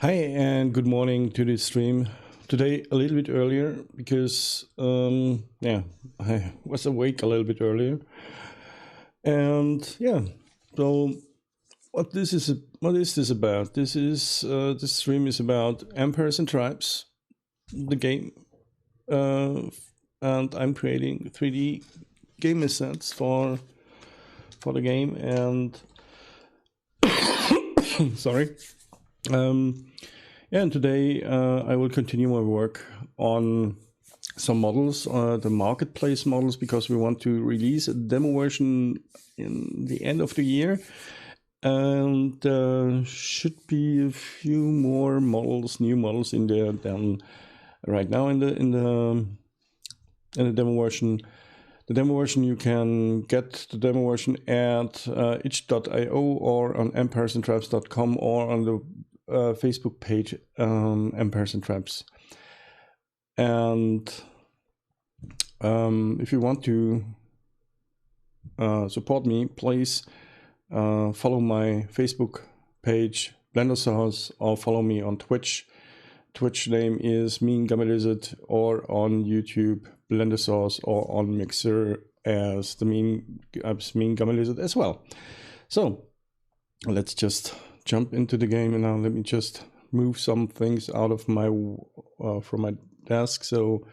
Hi and good morning to this stream. Today a little bit earlier because I was awake a little bit earlier. And so what is this about? This stream is about Empires and Tribes, the game, and I'm creating 3D game assets for the game. And sorry. And today I will continue my work on some models, the marketplace models, because we want to release a demo version in the end of the year, and should be a few more models, new models in there than right now in the demo version. The demo version, you can get the demo version at itch.io or on empiresandtribes.com or on the Facebook page, Empires and Tribes. And if you want to support me, please follow my Facebook page, Blendersaurus, or follow me on Twitch. Twitch name is Mean Gummy Lizard, or on YouTube, Blendersaurus, or on Mixer as the Mean Gummy Lizard as well. So let's just jump into the game, and now let me just move some things out of my from my desk so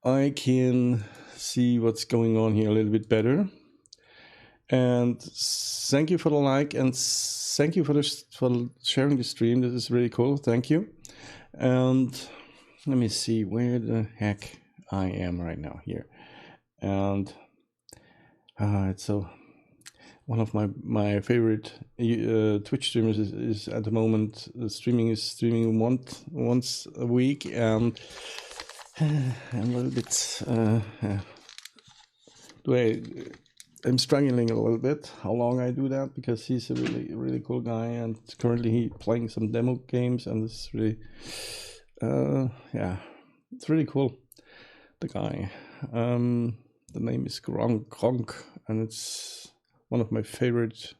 I can see what's going on here a little bit better. And thank you for the like, and thank you for sharing the stream. This is really cool. Thank you. And let me see where the heck I am right now here. And it's so one of my favorite Twitch streamers is at the moment streaming once a week, and I'm a little bit I'm struggling a little bit how long I do that, because he's a really cool guy, and currently he's playing some demo games, and it's really it's really cool, the guy. The name is Gronk, and it's one of my favorite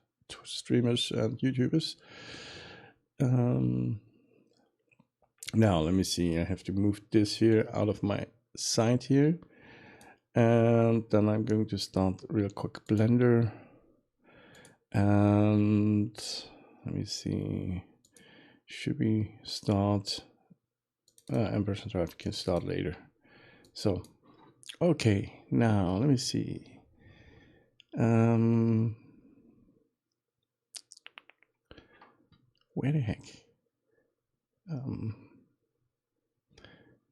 streamers and YouTubers. Now let me see, I have to move this here out of my sight here, and then I'm going to start real quick Blender, and let me see, should we start Empires and Tribes can start later. So okay, now let me see. Where the heck?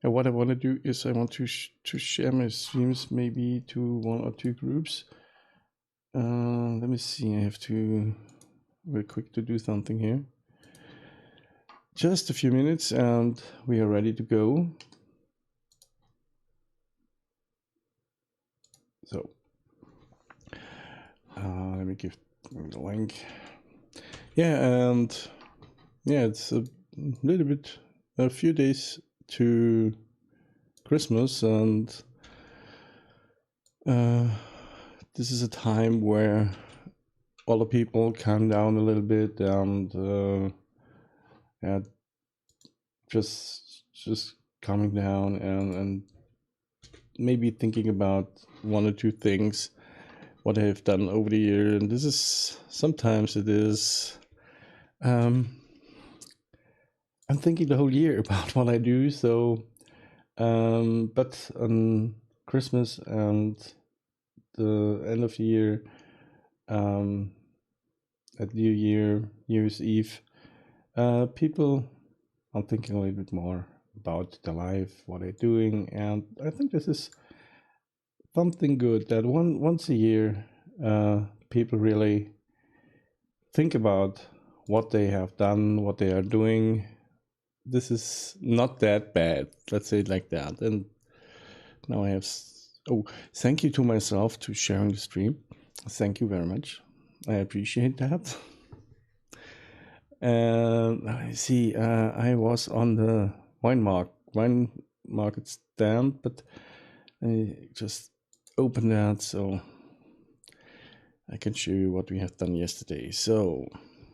What I want to do is I want to share my streams maybe to 1 or 2 groups. Let me see. I have to real quick to do something here. Just a few minutes, and we are ready to go. So let me give the link. It's a few days to Christmas, and this is a time where all the people calm down a little bit, and just calming down and maybe thinking about one or two things what I have done over the year, and this is sometimes it is. I'm thinking the whole year about what I do. So, but on Christmas and the end of the year, at New Year, New Year's Eve, people are thinking a little bit more about their life, what they're doing, and I think this is something good that once a year, people really think about what they have done, what they are doing. This is not that bad, let's say it like that. And now I have thank you to myself to sharing the stream. Thank you very much. I appreciate that. And I see I was on the wine market stand, but I just open that so I can show you what we have done yesterday. So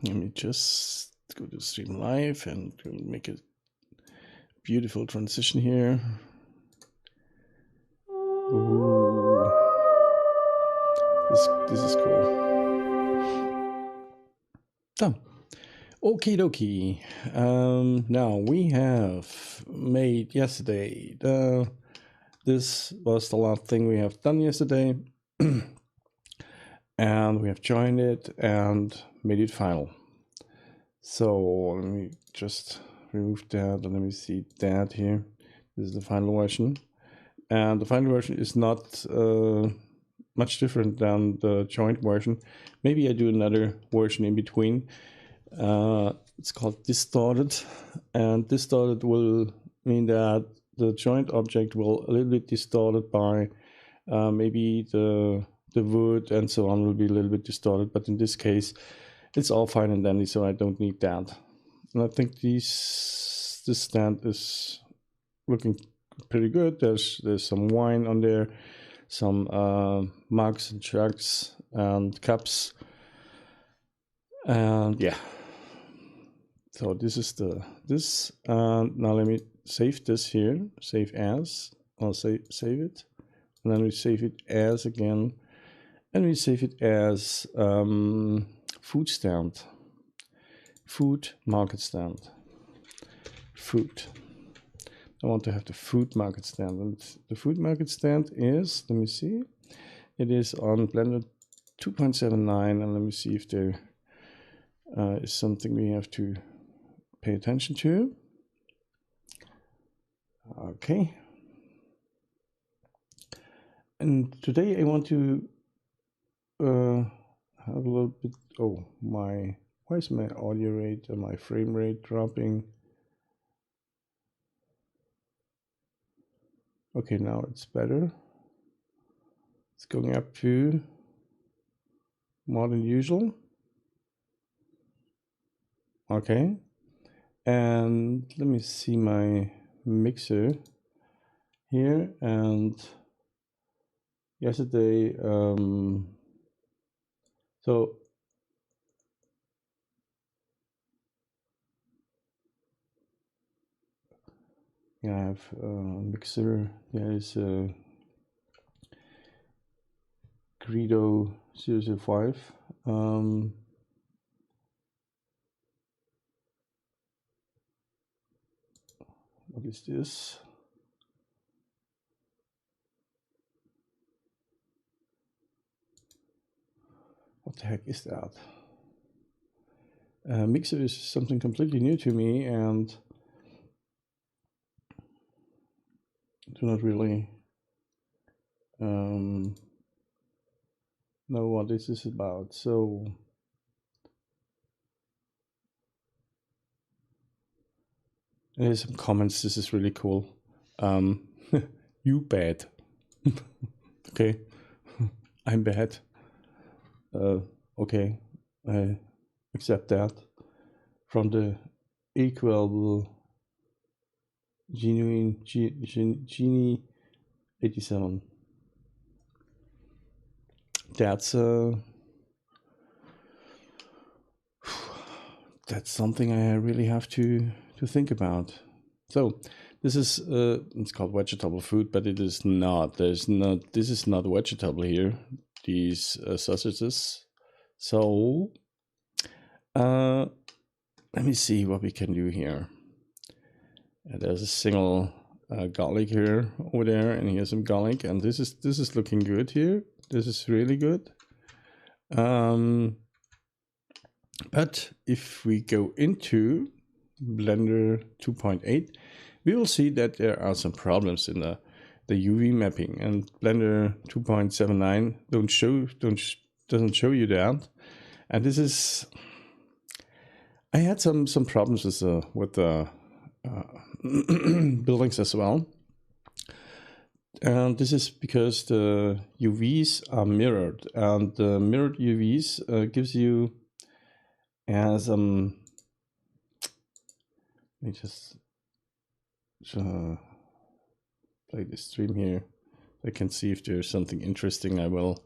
let me just go to stream live and make a beautiful transition here. Ooh. This is cool. Done. Okie dokie. Now we have made yesterday. This was the last thing we have done yesterday. And we have joined it and made it final. So let me just remove that and let me see that here. This is the final version. And the final version is not much different than the joint version. Maybe I do another version in between. It's called distorted, and distorted will mean that the joint object will a little bit distorted by maybe the wood and so on will be a little bit distorted, but in this case it's all fine and dandy, so I don't need that. And I think this stand is looking pretty good. There's some wine on there, some mugs and jugs and cups, and yeah. So this is this. Now let me save this here. Save as. I'll save it, and then we save it as again, and we save it as food stand, food market stand, food. I want to have the food market stand, and the food market stand is, let me see, it is on Blender 2.79, and let me see if there is something we have to pay attention to. Okay. And today I want to have a little bit, why is my audio rate and my frame rate dropping? Okay, now it's better. It's going up to more than usual. Okay. And let me see my mixer here. And yesterday, so yeah, I have a mixer. There is a Greedo 005. What is this? What the heck is that? Mixer is something completely new to me, and do not really know what this is about. So there's some comments. This is really cool. You bad. Okay. I'm bad. Okay. I accept that. From the equal Genie 87. That's something I really have to think about. So This is it's called vegetable food, but it is not. This is not vegetable here. These sausages. So let me see what we can do here. There's a single garlic here over there, and here's some garlic, and this is looking good here. This is really good. But if we go into Blender 2.8, we will see that there are some problems in the UV mapping, and Blender 2.79 doesn't show you that. And this is, I had some problems with the buildings as well. And this is because the UVs are mirrored, and the mirrored UVs gives you as let me just play the stream here. I can see if there's something interesting. I will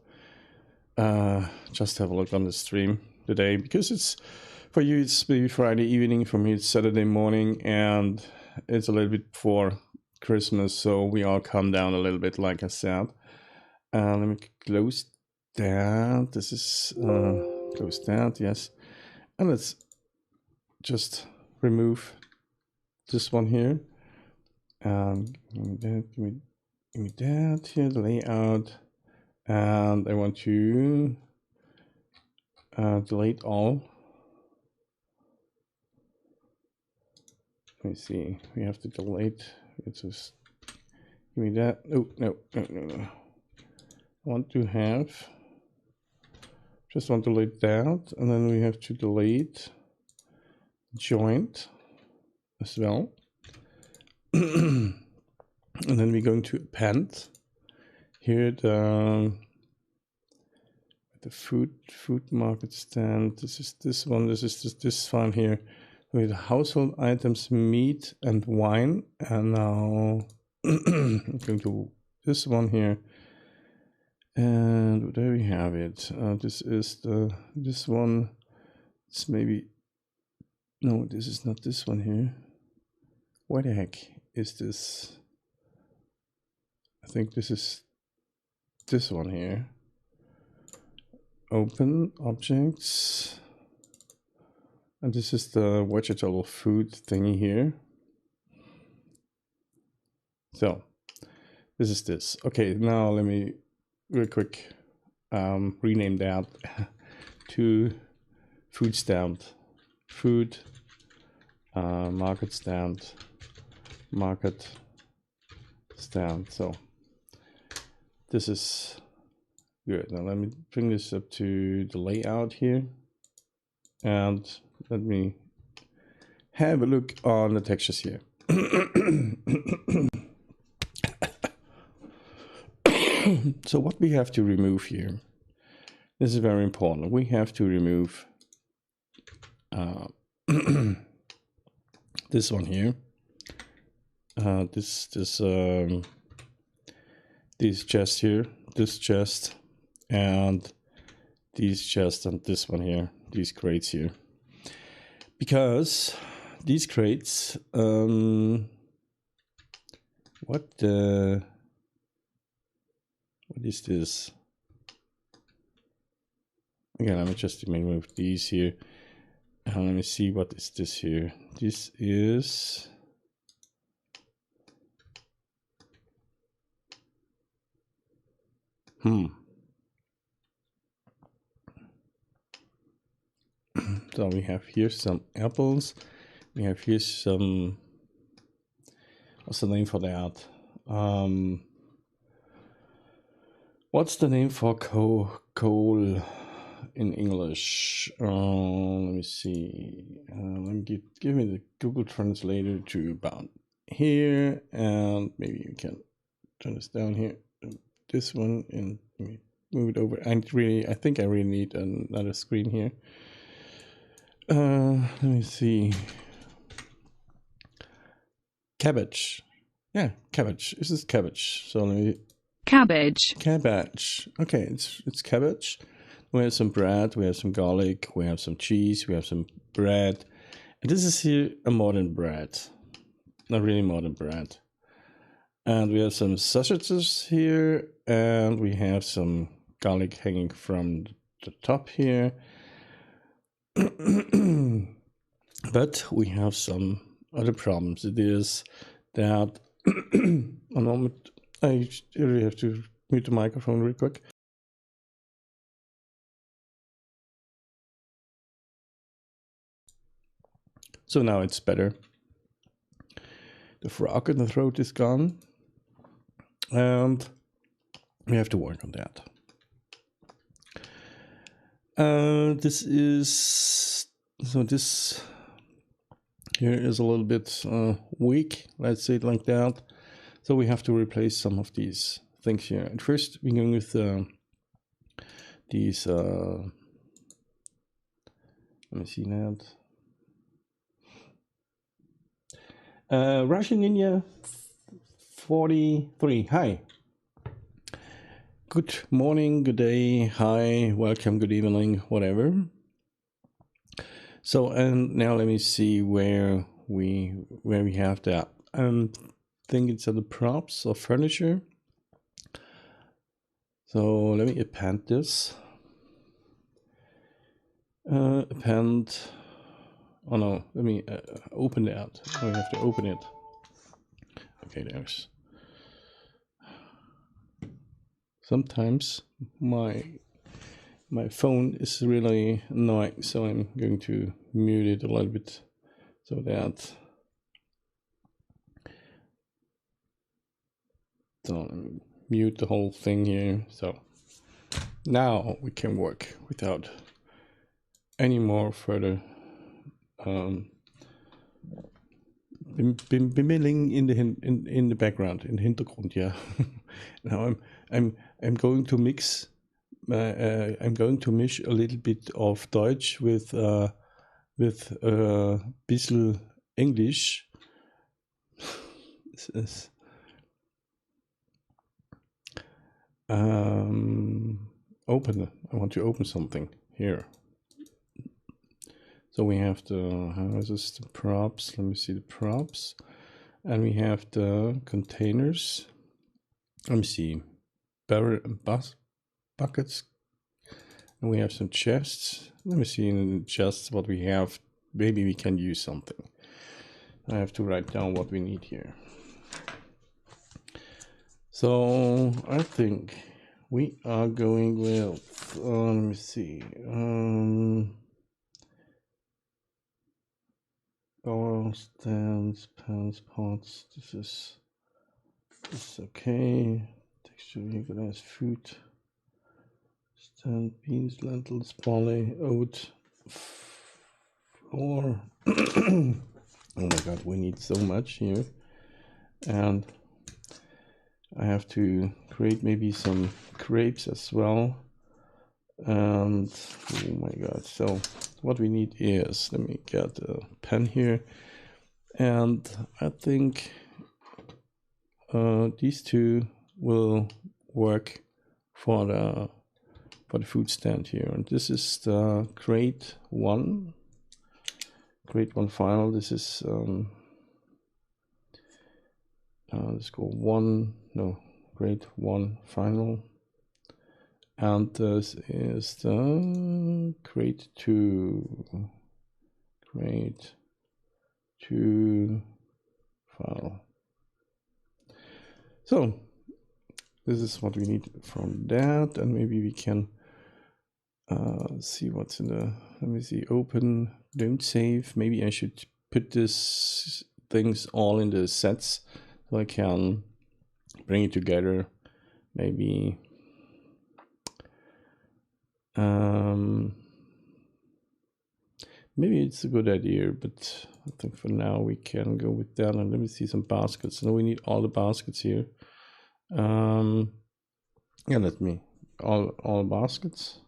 just have a look on the stream today, because it's for you it's maybe Friday evening, for me it's Saturday morning, and it's a little bit before Christmas, so we all calm down a little bit, like I said. Let me close that. This is close that, yes. And let's just remove this one here. Give me that here, the layout. And I want to delete all. Let me see, we have to delete. It's just, give me that. Oh, no. I want to have, just want to delete that, and then we have to delete joint as well. And then we're going to append here the food market stand. This is this one. This is this file here with household items, meat and wine. And now I'm going to this one here, and there we have it. This is this one. It's maybe, no, this is not this one here. What the heck is this? I think this is this one here. Open objects. And this is the vegetable food thingy here. So this is this. Okay, now let me real quick rename that to food stand. Food market stand. Market stand. So this is good. Now let me bring this up to the layout here, and let me have a look on the textures here. So what we have to remove here, this is very important. We have to remove this one here. This chest here, this chest, and these chests, and this one here, these crates here, because these crates, what is this? Okay, let me just remove these here, and let me see what is this here. This is so we have here some apples. We have here some, what's the name for that? What's the name for coal in English? Let me see. Let me give me the Google Translator to about here, and maybe you can turn this down here. This one, and move it over. I think I really need another screen here. Let me see. Cabbage. Yeah, cabbage. This is cabbage. So let me. Cabbage. Cabbage. Okay, it's cabbage. We have some bread. We have some garlic. We have some cheese. We have some bread. And this is here a modern bread. not really modern bread. And we have some sausages here, and we have some garlic hanging from the top here. But we have some other problems. It is that a moment, I really have to mute the microphone real quick. So now it's better. The frog in the throat is gone, and we have to work on that. This here is a little bit weak, let's say it like that. So we have to replace some of these things here. At first, we're going with these. Let me see that. Russian Ninja 43. Hi. Good morning, good day, hi, welcome, good evening, whatever. So, and now let me see where we have that. I think it's at the props of furniture. So let me append this. Append. Oh no, let me open that. I have to open it. Okay, there's. Sometimes my phone is really annoying, so I'm going to mute it a little bit so that. So mute the whole thing here. So now we can work without any more further bimming in the background, in the Hintergrund. Yeah. Now I'm going to mix. I'm going to mix a little bit of Deutsch with bissl English. Open. I want to open something here. So we have the, how is this, the props? Let me see the props. And we have the containers. Let me see, buckets. And we have some chests. Let me see in the chests what we have. Maybe we can use something. I have to write down what we need here. So I think we are going with, let me see, bar stands, pans, pots. This is okay. Texture, organized food. Stand, beans, lentils, barley, oat, flour. Oh my god, we need so much here. And I have to create maybe some crepes as well. And oh my god, so what we need is, let me get a pen here. And I think these two will work for the food stand here. And this is the grade 1 file. This is let's go grade 1 final. And this is the grade 2 file. So this is what we need from that, and maybe we can see what's in the, let me see, open, don't save. Maybe I should put this things all in the sets so I can bring it together. Maybe maybe it's a good idea, but I think for now we can go with that. And let me see some baskets. Now we need all the baskets here. Yeah, let me all baskets.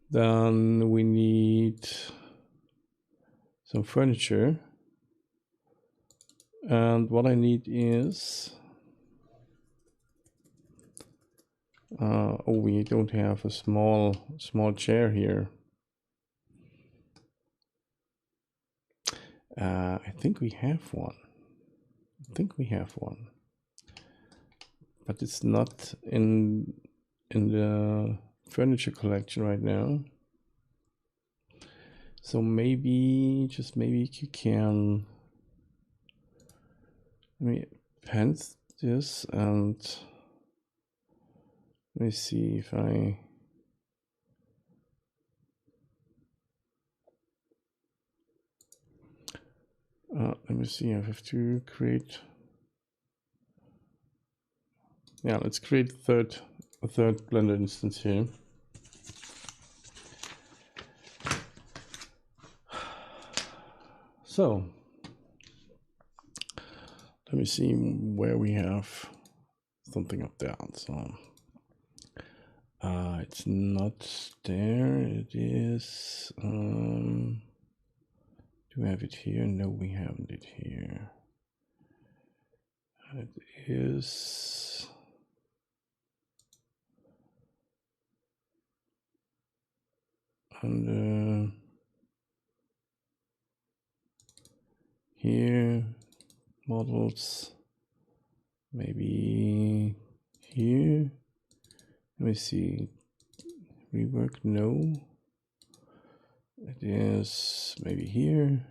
Then we need some furniture. And what I need is, oh, we don't have a small chair here. I think we have one. But it's not in the furniture collection right now. So maybe, just maybe you can, let me append this and let me see if I, let me see, I have to create, yeah, let's create a third Blender instance here. So let me see where we have something up there. So it's not there. It is. Do we have it here? No, we haven't it here. It is. Under here, models, maybe here. Let me see. Rework, no. It is maybe here.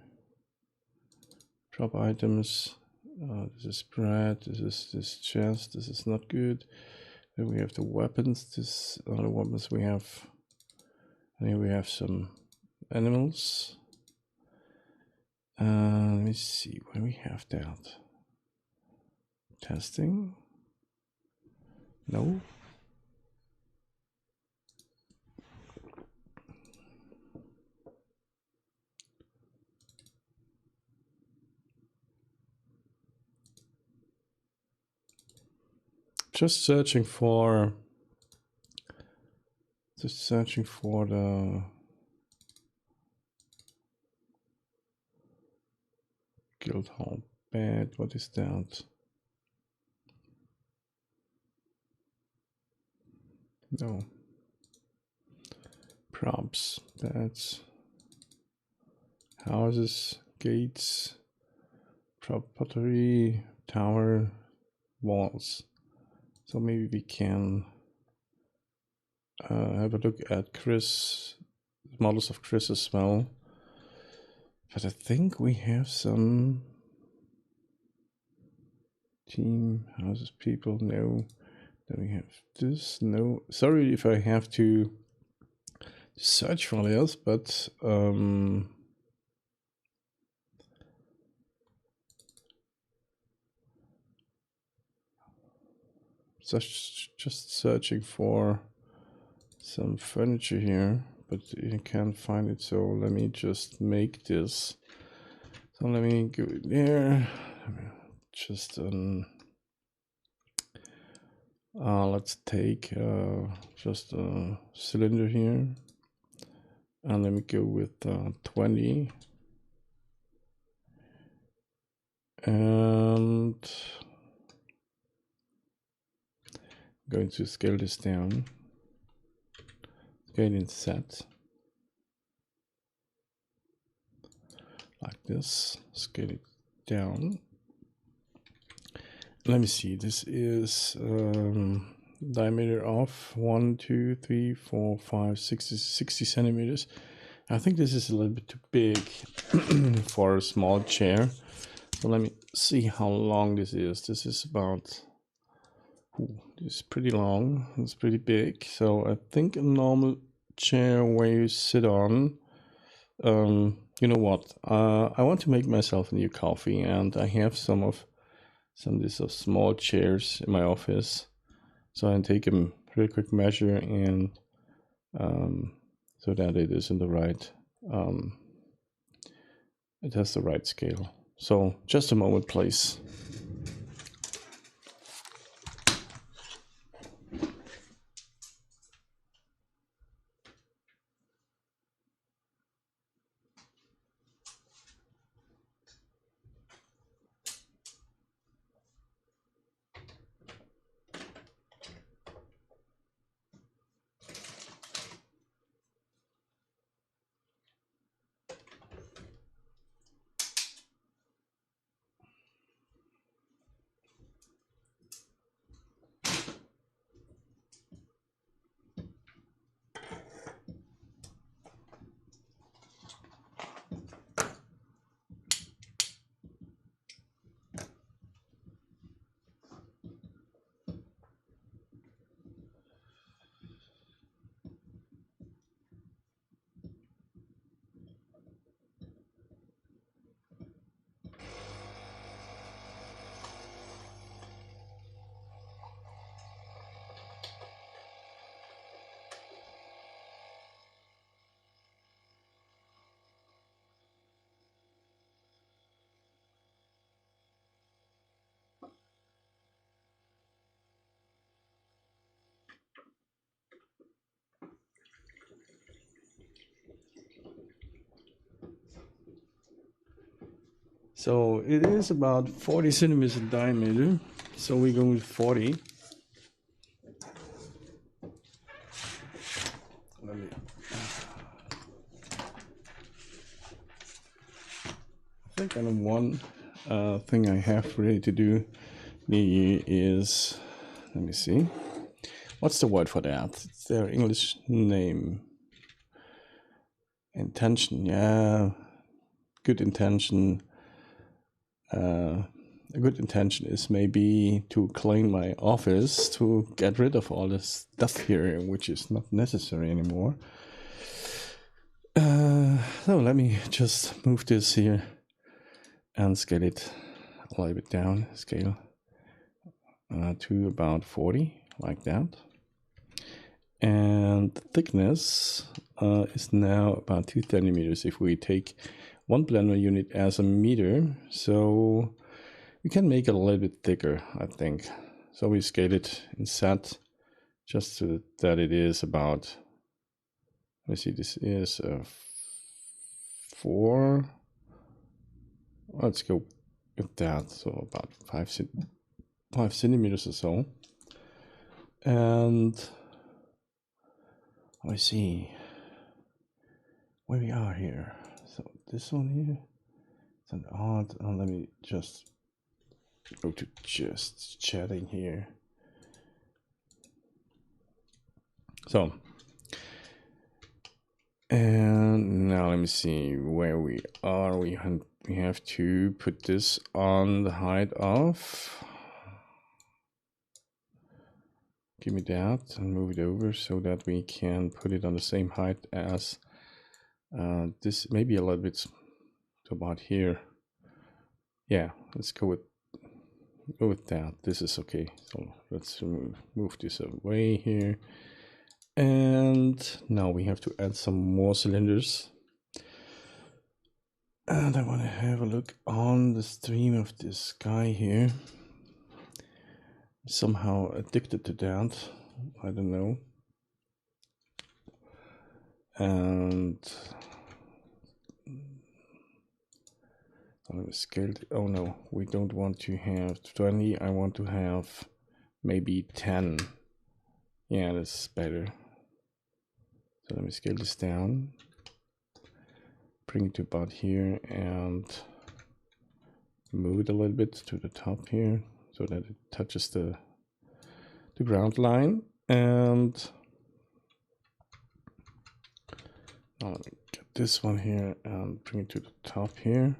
Drop items. This is spread. This is this chest. This is not good. Then we have the weapons. This are the weapons we have. And here we have some animals. Let me see where we have that. Testing. No. Just searching for the Guildhall bed. What is that? No. Props, beds, houses, gates, prop pottery, tower, walls. So maybe we can have a look at Chris, models of Chris as well. But I think we have some team, houses, people, no. Then we have this, no. Sorry if I have to search for this, but just searching for some furniture here, but you can't find it. So let me just make this. So let me go there. Just let's take just a cylinder here, and let me go with 20, and I'm going to scale this down. Scale in set like this. Scale it down. Let me see. This is diameter of 1, 2, 3, 4, 5, 6, 60 centimeters. I think this is a little bit too big for a small chair. So let me see how long this is. This is about, this is pretty long. It's pretty big. So I think a normal chair where you sit on, you know what? I want to make myself a new coffee, and I have some of these small chairs in my office. So I take a really quick measure, and so that it is in the right, it has the right scale. So just a moment, please. So it is about 40 centimeters in diameter. So we're going with 40. Let me. I think one thing I have really to do is, let me see. What's the word for that? It's their English name. Intention, yeah. Good intention. A good intention is maybe to clean my office, to get rid of all this stuff here, which is not necessary anymore. So let me just move this here and scale it a little bit down, scale to about 40, like that. And the thickness is now about 2 centimeters if we take one blender unit as a meter. So we can make it a little bit thicker, I think. So we scale it in set just so that it is about, let's see, this is 4. Let's go with that. So about 5 centimeters or so. And I see where we are here. So this one here, it's an odd. Let me just go to just chatting here. So, and now let me see where we are. We have to put this on the height of. Give me that and move it over so that we can put it on the same height as this, maybe a little bit to about here. Yeah, let's go with that. This is okay. So let's move this away here. And now we have to add some more cylinders. And I want to have a look on the stream of this guy here. Somehow addicted to that. I don't know. And let me scale it. Oh no, we don't want to have 20. I want to have maybe 10. Yeah, that's better. So let me scale this down. Bring it to about here and move it a little bit to the top here so that it touches the ground line. And now let me get this one here and bring it to the top here.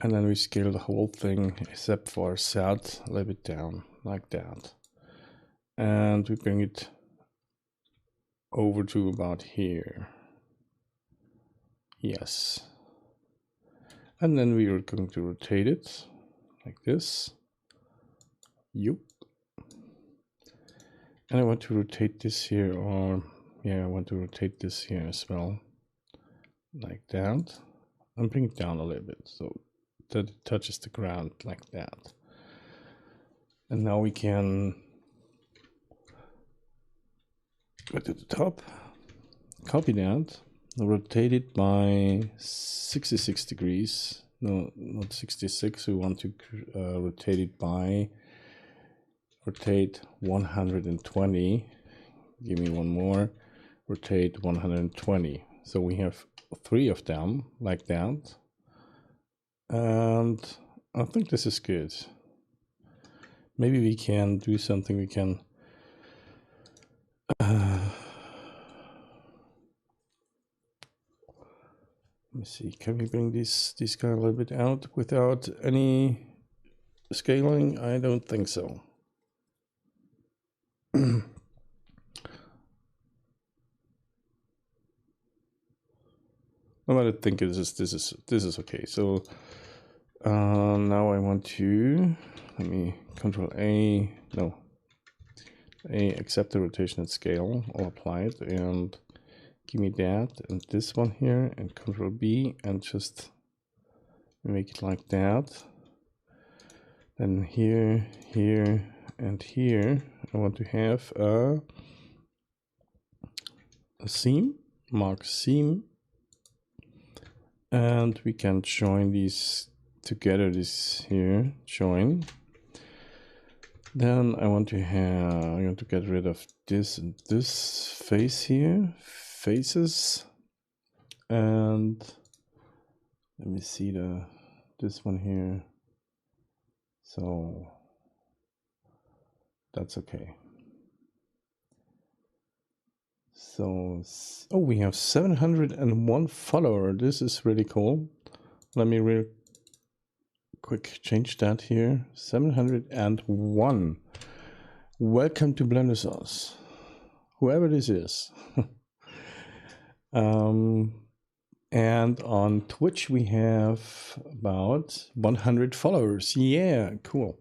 And then we scale the whole thing except for set a little bit down like that. And we bring it over to about here. Yes. And then we are going to rotate it like this. Yup. And I want to rotate this here, or yeah, I want to rotate this here as well. Like that. And bring it down a little bit so that it touches the ground like that. And now we can go to the top, copy that, rotate it by 66 degrees. No, not 66. We want to rotate it by, rotate 120. Give me one more. Rotate 120. So we have 3 of them like that. And I think this is good. Maybe we can do something. We can let me see. Can we bring this guy a little bit out without any scaling? I don't think so. I think this is okay. So now I want to, let me Control A, no, A, accept the rotation and scale. I'll apply it and give me that and this one here and Control B and just make it like that. Then here, here, and here I want to have a seam, mark seam. And we can join these together this here, join. Then I want to get rid of this and this face here, faces, and let me see this one here. So that's okay. So, oh, we have 701 follower. This is really cool. Let me real quick change that here. 701. Welcome to Blender Sauce, whoever this is. And on Twitch we have about 100 followers. Yeah, cool.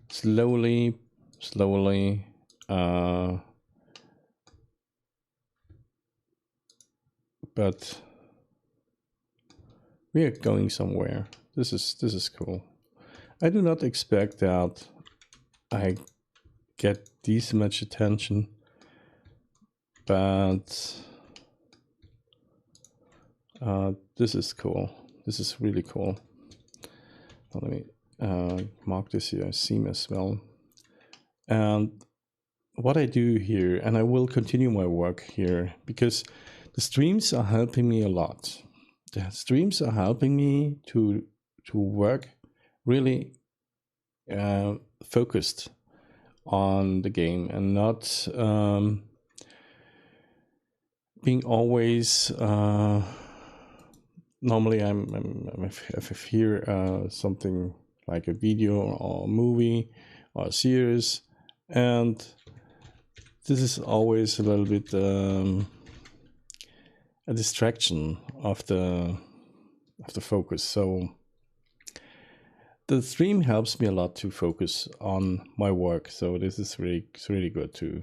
Slowly, but we are going somewhere. This is cool. I do not expect that I get this much attention, but this is cool. This is really cool. Now let me mark this here, seam as well. And what I do here, and I will continue my work here because the streams are helping me a lot. The streams are helping me to work really focused on the game and not being always normally if I hear something like a video or a movie or a series, and this is always a little bit a distraction of the focus. So the stream helps me a lot to focus on my work. So this is really good too.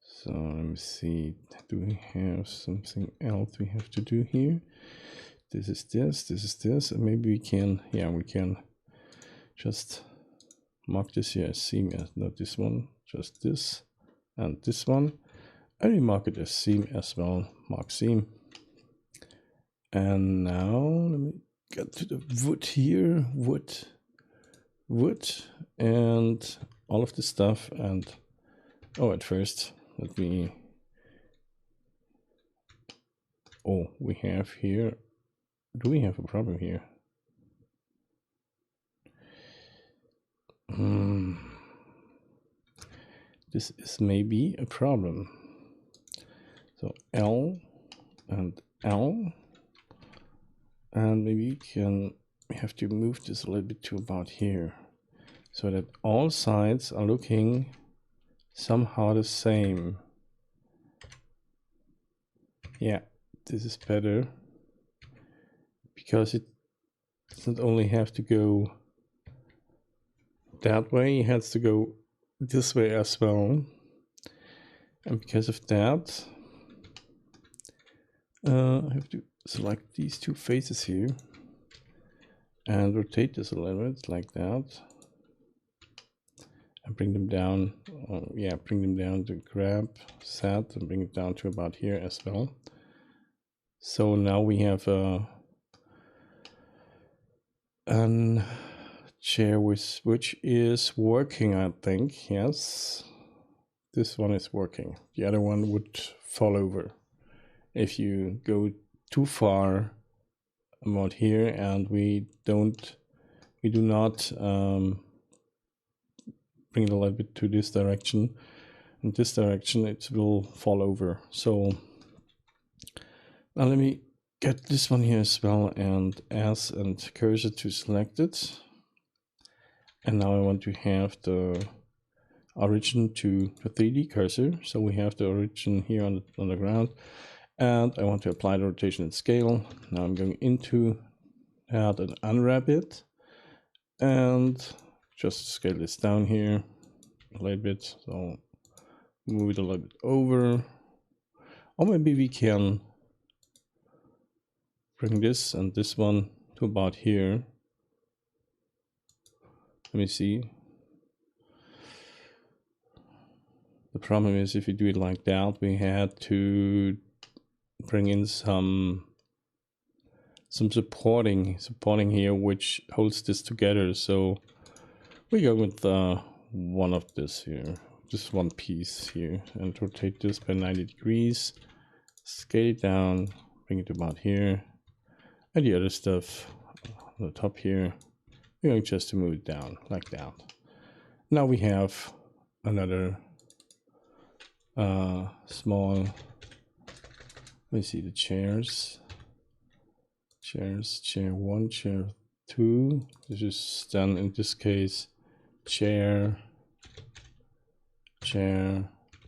So let me see, do we have something else we have to do here? This is this, and maybe we can, yeah, we can just mark this here as seam, not this one, just this and this one. And we mark it as seam as well, mark seam. And now let me get to the wood here, wood, and all of this stuff. And oh, at first, let me, oh, we have here, do we have a problem here? This is maybe a problem. So L and L, and maybe we have to move this a little bit to about here so that all sides are looking somehow the same. Yeah, this is better because it doesn't only have to go that way, it has to go this way as well. And because of that, I have to select these two faces here and rotate this a little bit like that. And bring them down, bring them down to grab, set, and bring it down to about here as well. So now we have a chair which is working, I think. Yes, this one is working. The other one would fall over if you go too far about here, and we do not bring it a little bit to this direction. In this direction, it will fall over. So now let me get this one here as well, and S and cursor to select it. And now I want to have the origin to the 3D cursor. So we have the origin here on the ground, and I want to apply the rotation and scale. Now I'm going into that and unwrap it, and just scale this down here a little bit. So move it a little bit over, or maybe we can bring this and this one to about here. Let me see. The problem is if you do it like that, we had to bring in some supporting here, which holds this together. So we go with one of this here, just one piece here, and rotate this by 90 degrees, scale it down, bring it about here, and the other stuff on the top here, we're going just to move it down like that. Now we have another small, let me see the chairs. Chair 1, chair 2. This is done in this case, chair,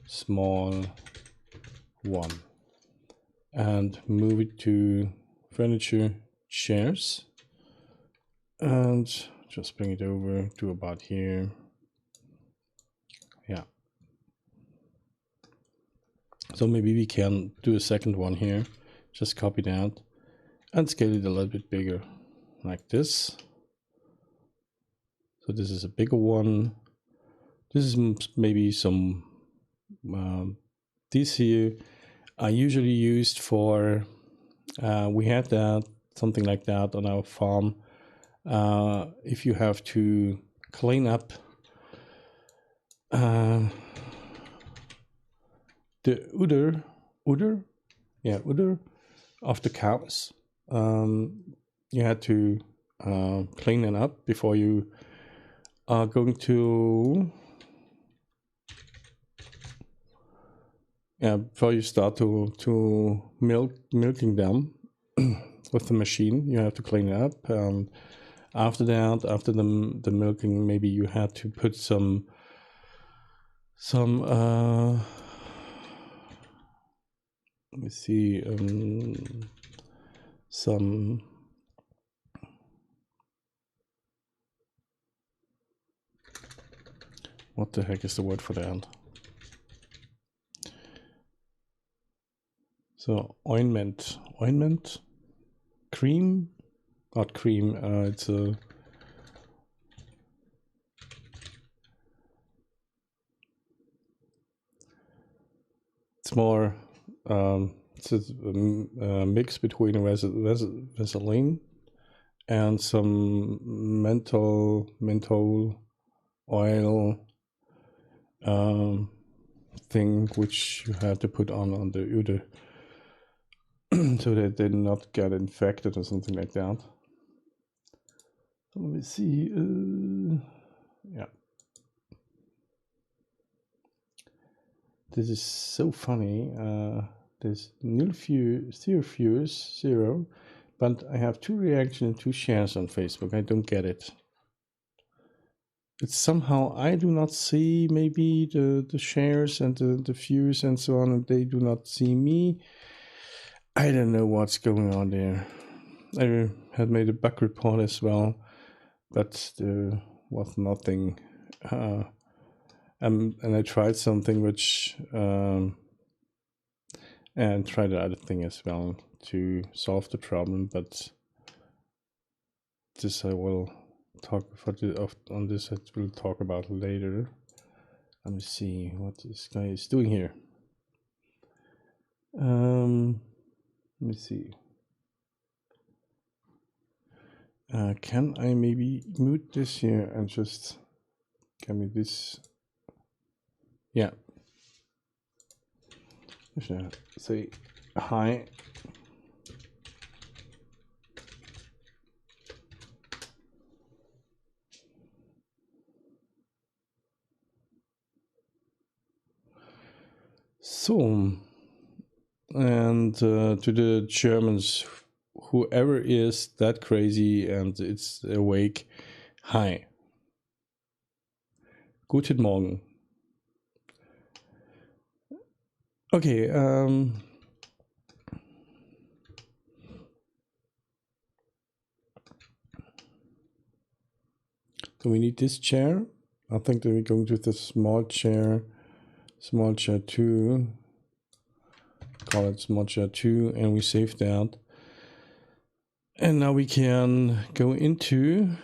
small 1. And move it to furniture, chairs. And just bring it over to about here. Yeah. So maybe we can do a second one here. Just copy that and scale it a little bit bigger, like this. So this is a bigger one. This is maybe some, these here are usually used for, we had that, something like that on our farm. If you have to clean up the udder of the cows, you had to clean it up before you are going to before you start to milking them with the machine. You have to clean it up, and after that, after the milking, maybe you had to put some let me see, some what the heck is the word for that? So ointment, cream, not cream. It's a more. It's a mix between a Vaseline and some menthol oil thing, which you have to put on the udder so that they not get infected or something like that. So let me see. Yeah. This is so funny. There's nil views, 0, but I have 2 reactions and 2 shares on Facebook. I don't get it. It's somehow I do not see maybe the shares and the views and so on, and they do not see me. I don't know what's going on there. I had made a bug report as well, but there was nothing. And I tried something which and tried the other thing as well to solve the problem, but this I will talk on this. I will talk about later. Let me see what this guy is doing here. Let me see. Can I maybe mute this here and just give me this? Yeah. I should say hi. So, and to the Germans, whoever is that crazy and it's awake, hi. Guten Morgen. Okay, so we need this chair. I think that we're going to the small chair 2. Call it small chair 2, and we save that. And now we can go into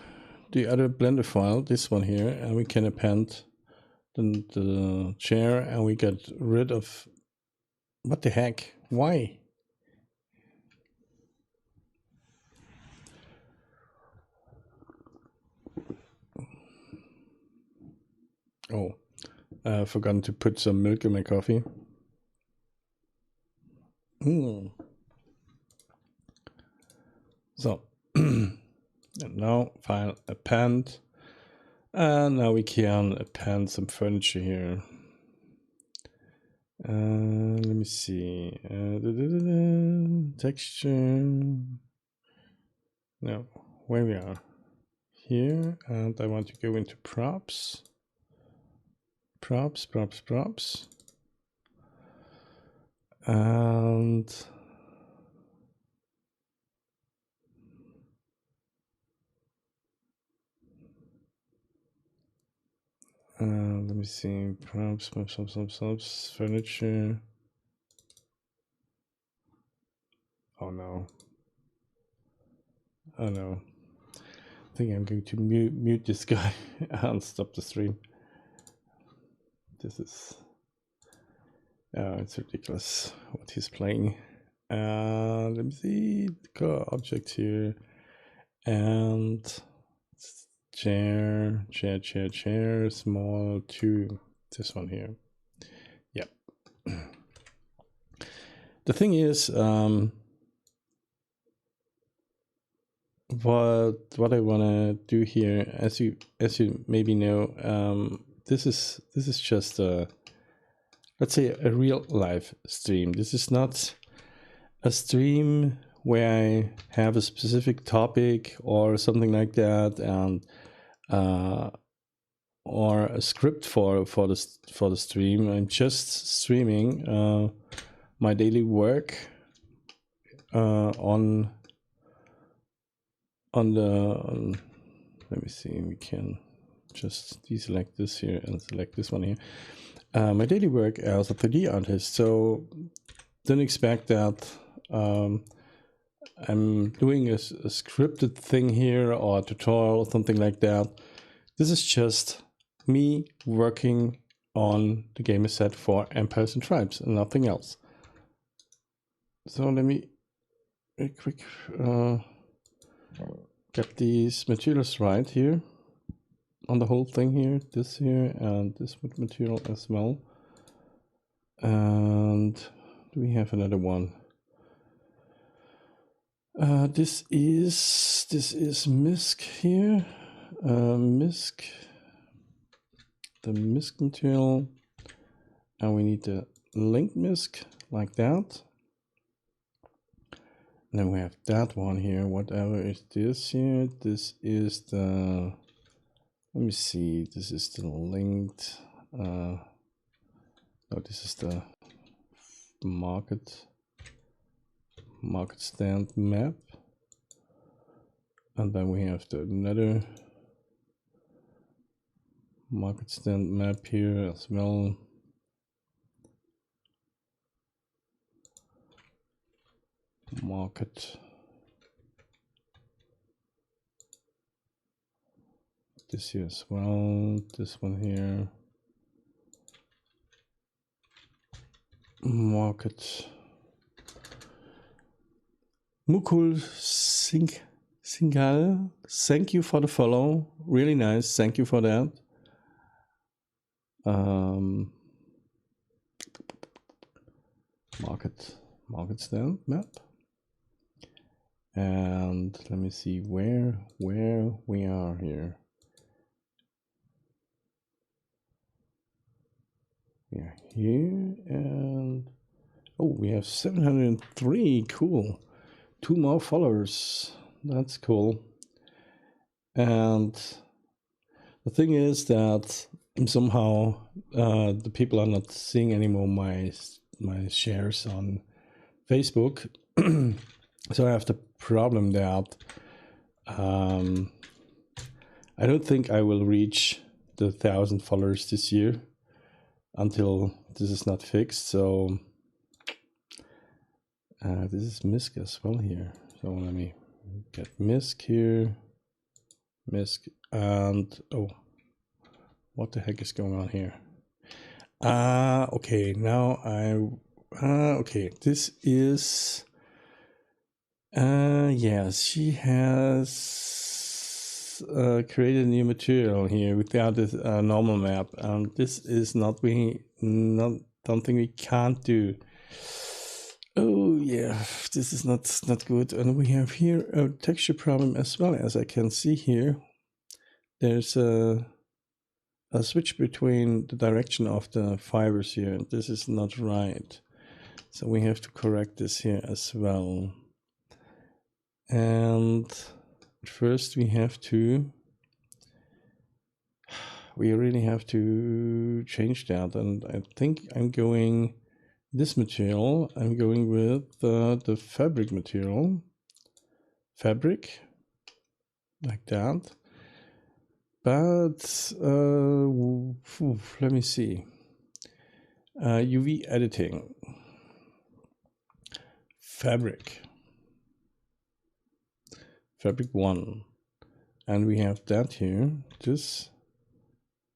the other Blender file, this one here, and we can append the chair, and we get rid of, what the heck, why? Oh, forgotten to put some milk in my coffee. So, and now file append. And now we can append some furniture here. Let me see. Texture. No, where we are. Here, and I want to go into props. Props. And let me see. Props, furniture. Oh no. Oh no. I think I'm going to mute this guy and stop the stream. This is... it's ridiculous what he's playing. Let me see. Core object here. And chair, small 2. This one here. Yep. The thing is, what I want to do here, as you maybe know, this is just a, let's say, a real live stream. This is not a stream where I have a specific topic or something like that, and or a script for the stream. I'm just streaming my daily work on the let me see, we can just deselect this here and select this one here. My daily work as a 3D artist. So don't expect that I'm doing a scripted thing here or a tutorial, something like that. This is just me working on the game set for Empires and Tribes and nothing else. So let me quick get these materials right here on the whole thing here, this here, and this material as well. And do we have another one? This is MISC here. MISC, the MISC material, and we need the link MISC like that. And then we have that one here. Whatever is this here? This is the, let me see, this is the linked, no, this is the market stand map. And then we have the another market stand map here as well. Market. This here as well. This one here. Market. Mukul Singhal, thank you for the follow. Really nice. Thank you for that. Market stand map. And let me see where we are here. We are here, and oh, we have 703. Cool. 2 more followers. That's cool. And the thing is that somehow the people are not seeing anymore my shares on Facebook. So I have the problem that I don't think I will reach the 1,000 followers this year until this is not fixed. So this is MISC as well here. So let me get MISC here. MISC, and oh, what the heck is going on here? Okay, now okay, this is yes, she has create a new material here without this normal map, and this is not something we can't do. Oh yeah, this is not good. And we have here a texture problem as well. As I can see here, there's a switch between the direction of the fibers here, and this is not right. So we have to correct this here as well. And first we really have to change that. And I think I'm going this material. I'm going with the fabric material. Fabric, like that. But let me see. UV editing. Fabric 1, and we have that here. This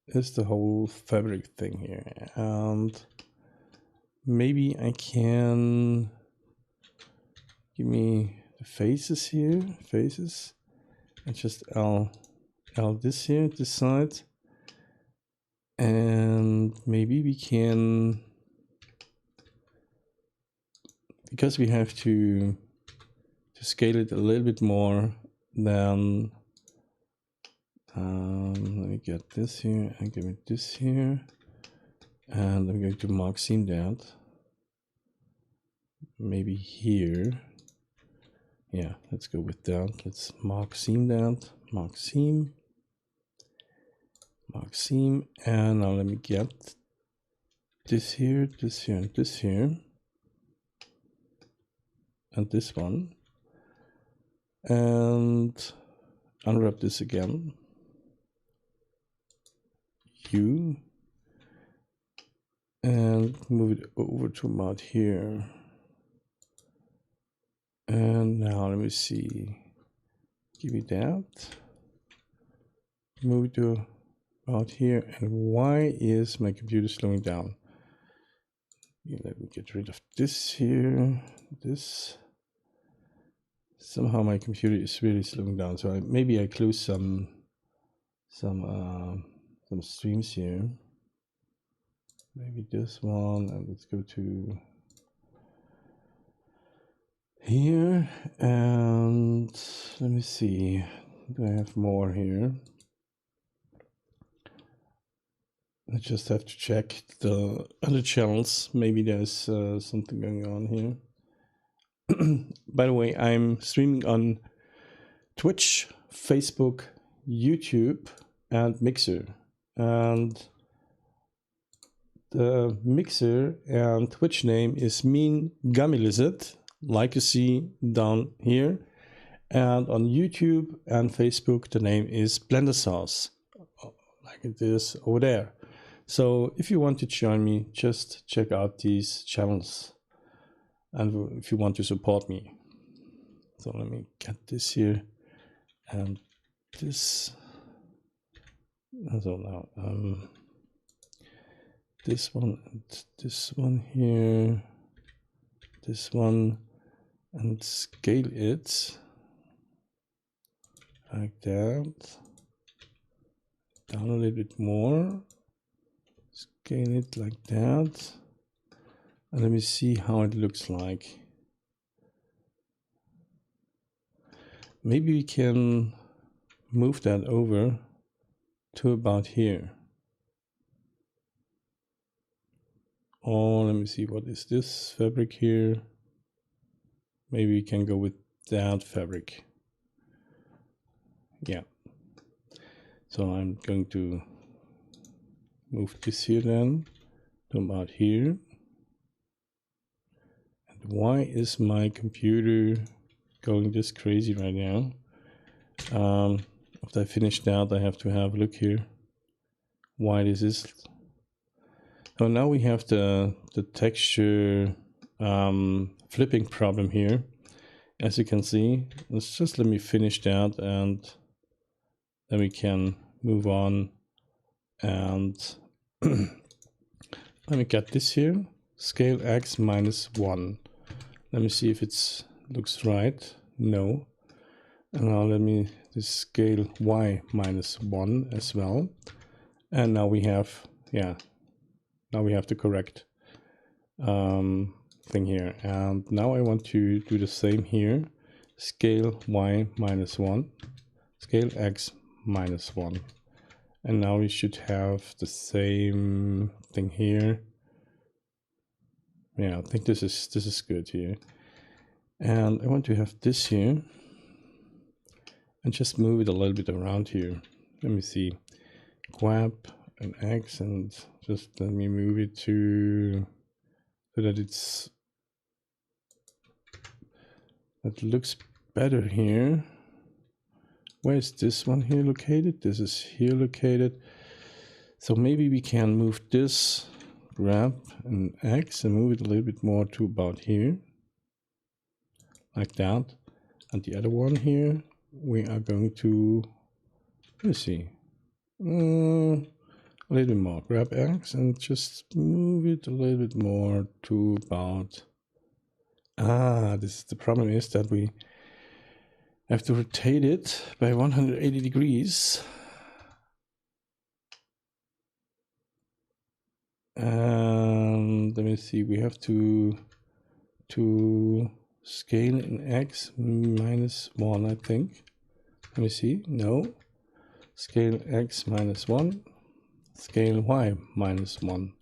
is the whole fabric thing here, and maybe I can give me the faces here, and just L this here, this side, and maybe we can, because we have to scale it a little bit more than, let me get this here and give it this here, and I'm going to mark seam that maybe here. Yeah, let's go with that. Let's mark seam that, mark seam, and now let me get this here, this here, and this here, and this one, and unwrap this again, and move it over to about here. And now let me see, give me that, move it to about here. And why is my computer slowing down? Let me get rid of this here, this. Somehow my computer is really slowing down, so maybe I close some streams here. Maybe this one, and let's go to here, and let me see, do I have more here? I just have to check the other channels. Maybe there's something going on here. By the way, I'm streaming on Twitch, Facebook, YouTube, and Mixer. And the Mixer and Twitch name is Mean Gummy Lizard, like you see down here. And on YouTube and Facebook, the name is Blender Sauce, like it is over there. So if you want to join me, just check out these channels, and if you want to support me. So let me get this here and this. So now this one and this one here, this one, and scale it like that, down a little bit more, scale it like that, and let me see how it looks like. Maybe we can move that over to about here. Or let me see, what is this fabric here? Maybe we can go with that fabric. Yeah. So I'm going to move this here then to about here. And why is my computer going this crazy right now? After I finish that, I have to have a look here why this is. So now we have the texture flipping problem here. As you can see, let's just let me finish that, and then we can move on. And let me get this here, scale X -1. Let me see if it looks right. No. And now let me is scale y minus 1 as well. And now we have, yeah, now we have the correct thing here. And now I want to do the same here. Scale y minus 1, scale x minus 1. And now we should have the same thing here. Yeah, I think this is good here. And I want to have this here and just move it a little bit around here. Let me see. Grab an X and just let me move it to so that that looks better here. Where is this one here located? This is here located. So maybe we can move this, grab an X and move it a little bit more to about here. Like that. And the other one here, we are going to, let's see, a little bit more. Grab X and just move it a little bit more to about, this is the problem is that we have to rotate it by 180 degrees. And let me see, we have to scale in X minus 1, I think. Let me see, no. Scale X minus 1, scale Y minus 1.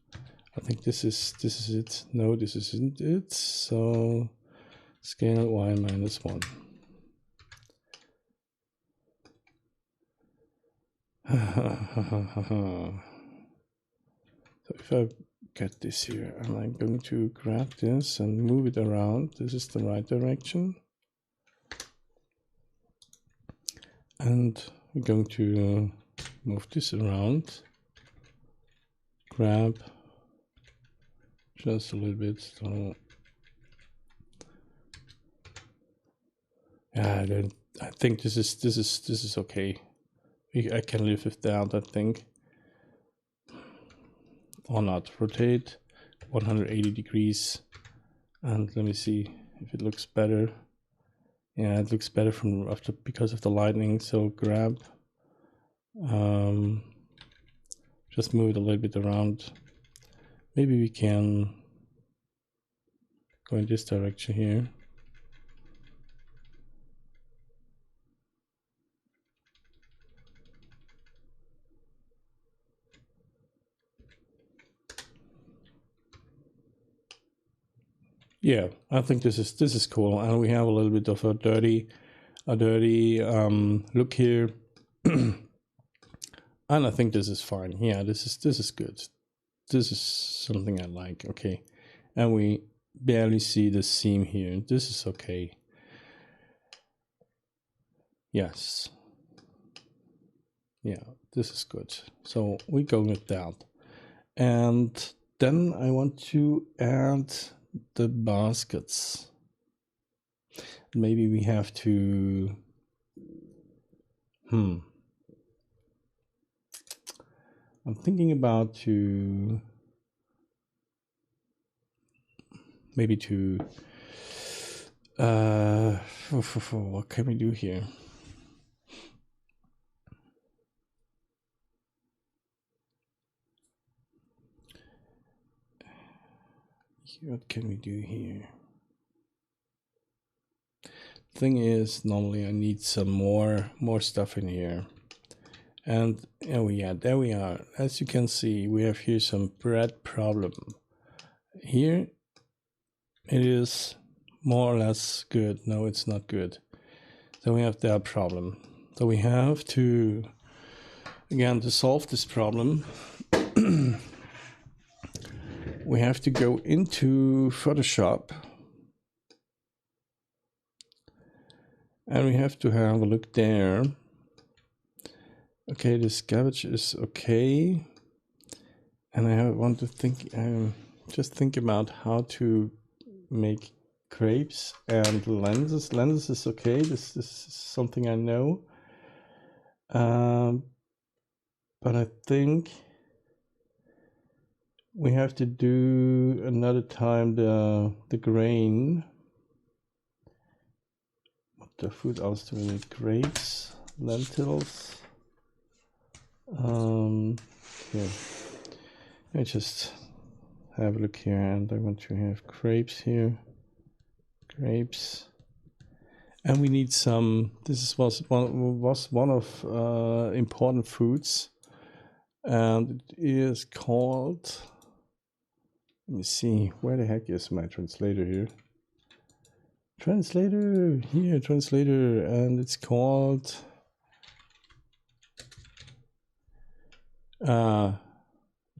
I think this is it. No, this isn't it. So scale Y minus 1. So if I get this here, and I'm going to grab this and move it around. This is the right direction. And we're going to move this around. Grab just a little bit. So yeah, I think this is okay. I can live with that, I think. Or not. Rotate 180 degrees. And let me see if it looks better. Yeah, it looks better from after because of the lightning. So grab, just move it a little bit around. Maybe we can go in this direction here. Yeah, I think this is cool, and we have a little bit of a dirty look here, and I think this is fine. Yeah, this is good. This is something I like. Okay, and we barely see the seam here. This is okay. Yes. Yeah, this is good. So we go with that, and then I want to add the baskets. Maybe we have to I'm thinking about to maybe to what can we do here? What can we do here? Thing is, normally I need some more stuff in here. And oh yeah, there we are. As you can see, we have here some bread problem. Here it is more or less good. No, it's not good. So we have that problem. So we have to, again, to solve this problem, we have to go into Photoshop. And we have to have a look there. Okay, this cabbage is okay. And I want to think, just think about how to make crepes and lenses. Lenses is okay. This is something I know. But I think we have to do another time the grain. What the food else do we need? Grapes. lentils. Here, I just have a look here, and I want to have grapes here. Grapes. And we need some, was one of important foods, and it is called, let me see, where the heck is my translator here? Translator, here, translator, and it's called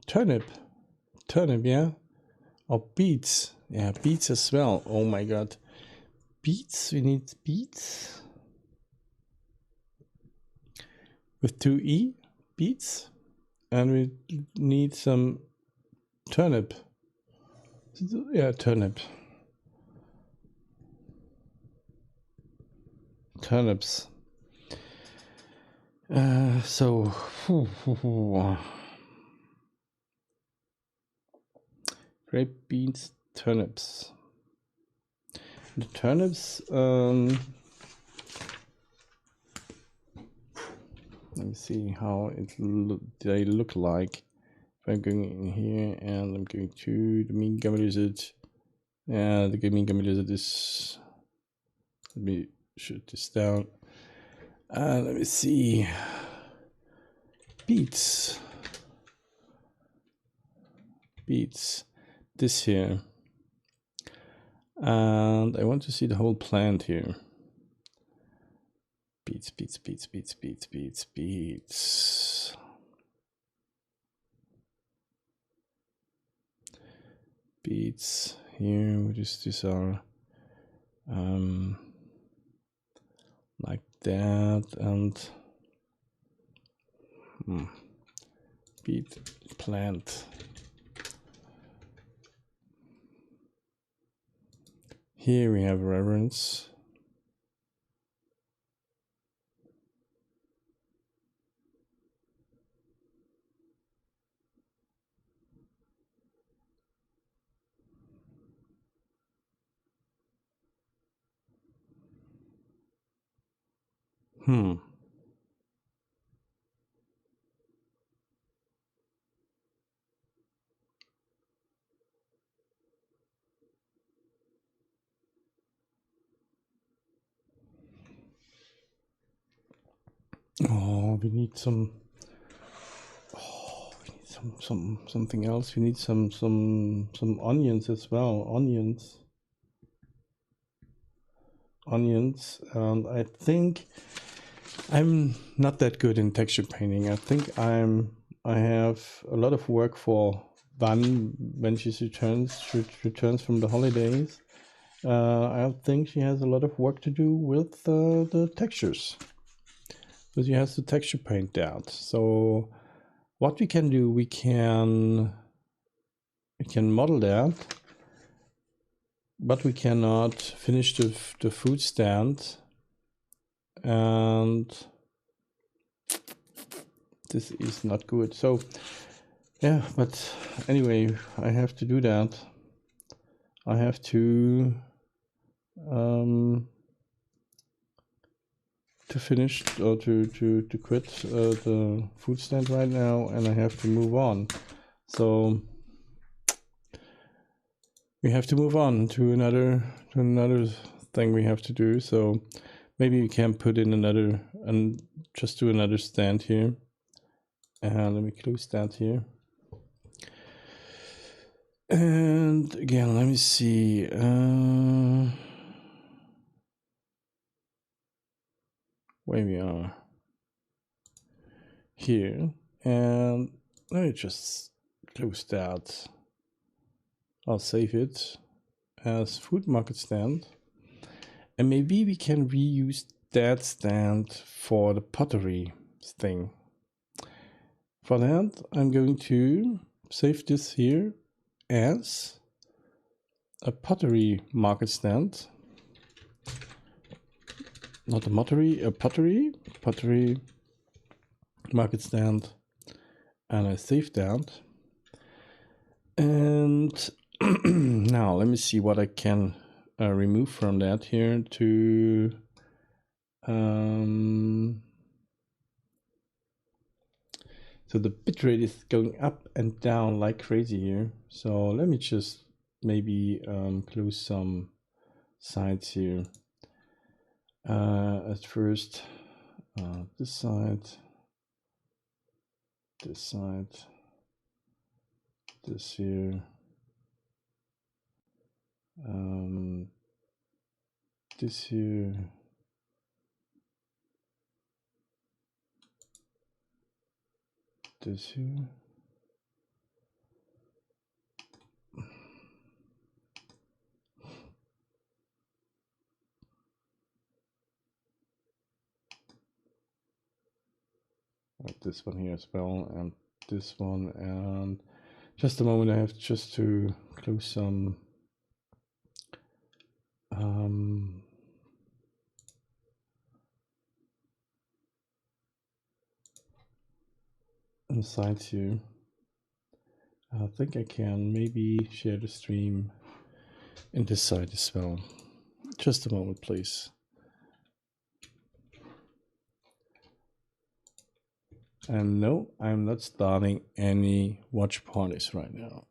turnip, yeah, or beets, yeah, beets as well. Oh my god. Beets, we need beets with 2E, beets, and we need some turnip. Yeah, turnip. Turnips. So, grape, beans, turnips. The turnips, let me see how they look like. If I'm going in here and I'm going to the mean gummy lizard, and the mean gummy lizard is, let me shoot this down. Let me see, beets, this here. And I want to see the whole plant here. Beets. Beets here, these are like that, and beet plant. Here we have reverence. Oh, we need some. Oh, we need something else. We need some onions as well. Onions, and I think I'm not that good in texture painting. I think I have a lot of work for Van when she returns from the holidays. I think she has a lot of work to do with the textures. So she has to texture paint out. So what we can do, we can model that, but we cannot finish the food stand, and this is not good. So yeah, but anyway, I have to do that. I have to finish or to quit the food stand right now, and I have to move on. So we have to move on to another thing we have to do. So maybe we can put in another and just do another stand here. And let me close that here. And again, let me see. Where we are here, and let me just close that. I'll save it as food market stand, and maybe we can reuse that stand for the pottery thing. For that, I'm going to save this here as a pottery market stand. Not a pottery market stand, and I saved that. And now let me see what I can remove from that here to So the bitrate is going up and down like crazy here. So let me just maybe close some sides here. At first, this side, this here, this here, this here. Like this one here as well, and this one, and just a moment, I have just to close some sides here. I think I can maybe share the stream in this side as well. Just a moment, please. And no, I'm not starting any watch parties right now.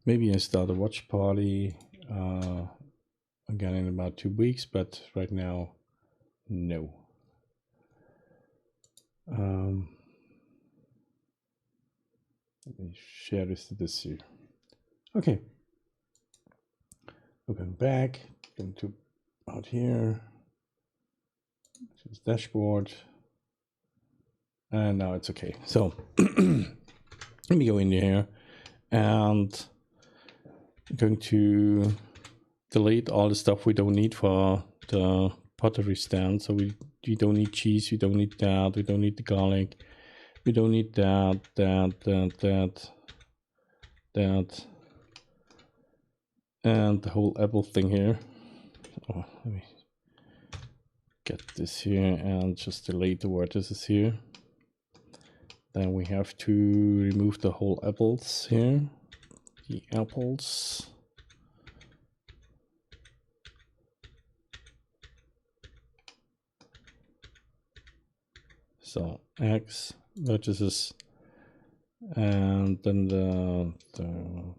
Maybe I start a watch party again in about 2 weeks, but right now, no. Let me share this to this here. Okay. Open back, going to out here, to this dashboard, and now it's okay. So let me go in here, and I'm going to delete all the stuff we don't need for the pottery stand. So we don't need cheese, we don't need that, we don't need the garlic, we don't need that, and the whole apple thing here. Oh, let me get this here and just delete the vertices here. Then we have to remove the whole apples here. The apples. So X vertices, and then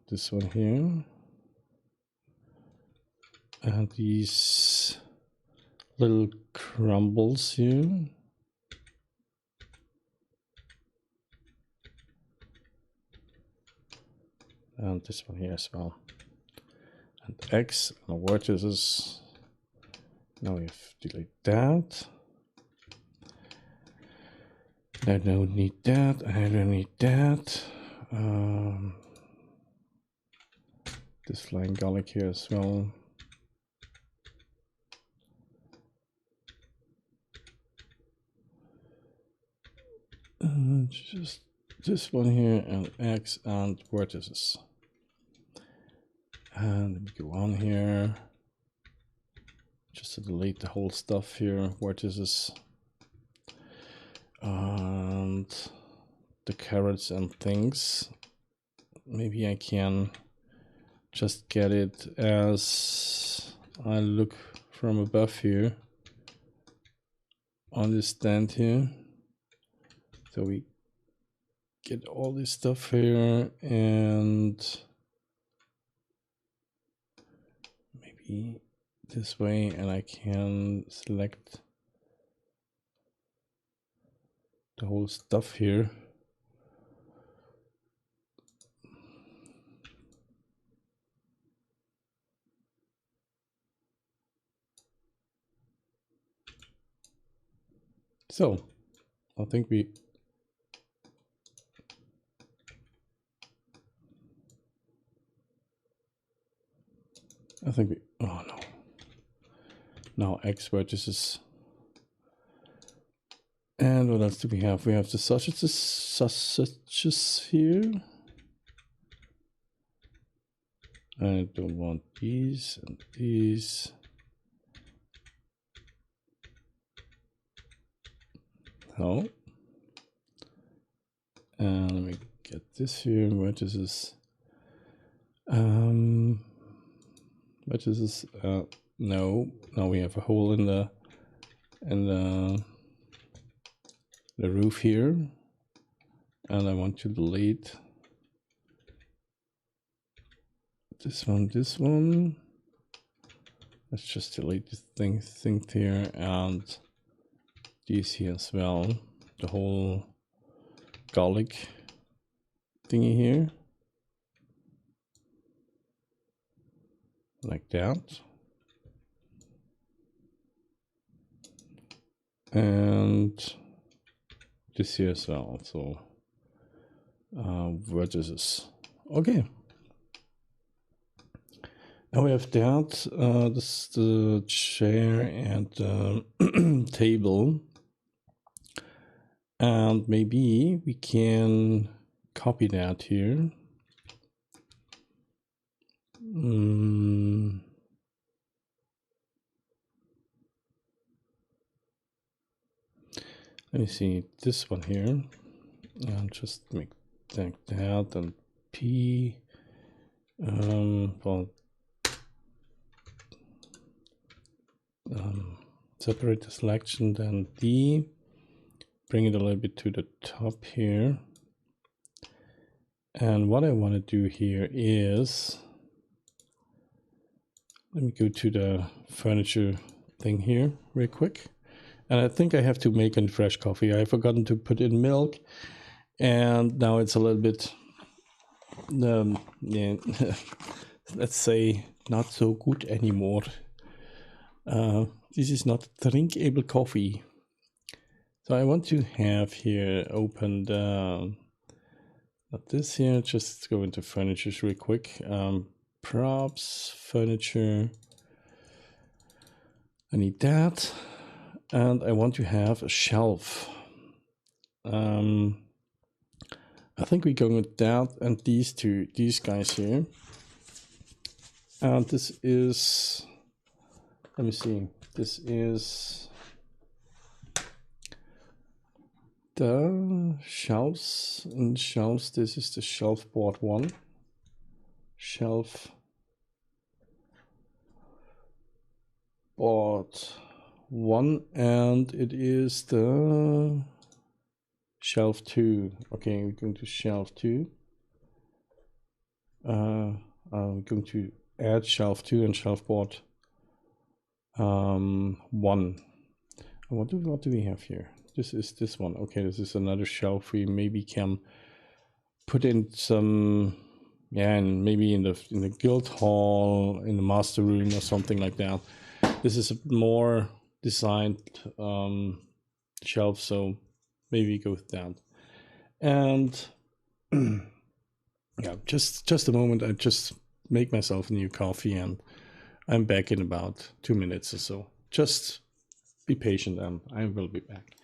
this one here, and these little crumbles here. And this one here as well. And X and vertices. Now we have to delete that. I don't need that. I don't need that. This flying garlic here as well. Just this one here, and X and vertices. And let me go on here. Just to delete the whole stuff here, vertices. And the carrots and things. Maybe I can just get it as I look from above here on this stand here. So we get all this stuff here, and maybe this way, and I can select the whole stuff here. So I think we oh no. Now X vertices. And what else do we have? We have the sausages here. I don't want these and these. No. And let me get this here. Vertices. Vertices. No. Now we have a hole in the roof here. and I want to delete this one. Let's just delete this thing here and these here as well. The whole garlic thingy here. Like that. And this here as well. So vertices. Okay. Now we have that. This is the chair and the table. And maybe we can copy that here. Let me see this one here. And just make that and P. Well, separate the selection, then D. Bring it a little bit to the top here. And what I want to do here is, let me go to the furniture thing here real quick. And I think I have to make a fresh coffee. I forgotten to put in milk, and now it's a little bit, yeah, let's say not so good anymore. This is not drinkable coffee. So I want to have here opened, not this here, just go into furniture real quick. Props, furniture, I need that. And I want to have a shelf. I think we're going with that and these guys here. And this is, let me see, this is the shelves. And shelves, this is the shelf board one. Shelf board one, and it is the shelf 2. Okay, we're going to shelf 2. We're going to add shelf 2 and shelf board 1. What do we have here? This is this one. Okay, this is another shelf. We maybe can put in some, yeah, and maybe in the guild hall, in the master room or something like that. This is a more designed shelf, so maybe go with that. And yeah, just a moment. I just make myself a new coffee, and I'm back in about 2 minutes or so. Just be patient, and I will be back.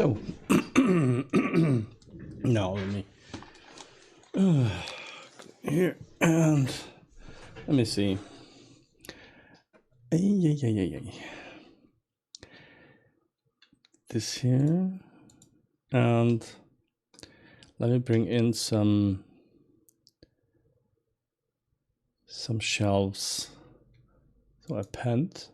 So now let me here and let me see. This here, and let me bring in some shelves. So append.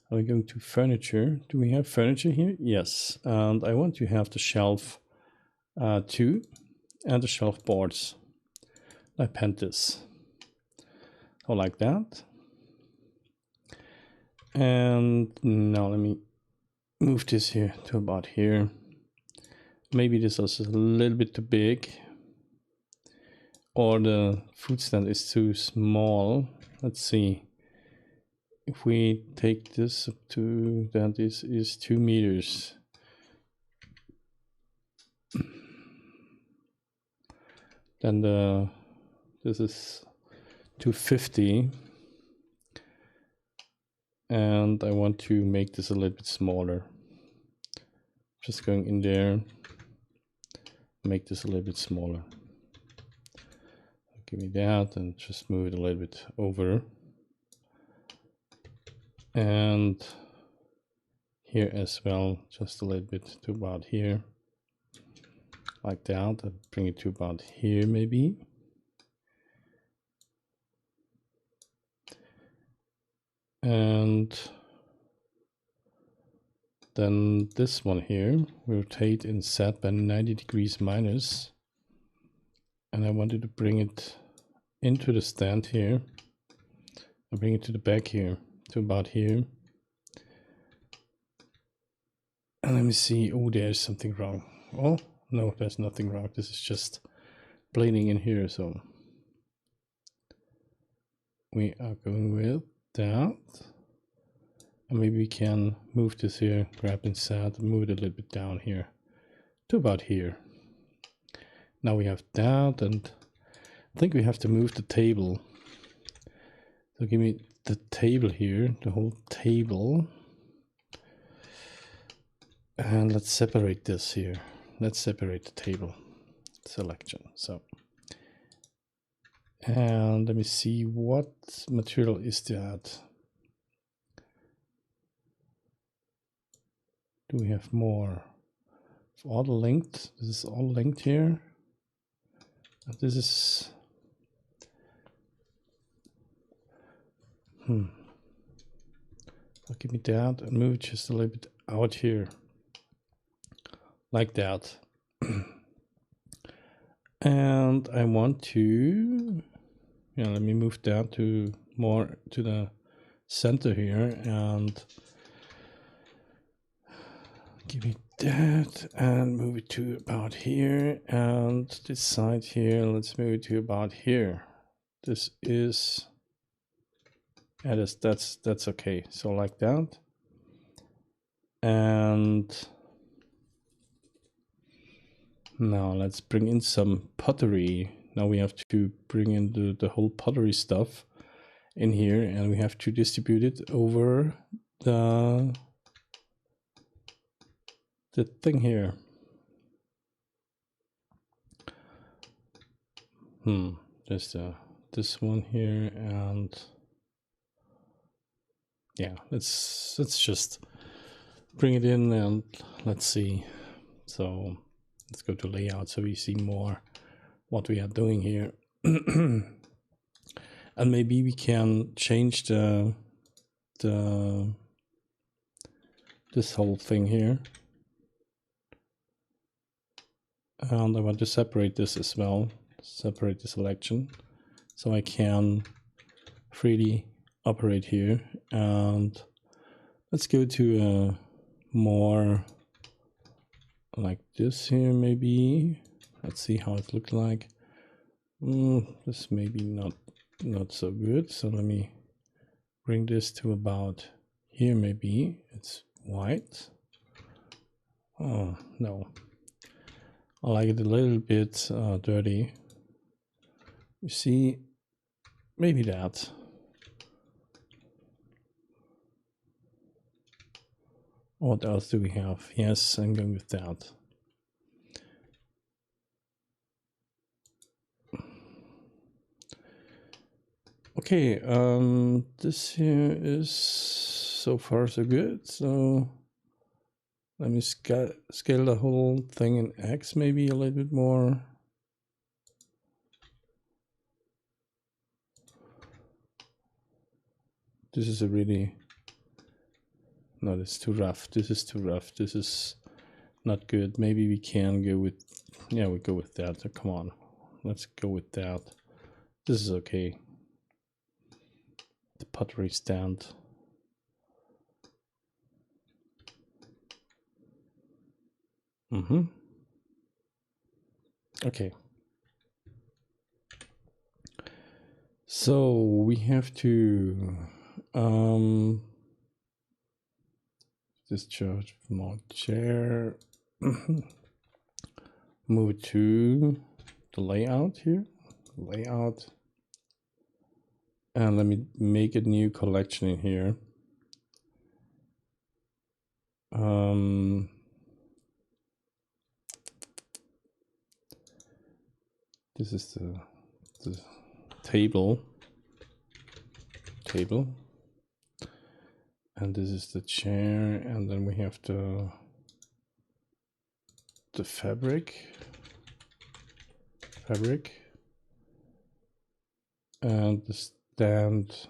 Are we going to furniture? Do we have furniture here? Yes, and I want to have the shelf 2 and the shelf boards. Append this. So like that. And now let me move this here to about here. Maybe this is a little bit too big, or the food stand is too small. Let's see. If we take this up to that, this is 2 meters. Then this is 250. And I want to make this a little bit smaller. Just going in there, make this a little bit smaller. Give me that and just move it a little bit over. And here as well, just a little bit to about here. Like that, and bring it to about here maybe. And then this one here, rotate and set by 90 degrees minus. And I wanted to bring it into the stand here. And bring it to the back here, to about here. And let me see, oh, there's something wrong. Oh, no, there's nothing wrong. This is just planing in here, so. We are going with that. And maybe we can move this here, grab and set, move it a little bit down here to about here. Now we have that, and I think we have to move the table. So give me the table here, the whole table. And let's separate this here. Let's separate the table selection. So, and let me see, what material is that? Do we have more? All linked. This is all linked here. And this is so give me that and move it just a little bit out here. Like that. And I want to, yeah, let me move that to more to the center here and give me that and move it to about here, and this side here, let's move it to about here. This is, yeah, that's okay. So like that. And now let's bring in some pottery. Now we have to bring in the whole pottery stuff in here, and we have to distribute it over the thing here. Just this one here, and yeah, let's just bring it in and let's see. So let's go to layout so we see more what we are doing here. And maybe we can change this whole thing here. And I want to separate this as well, separate the selection, so I can freely operate here. And let's go to more like this here maybe. Let's see how it looks like. This maybe not so good, so let me bring this to about here maybe. It's white. Oh no, I like it a little bit dirty. You see, maybe that. What else do we have? Yes, I'm going with that. Okay, this here is so far so good. So let me scale the whole thing in X maybe a little bit more. This is a really, no, that's too rough. This is too rough. This is not good. Maybe we can go with, yeah, we go with that. So come on, let's go with that. This is okay. The pottery stand. Okay. So we have to discharge from our chair. Move to the layout here. Layout. And let me make a new collection in here. This is the table, and this is the chair, and then we have the fabric, and the stand,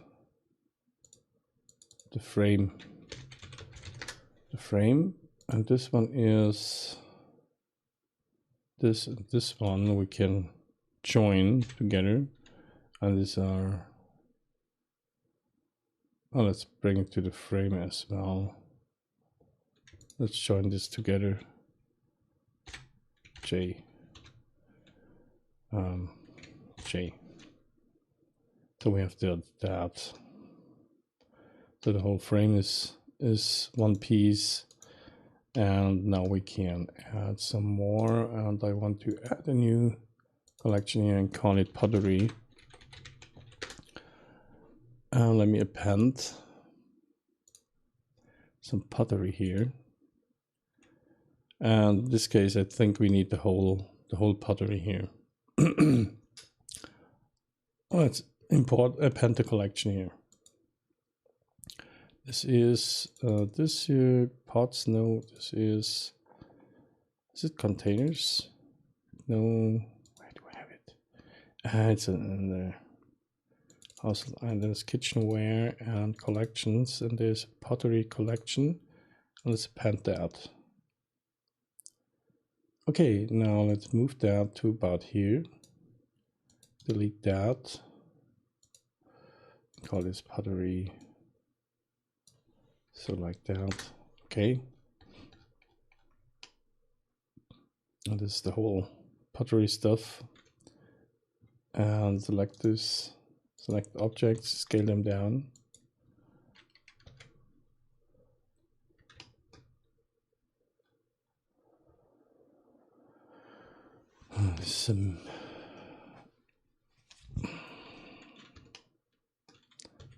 the frame, and this one is this one we can join together, and these are, oh, let's bring it to the frame as well. Let's join this together. J. So we have that. So the whole frame is one piece, and now we can add some more. And I want to add a new collection here and call it pottery. And let me append some pottery here. And in this case, I think we need the whole pottery here. Let's append the collection here. This is this here pots. No, this is it containers? No, where do I have it? It's in there. Also, and there's kitchenware and collections, and there's pottery collection. Let's append that. Okay, now let's move that to about here. Delete that. Call this pottery. So like that. Okay. And this is the whole pottery stuff. And select this. Select objects, scale them down.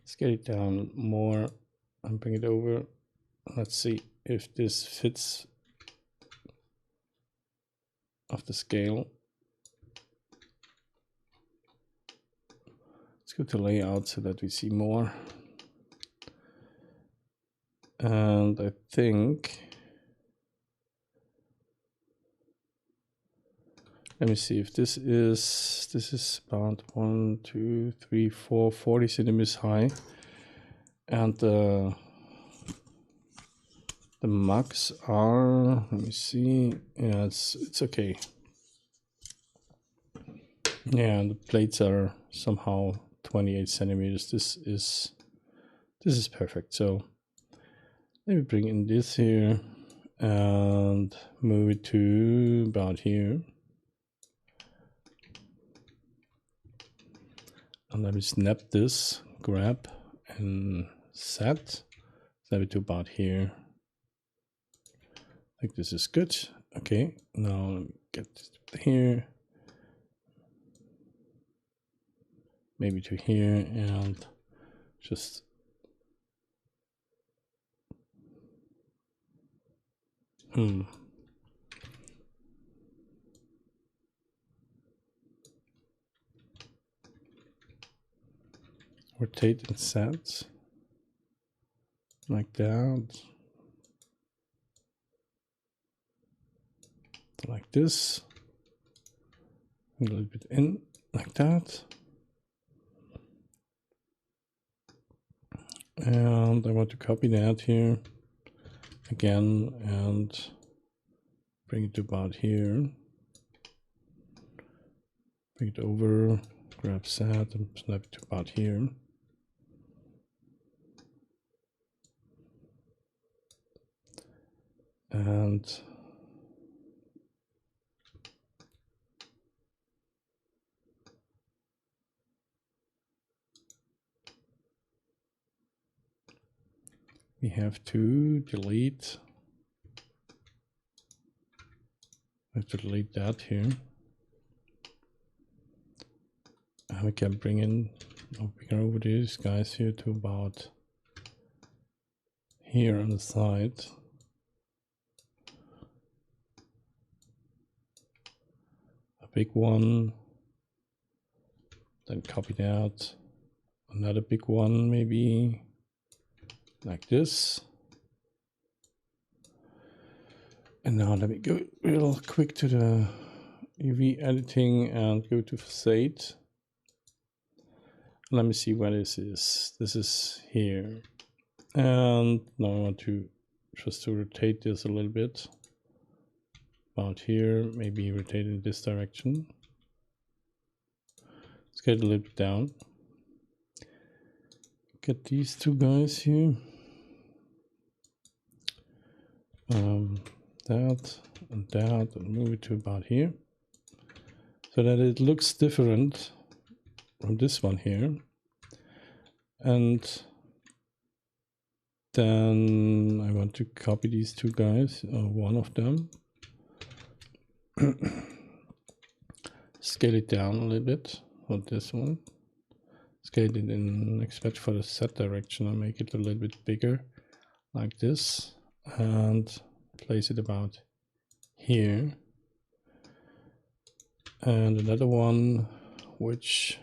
Scale it down more and bring it over. Let's see if this fits of the scale. Let's go to layout so that we see more. And I think, let me see if this is about 1, 2, 3, 4, 40 centimeters high. And the mugs are, let me see, yeah, it's okay. Yeah, and the plates are somehow 28 centimeters. This is perfect. So let me bring in this here and move it to about here. And let me snap this, grab and set. Snap it to about here. I think this is good. Okay, now let me get here. Maybe to here and just Rotate and set like that, like this, a little bit in like that, and I want to copy that here again and bring it to about here, bring it over, grab set and snap it to about here. And we have to delete. I have to delete that here. And we can bring in, we can over these guys here to about here on the side. A big one. Then copy that. Another big one, maybe like this. And now let me go real quick to the UV editing and go to facade. Let me see where this is. This is here. And now I want to just to rotate this a little bit. About here, maybe rotate in this direction. Let's get a little bit down. Get these two guys here. That and that, and move it to about here. So that it looks different from this one here. And then I want to copy these two guys, or one of them. Scale it down a little bit on this one. Scale it in, expect for the set direction, and make it a little bit bigger, like this, and place it about here. And another one, which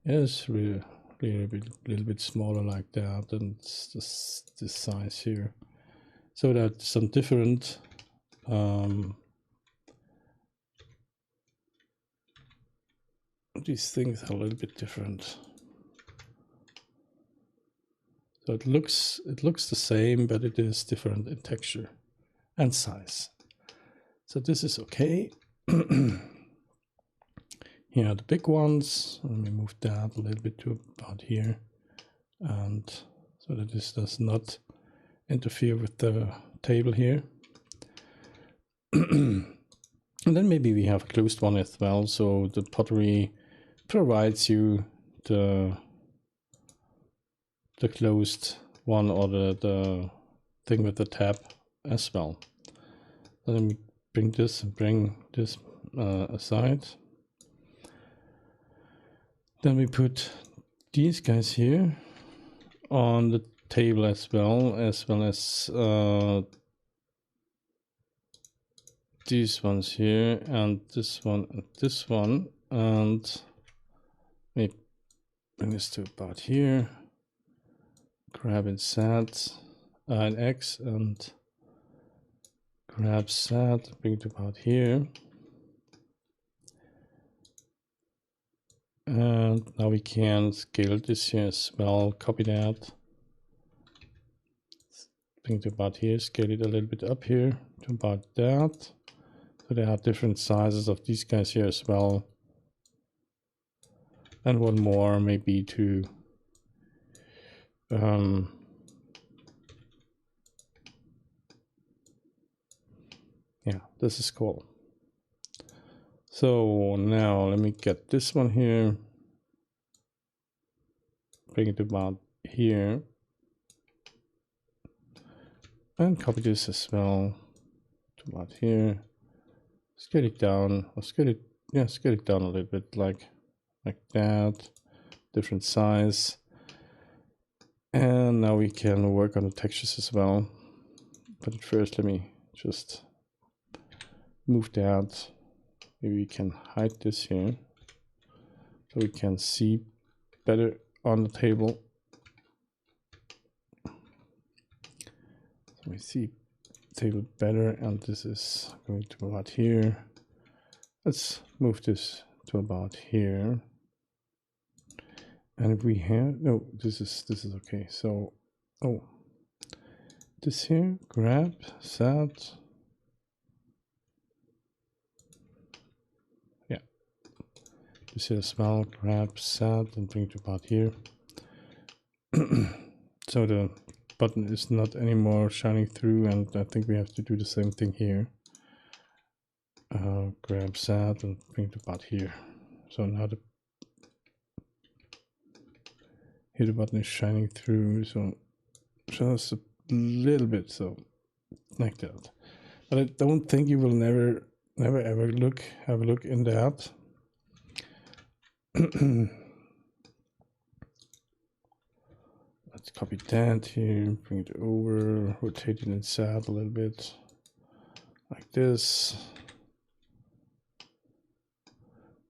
is really a little bit smaller like that, and it's this size here. So that some different these things are a little bit different. So it looks the same, but it is different in texture and size. So this is okay. Here are the big ones. Let me move that a little bit to about here, and so that this does not interfere with the table here. And then maybe we have a closed one as well. So the pottery provides you the closed one, or the thing with the tab as well. So let me bring this aside. Then we put these guys here on the table as well as these ones here, and this one and this one, and we bring this to about here. Grab and set an X and grab set, bring it to about here. And now we can scale this here as well, copy that, bring it to about here, scale it a little bit up here to about that. So there are different sizes of these guys here as well. And one more maybe to yeah, this is cool. So now let me get this one here, bring it about here, and copy this as well to about here. Scale it down, or scale it down a little bit, like that, different size. And now we can work on the textures as well. But first, let me just move that. Maybe we can hide this here so we can see better on the table. So we see the table better, and this is going to about here. Let's move this to about here. And if we have, no, this is okay. So, oh, this here, grab, set. Yeah, this here as well, grab, set, and bring it about here. So the button is not anymore shining through, and I think we have to do the same thing here. Grab, set, and bring it about here. So now here the button is shining through, so just a little bit, so like that. But I don't think you will never ever have a look in that. Let's copy that here, bring it over, rotate it inside a little bit, like this.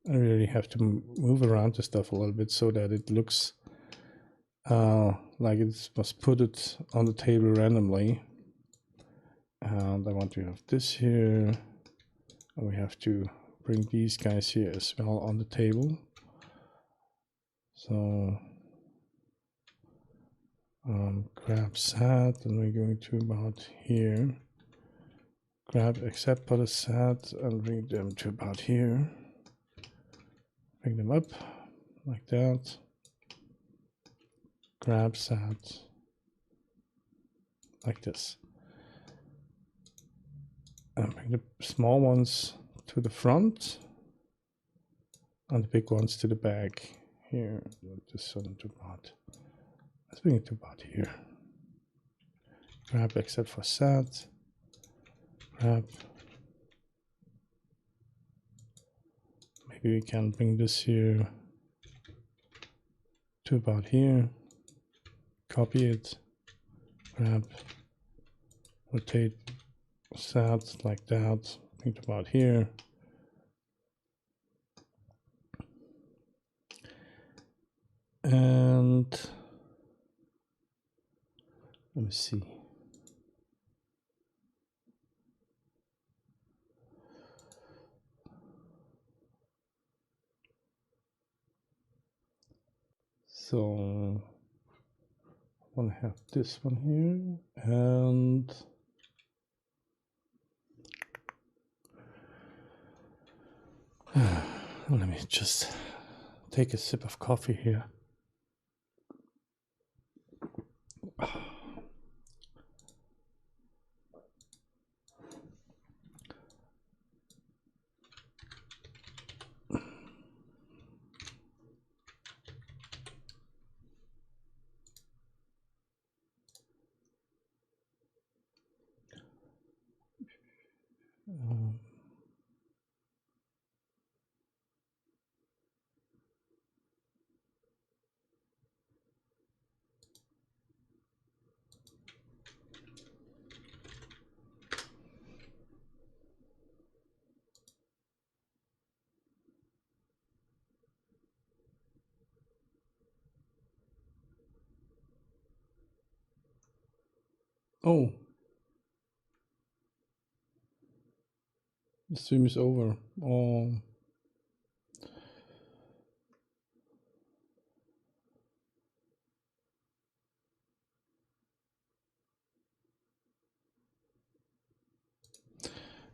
I really have to move around the stuff a little bit so that it looks like it was put it on the table randomly. And I want to have this here, and we have to bring these guys here as well on the table. So grab set, and we're going to about here. Grab except for the set and bring them to about here. Bring them up like that. Grab set like this. And bring the small ones to the front and the big ones to the back. Here, this one to about. Let's bring it to about here. Grab except for set. Grab. Maybe we can bring this here to about here. Copy it. Grab. Rotate. Set like that. Bring it about here. And let me see. So I want to have this one here, and let me just take a sip of coffee here. Oh, the stream is over. Oh.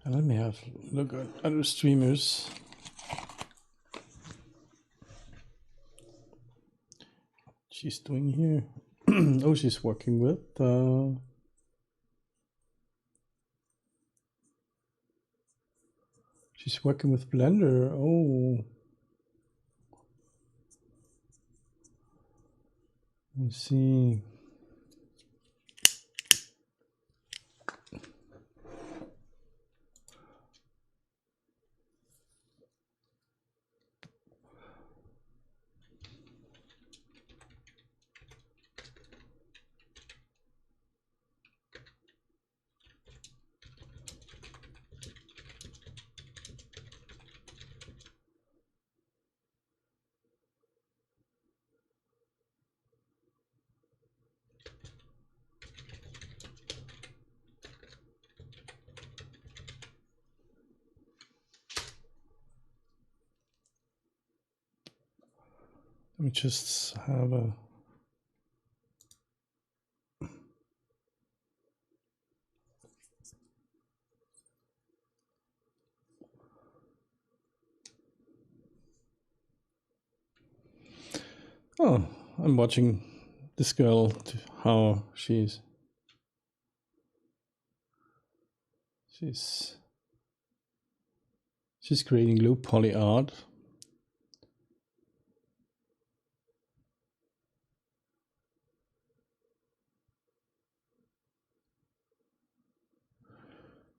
And let me have a look at other streamers. She's doing here. Oh, she's working with she's working with Blender. Oh, let me see. me just have a oh, I'm watching this girl, how she's creating low poly art.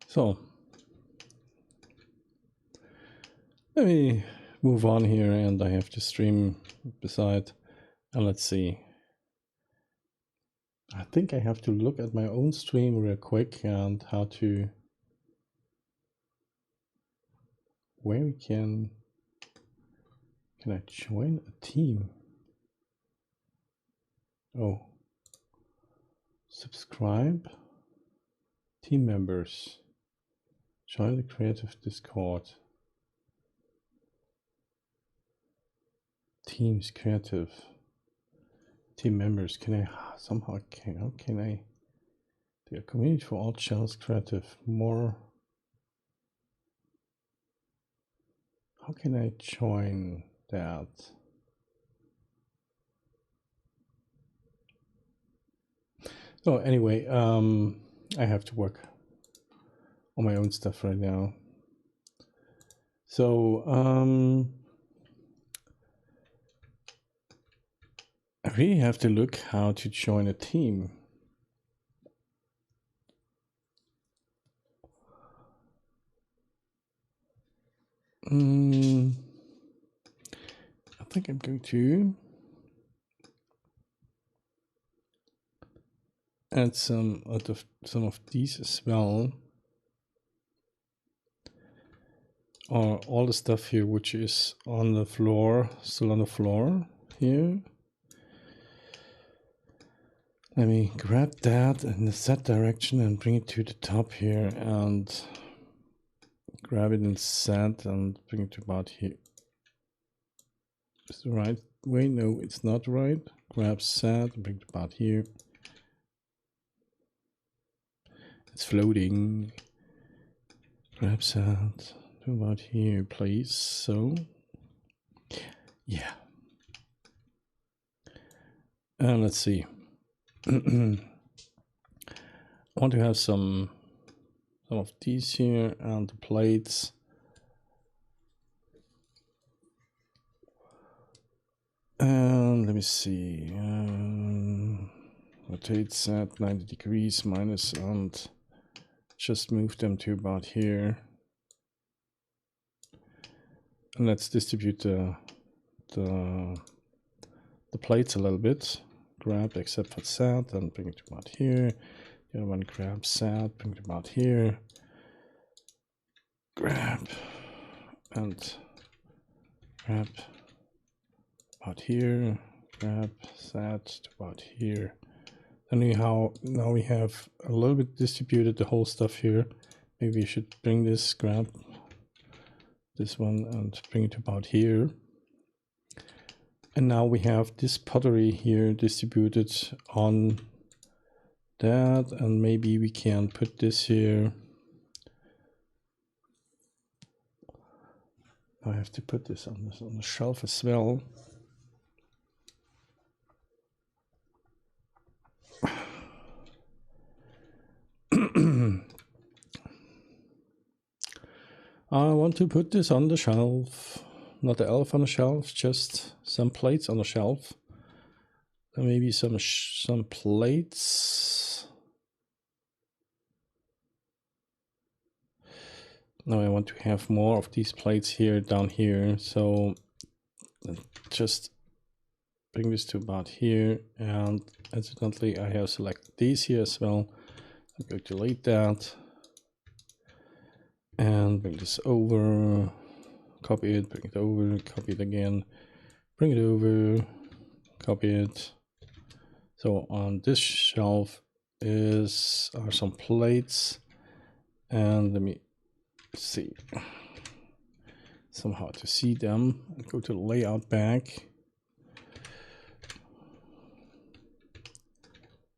So let me move on here, and I have to stream beside, and let's see. I think I have to look at my own stream real quick and how to, where we can I join a team? Oh, subscribe, team members, join the creative Discord, teams, creative, team members. Can I somehow, how can I, the community for all channels creative, more, how can I join that? So anyway, I have to work on my own stuff right now. So I really have to look how to join a team. I think I'm going to add some of these as well, or all the stuff here which is on the floor, still on the floor here. Let me grab that in the set direction and bring it to the top here, and grab it in set and bring it to about here. Is the right way? No, it's not right. Grab set and bring it about here. It's floating. Grab set to about here, please. So, yeah. And let's see. I want to have some of these here and the plates. And let me see. Rotate set 90 degrees minus, and just move them to about here. And let's distribute the plates a little bit. Grab except for set and bring it to about here. The other one, grab set, bring it about here. Grab and grab about here. Grab set to about here. Anyhow, now we have a little bit distributed the whole stuff here. Maybe you should bring this, grab this one and bring it about here. And now we have this pottery here distributed on that, and maybe we can put this here. I have to put this on the shelf as well. I want to put this on the shelf, not the elf on the shelf, just some plates on the shelf. And maybe some plates. Now I want to have more of these plates here, down here. So just bring this to about here, and incidentally I have selected these here as well. I'm going to delete that and bring this over, copy it, bring it over, copy it again, bring it over, copy it. So on this shelf are some plates, and let me see somehow to see them. Go to the layout back.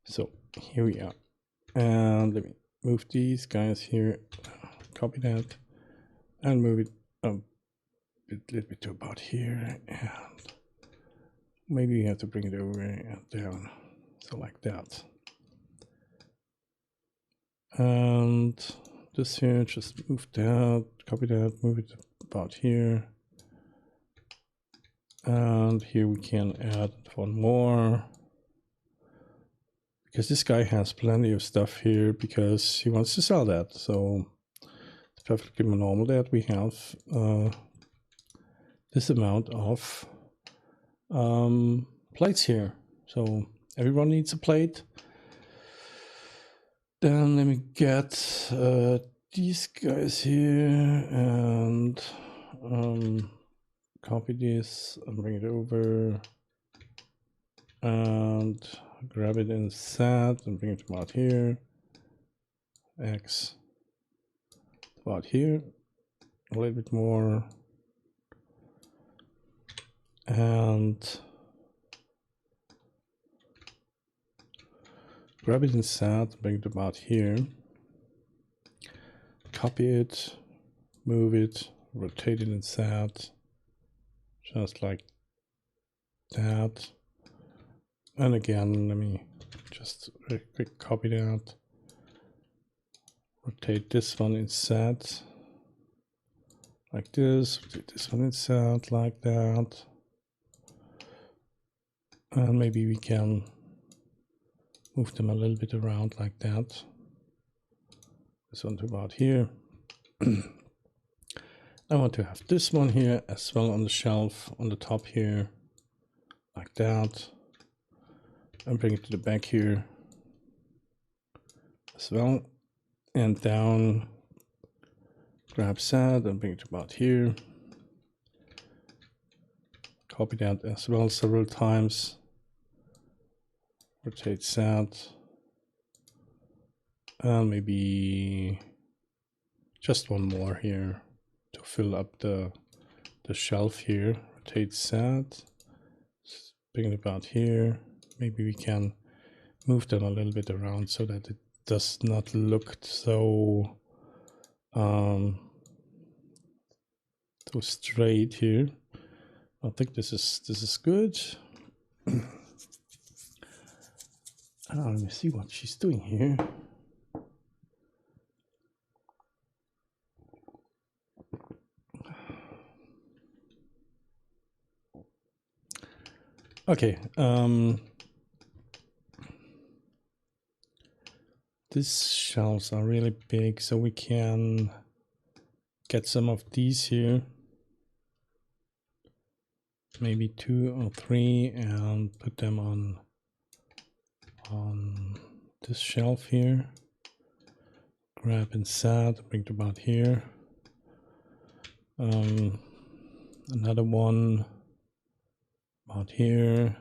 So here we are. And let me move these guys here, copy that, and move it a little bit to about here. And maybe we have to bring it over and down. So like that. And this here, just move that, copy that, move it about here. And here we can add one more. Because this guy has plenty of stuff here because he wants to sell that. So it's perfectly normal that we have this amount of plates here. So everyone needs a plate. Then let me get these guys here and copy this and bring it over and grab it in set and bring it about here. X about here. A little bit more. And grab it in set, bring it about here. Copy it, move it, rotate it in set. Just like that. And again, let me just very quick copy that. Rotate this one in set. Like this. Rotate this one in set like that. And maybe we can move them a little bit around like that. This one to about here. I want to have this one here as well on the shelf on the top here, like that. And bring it to the back here as well. And down, grab set and bring it about here. Copy that as well several times. Rotate set. And maybe just one more here to fill up the shelf here. Rotate set. Bring it about here. Maybe we can move them a little bit around so that it does not look so so straight here. I think this is good. Let me see what she's doing here. Okay. These shelves are really big, so we can get some of these here. Maybe 2 or 3 and put them on this shelf here. Grab and set, bring it about here. Another one about here.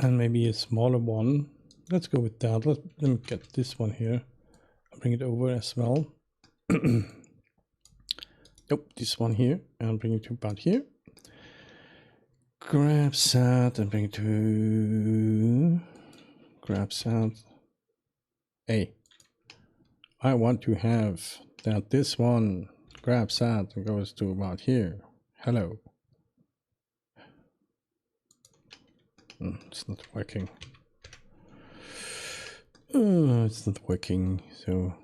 And maybe a smaller one. Let's go with that. Let me get this one here. I'll bring it over as well. Nope, this one here. And bring it to about here. Grab set and bring it to grab set. Hey, I want to have that this one grab set and goes to about here. Hello. It's not working. It's not working. So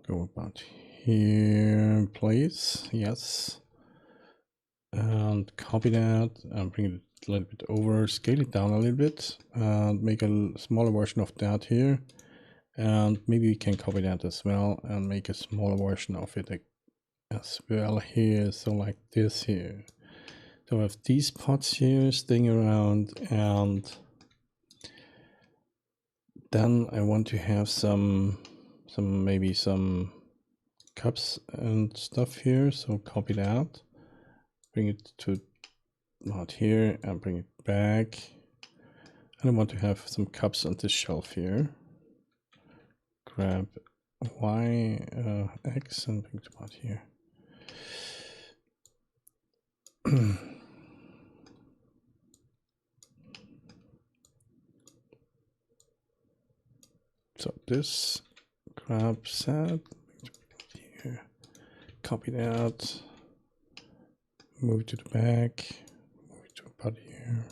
go about here, please. Yes. And copy that and bring it a little bit over, scale it down a little bit, and make a smaller version of that here. And maybe we can copy that as well and make a smaller version of it as well here. So like this here. So I have these pots here staying around, and then I want to have maybe some cups and stuff here. So copy that, bring it to out here and bring it back. And I want to have some cups on this shelf here. Grab Y, X and bring it about here. So this grab that here, copy that, move to the back, move to about here.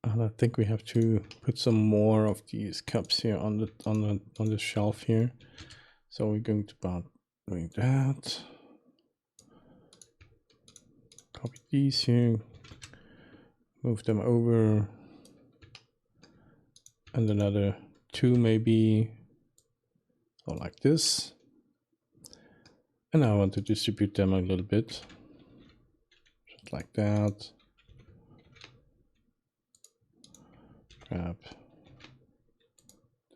And I think we have to put some more of these cups here on the shelf here. So we're going to about doing that. Copy these here, move them over, and another two maybe, or like this. And now I want to distribute them a little bit, just like that. Grab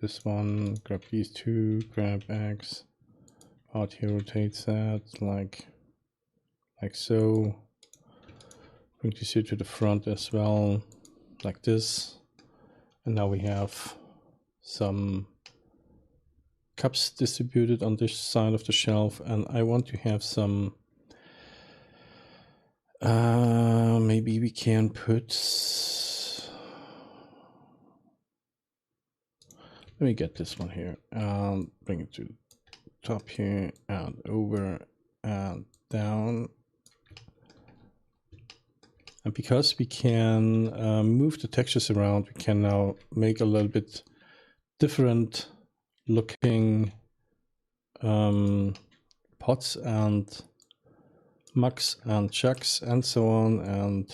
this one, grab these two, grab X, out here rotates that like so. Bring this here to the front as well, like this. And now we have some cups distributed on this side of the shelf, and I want to have some, maybe we can put, let me get this one here and bring it to the top here and over and down. And because we can move the textures around, we can now make a little bit different looking pots and mugs and jugs and so on. And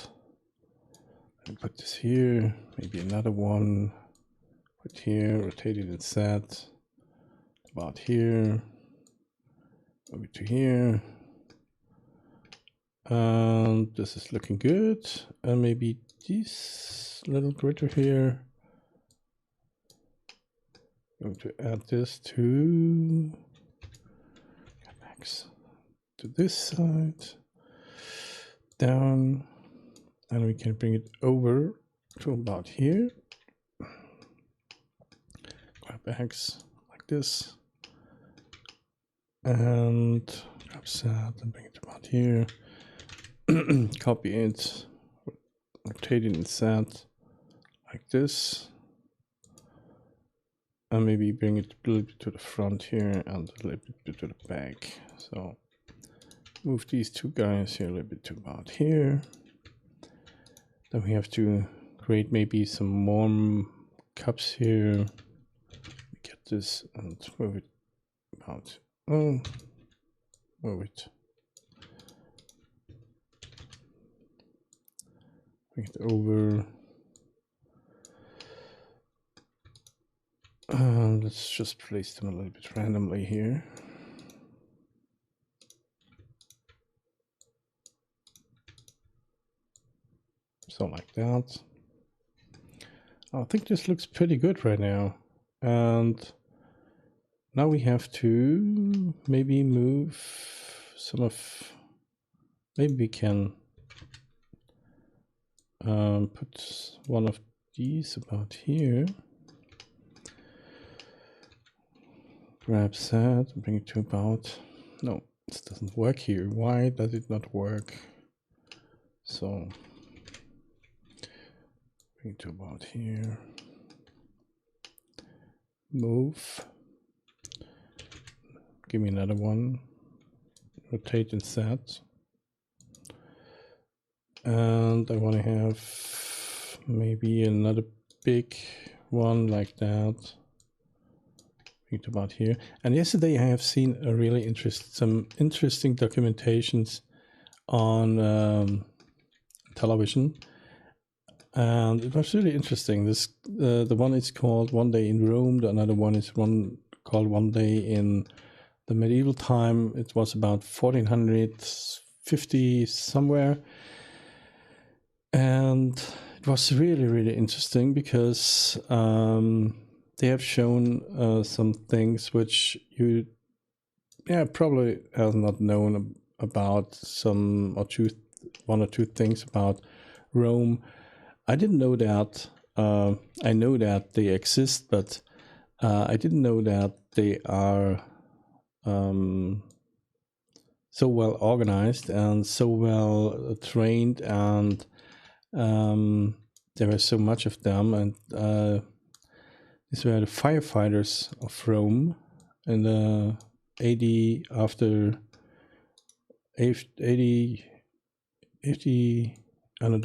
put this here, maybe another one, put here, rotate it and set, about here, over to here. And this is looking good. And maybe this little critter here. I'm going to add this to this side, down, and we can bring it over to about here. Grab X like this, and grab that and bring it about here. Copy it, rotate it and set like this, and maybe bring it a little bit to the front here and a little bit to the back. So move these two guys here a little bit to about here. Then we have to create maybe some more cups here. Get this and move it about. Oh, move it. Bring it over. Let's just place them a little bit randomly here. So like that. I think this looks pretty good right now. And now we have to maybe move some of, maybe we can put one of these about here. Grab that and bring it to about, no, this doesn't work here. Why does it not work? So bring it to about here. Move. Give me another one. Rotate and set. And I want to have maybe another big one like that. Bring it about here. And yesterday I have seen a really some interesting documentations on television. And it was really interesting. This the one is called One Day in Rome. The another one is called One Day in the Medieval Time. It was about 1450 somewhere. And it was really, really interesting because they have shown some things which you probably have not known about, one or two things about Rome. I didn't know that. I know that they exist, but I didn't know that they are so well organized and so well trained and there were so much of them, and these were the firefighters of Rome in the AD after 80 Anno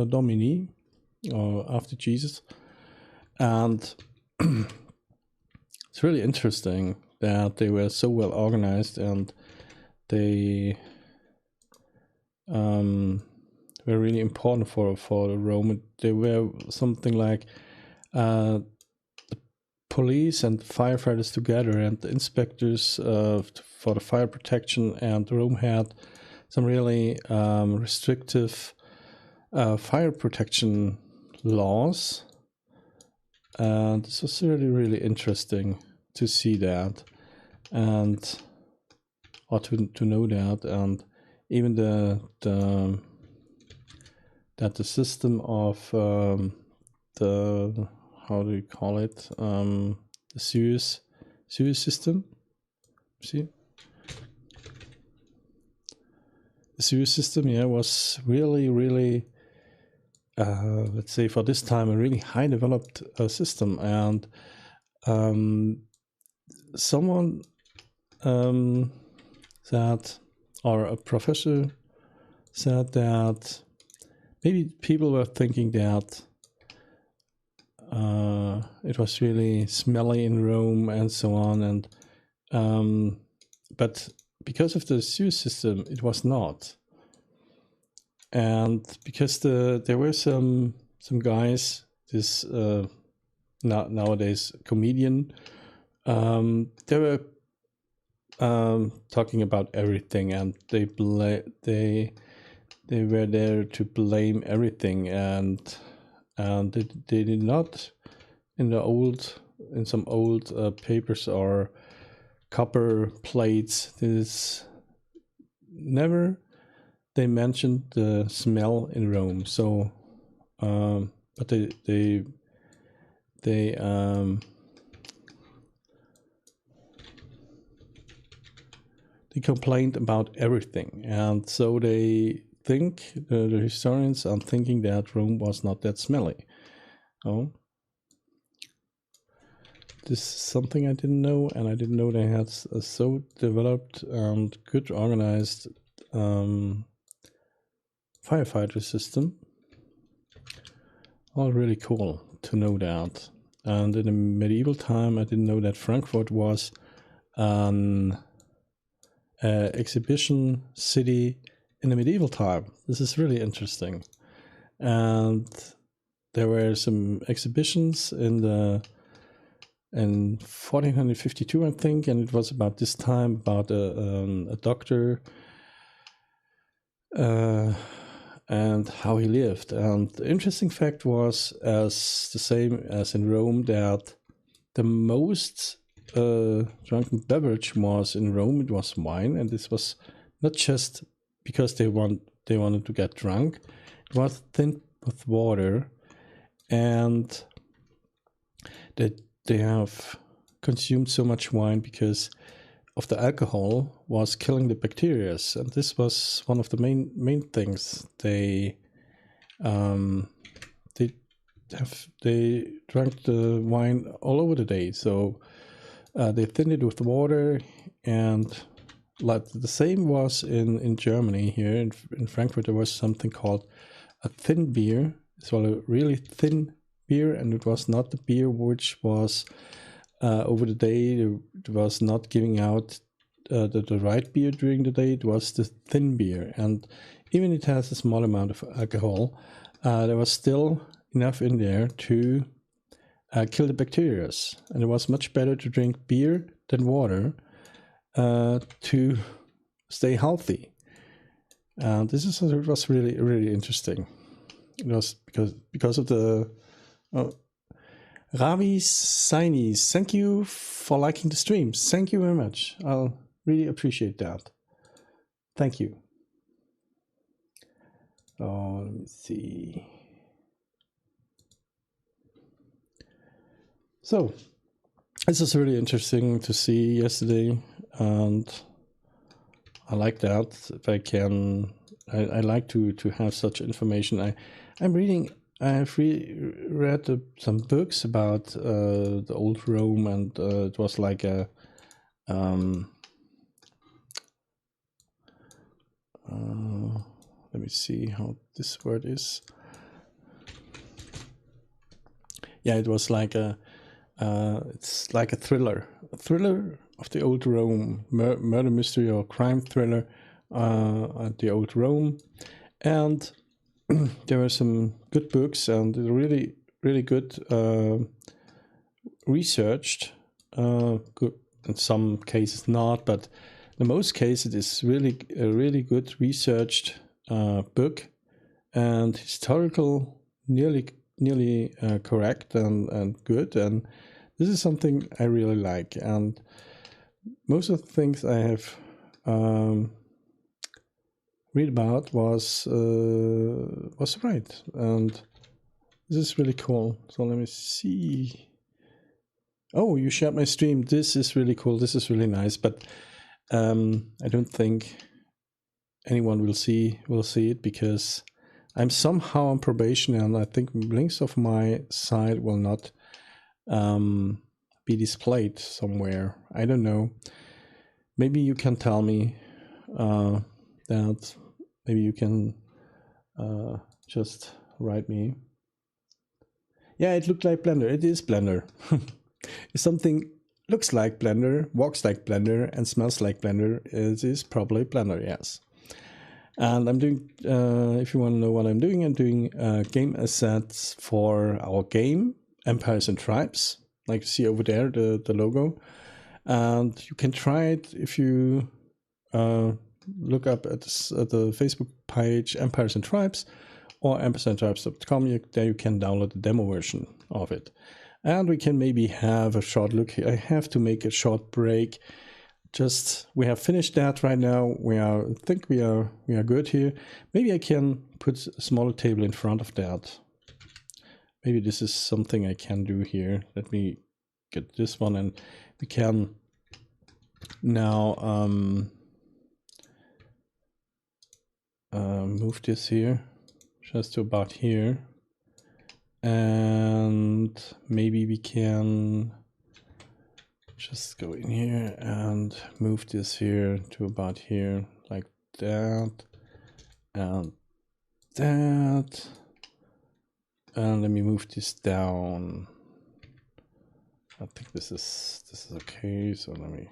Domini, or after Jesus. And it's really interesting that they were so well organized, and they were really important for Rome. They were something like the police and firefighters together, and the inspectors for the fire protection, and Rome had some really restrictive fire protection laws, and this was really interesting to see that, and or to know that, and even the system of the, how do you call it, the sewers system. See, the sewer system, was really let's say for this time a really high developed system. And someone said, or a professor said, that maybe people were thinking that it was really smelly in Rome and so on, and but because of the sewer system, it was not. And because there were some guys, this nowadays comedian, they were talking about everything, and they were there to blame everything, and they did not, in some old papers or copper plates, they mentioned the smell in Rome. So but they complained about everything, and so they think, the historians are thinking, that Rome was not that smelly. Oh, this is something I didn't know, and I didn't know they had a so developed and good organized firefighter system. All really cool to know that. And in the medieval time, I didn't know that Frankfurt was an exhibition city in the medieval time. This is really interesting. And there were some exhibitions in 1452, I think, and it was about this time, about a doctor and how he lived. And the interesting fact was, as the same as in Rome, that the most drunken beverage was in Rome, it was wine, and this was not just because they wanted to get drunk. It was thinned with water, and they have consumed so much wine because of the alcohol was killing the bacteria, and this was one of the main things. They drank the wine all over the day, so they thinned it with water. And like the same was in Germany. Here in Frankfurt, there was something called a thin beer. It's a really thin beer, and it was not the beer which was over the day. It was not giving out the right beer during the day. It was the thin beer, and even it has a small amount of alcohol, there was still enough in there to kill the bacteria. And it was much better to drink beer than water to stay healthy. And it was really interesting. It was because of the Ravi Sainis, thank you for liking the streams. Thank you very much. I'll really appreciate that. Thank you. Oh, let me see. So, this is really interesting to see yesterday, and I like that. If I can I like to have such information. I've read some books about the old Rome, and it was like a let me see how this word is. Yeah, it was like it's like a thriller of the old Rome, murder mystery or crime thriller at the old Rome. And there were some good books and really, really good researched. Good in some cases not, but in most cases it is really a really good researched book and historical, nearly correct and good. And this is something I really like. And most of the things I have read about was right, and this is really cool. So let me see. Oh, you shared my stream. This is really cool. This is really nice, but I don't think anyone will see it because I'm somehow on probation, and I think links of my site will not be displayed somewhere. I don't know. Maybe you can tell me that. Maybe you can just write me. Yeah, it looked like Blender. It is Blender. If something looks like Blender, walks like Blender, and smells like Blender, it is probably Blender, yes. And I'm doing, if you want to know what I'm doing game assets for our game, Empires and Tribes, like you see over there, the logo. And you can try it if you look up at the Facebook page Empires and Tribes or empiresandtribes.com. There you can download the demo version of it. And we can maybe have a short look here. I have to make a short break. We have finished that right now. I think we are good here. Maybe I can put a smaller table in front of that. Maybe this is something I can do here. Let me get this one, and we can now move this here just to about here, and maybe we can just go in here and move this here to about here, like that and that. And let me move this down. I think this is okay. So let me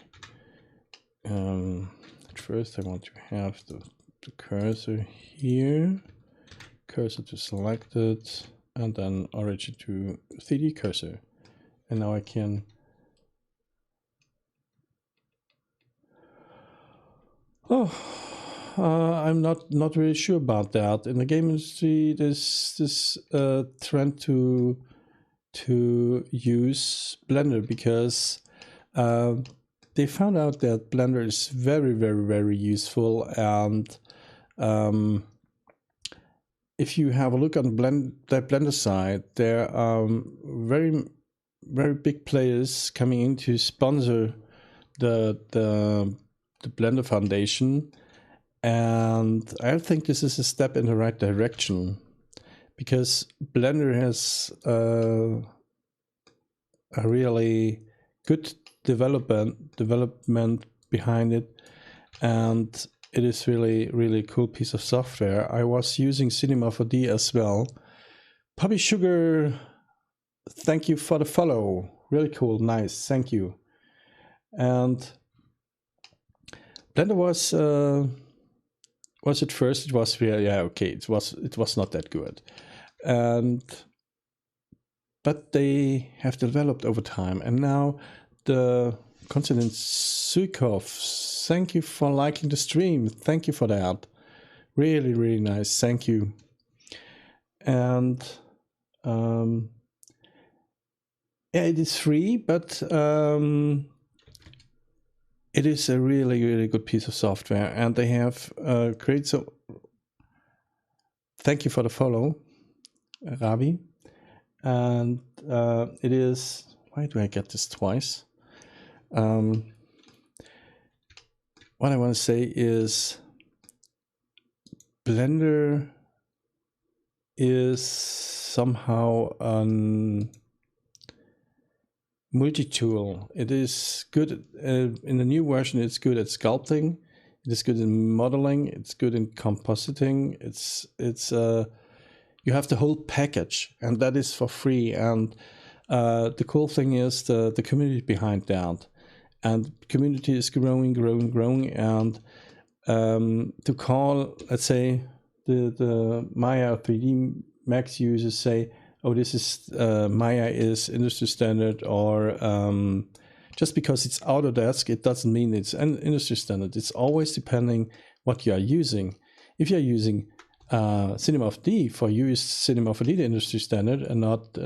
at first I want to have the cursor here, cursor to selected, and then origin to 3D cursor. And now I can I'm not really sure about that. In the game industry, there's this trend to use Blender because they found out that Blender is very, very, very useful. And if you have a look on the Blender side, there are very, very big players coming in to sponsor the Blender Foundation. And I think this is a step in the right direction because Blender has a really good development behind it, and it is really, really cool piece of software. I was using Cinema 4D as well. Puppy Sugar, thank you for the follow. Really cool, nice, thank you. And Blender was at first, it was really, yeah, okay, it was not that good, but they have developed over time. And now the Konstantin Suikov, thank you for liking the stream. Thank you for that. Really, really nice. Thank you. And yeah, it is free, but it is a really, really good piece of software, and they have created so. Thank you for the follow, Ravi. And it is. Why do I get this twice? What I want to say is Blender is somehow an multi-tool. It is good in the new version. It's good at sculpting. It is good in modeling. It's good in compositing. It's you have the whole package, and that is for free. And the cool thing is the community behind that, and community is growing, and to call, let's say, the Maya 3D Max users say, oh, this is Maya is industry standard, or just because it's Autodesk, it doesn't mean it's an industry standard. It's always depending what you are using. If you're using Cinema 4D, for you is Cinema 4D the industry standard, and not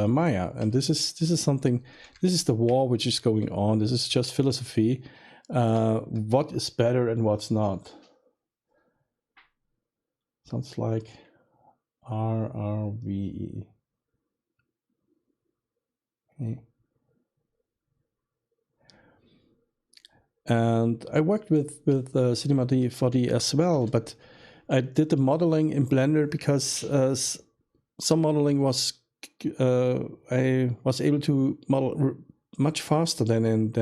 Maya. And this is something. This is the war which is going on. This is just philosophy. What is better and what's not? Sounds like RRVE. Okay. And I worked with Cinema 4D as well, but I did the modeling in Blender because some modeling was I was able to model much faster than in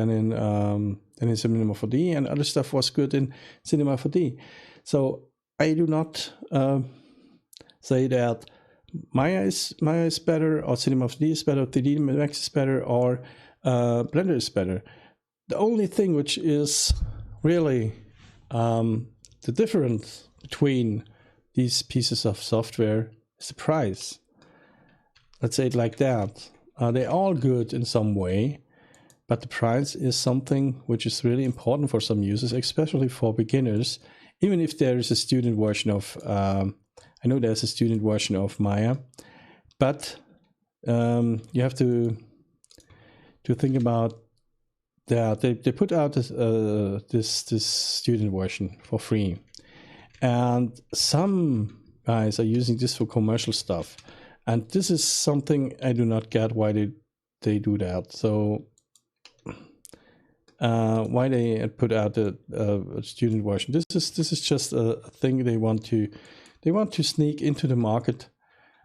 Cinema 4D, and other stuff was good in Cinema 4D. So I do not say that Maya is better, or Cinema 4D is better, 3D Max is better, or Blender is better. The only thing which is really the difference between these pieces of software is the price. Let's say it like that. They're all good in some way, but the price is something which is really important for some users, especially for beginners. Even if there is a student version of, I know there's a student version of Maya, but you have to think about that they put out this student version for free, and some guys are using this for commercial stuff, and this is something I do not get why they do that. So why they put out a student version? This is just a thing they want to sneak into the market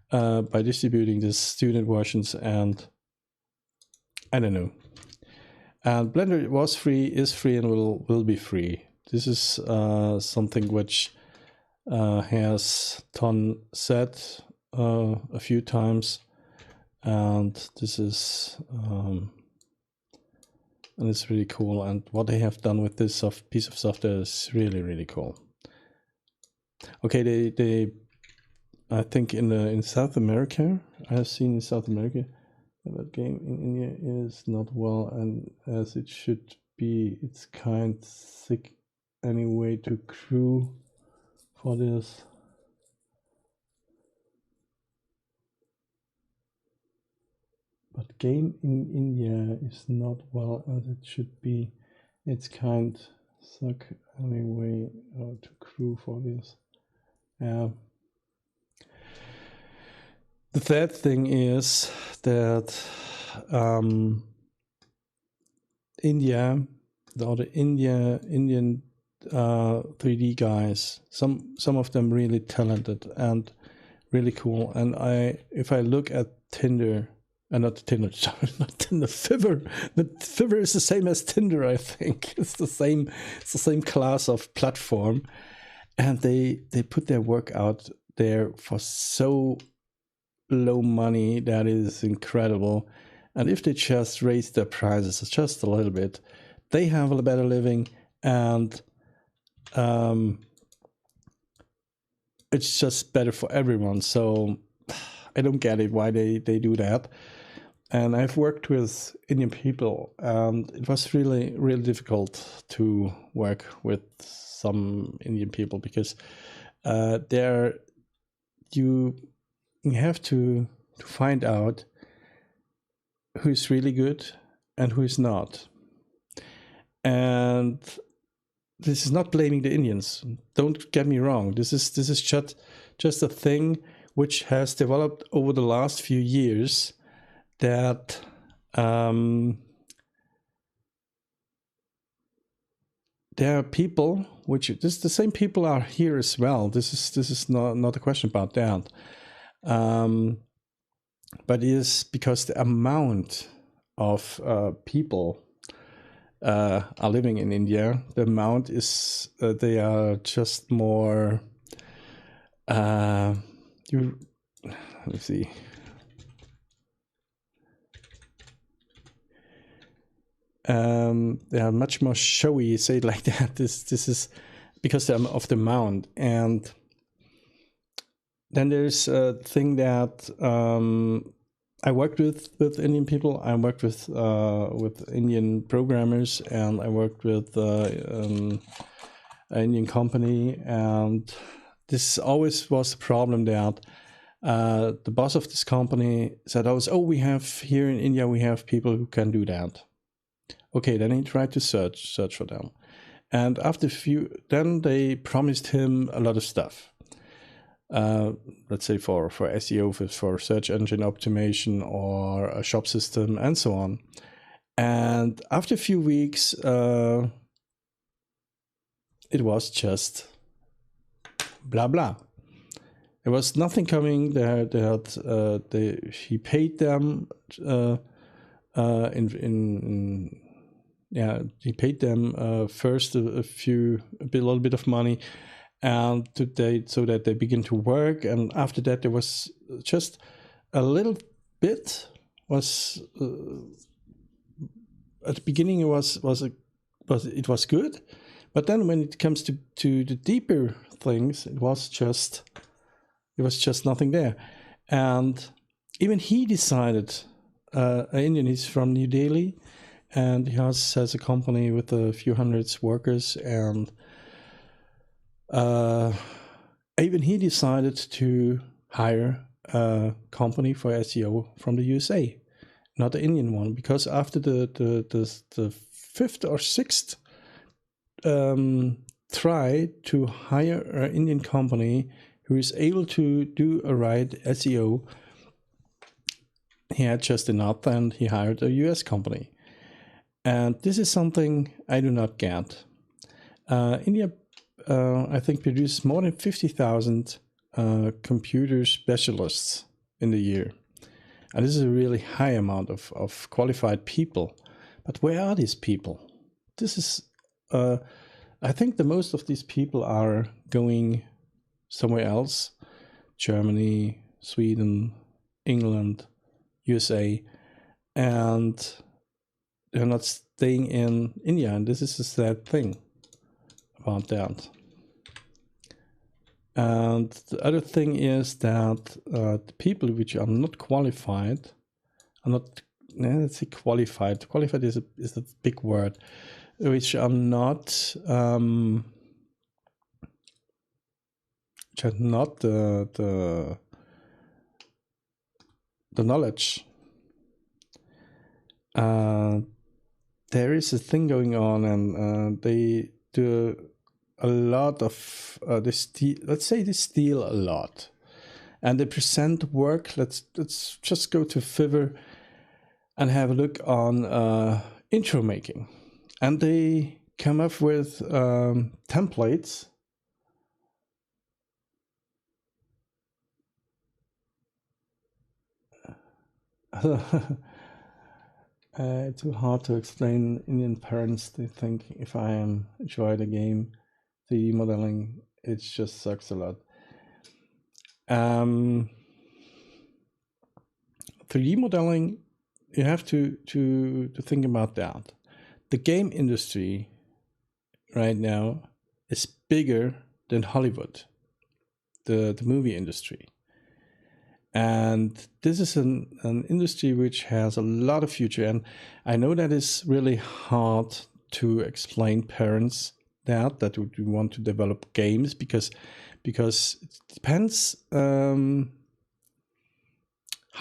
by distributing these student versions, and I don't know. And Blender was free, is free, and will be free. This is something which has Ton said a few times, and this is and it's really cool. And what they have done with this piece of software is really cool. Okay, they I think in South America, I have seen in South America, that game in India is not well, and as it should be. It's kind sick anyway to crew for this. But game in India is not well as it should be. It's kind suck anyway to crew for this. The third thing is that India, the Indian 3D guys, some of them really talented and really cool. And if I look at Tinder, not Tinder, sorry, not Tinder, Fiverr. Fiverr is the same as Tinder, I think. It's the same class of platform, and they put their work out there for so low money that is incredible. And if they just raise their prices just a little bit, they have a better living, and it's just better for everyone. So I don't get it why they do that. And I've worked with Indian people, and it was really difficult to work with some Indian people, because you have to find out who is really good and who is not. And this is not blaming the Indians. Don't get me wrong. This is just a thing which has developed over the last few years, that there are people which the same people are here as well. This is not a question about that. But it is because the amount of people are living in India. The amount is they are just more. Let's see. They are much more showy, say it like that. This is because of the amount. And then there's a thing that I worked with Indian people. I worked with Indian programmers, and I worked with an Indian company. And this always was a problem that the boss of this company said, "Oh, we have here in India, we have people who can do that." Okay, then he tried to search for them, and after then they promised him a lot of stuff. Let's say for SEO, for search engine optimization, or a shop system, and so on. And after a few weeks, it was just blah blah. There was nothing coming there. He paid them he paid them first a little bit of money, and so that they begin to work. And after that, there was just a little bit. Was at the beginning it was good, but then when it comes to the deeper things, it was just nothing there. And even he decided. An Indian, he's from New Delhi, and he has a company with a few hundreds workers, and even he decided to hire a company for SEO from the USA, not the Indian one, because after the fifth or sixth try to hire an Indian company who is able to do a right SEO, he had just enough, and he hired a US company. And this is something I do not get. India, I think, produces more than 50,000 computer specialists in the year. And this is a really high amount of qualified people. But where are these people? This is, I think most of these people are going somewhere else. Germany, Sweden, England, USA, and they're not staying in India, and this is a sad thing about that. And the other thing is that the people which are not qualified are not, let's say qualified. Qualified is a big word, which are not the knowledge. There is a thing going on, and they do a lot of they steal a lot, and they present work. Let's just go to Fiverr and have a look on intro making, and they come up with templates. Too hard to explain. Indian parents, they think if I enjoy the game, 3D modeling, it just sucks a lot. 3D modeling, you have to think about that. The game industry right now is bigger than Hollywood, the movie industry. And this is an industry which has a lot of future. And I know that is really hard to explain parents that would want to develop games, because it depends how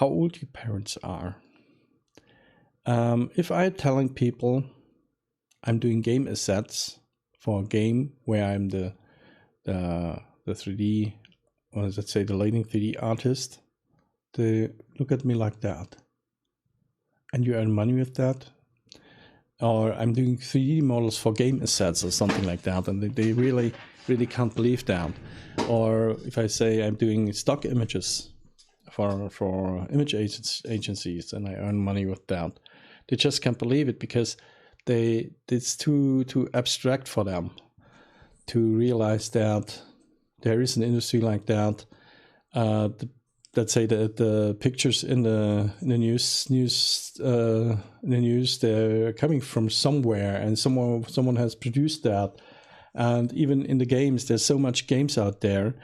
old your parents are. If I'm telling people I'm doing game assets for a game where I'm the 3D, or let's say the leading 3D artist, they look at me like that. And you earn money with that? or I'm doing 3D models for game assets or something like that, and they really can't believe that. Or if I say I'm doing stock images for image agencies and I earn money with that, they just can't believe it, because it's too abstract for them to realize that there is an industry like that. Let's say that the pictures in the news, they're coming from somewhere, and someone has produced that. And even in the games, there's so much games out there.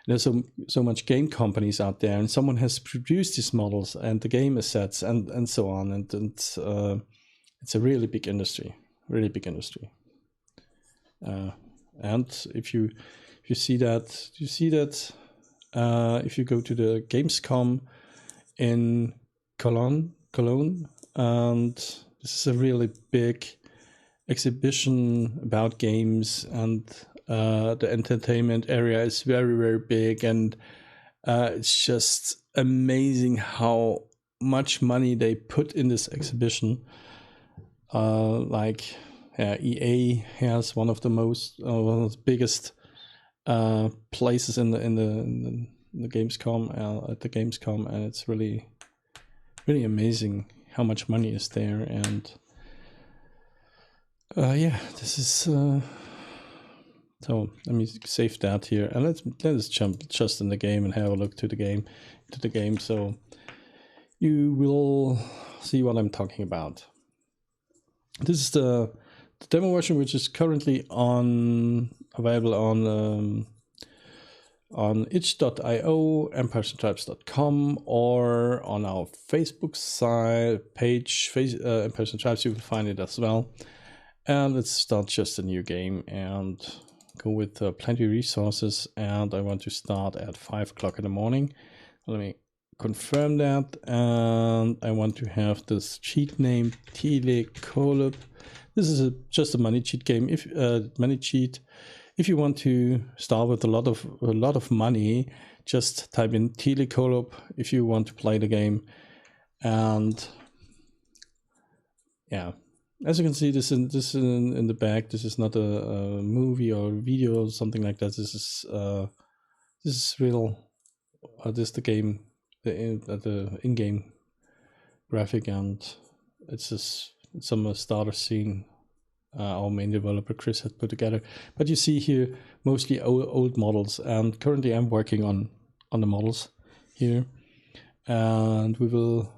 There's so much game companies out there, and someone has produced these models and the game assets and so on. And it's a really big industry, and if you see that, if you go to the Gamescom in Cologne, and this is a really big exhibition about games, and the entertainment area is very big, and it's just amazing how much money they put in this exhibition. EA has one of the biggest places in the Gamescom, at the Gamescom, and it's really amazing how much money is there. And this is so let me save that here, and let's jump just in the game and have a look to the game, so you will see what I'm talking about. This is the demo version, which is currently available on itch.io, empiresandtribes.com, or on our Facebook page, Empires and Tribes. You will find it as well. And let's start just a new game and go with plenty of resources. And I want to start at 5 o'clock in the morning. Let me confirm that. And I want to have this cheat name Telecolab. This is just a money cheat game. If you want to start with a lot of money, just type in Telecolab if you want to play the game. And yeah, as you can see, this in the back. This is not a movie or video or something like that. This is real. This is the game, the in-game graphic, and it's just some starter scene our main developer Chris had put together. But you see here mostly old models, and currently I'm working on the models here, and we will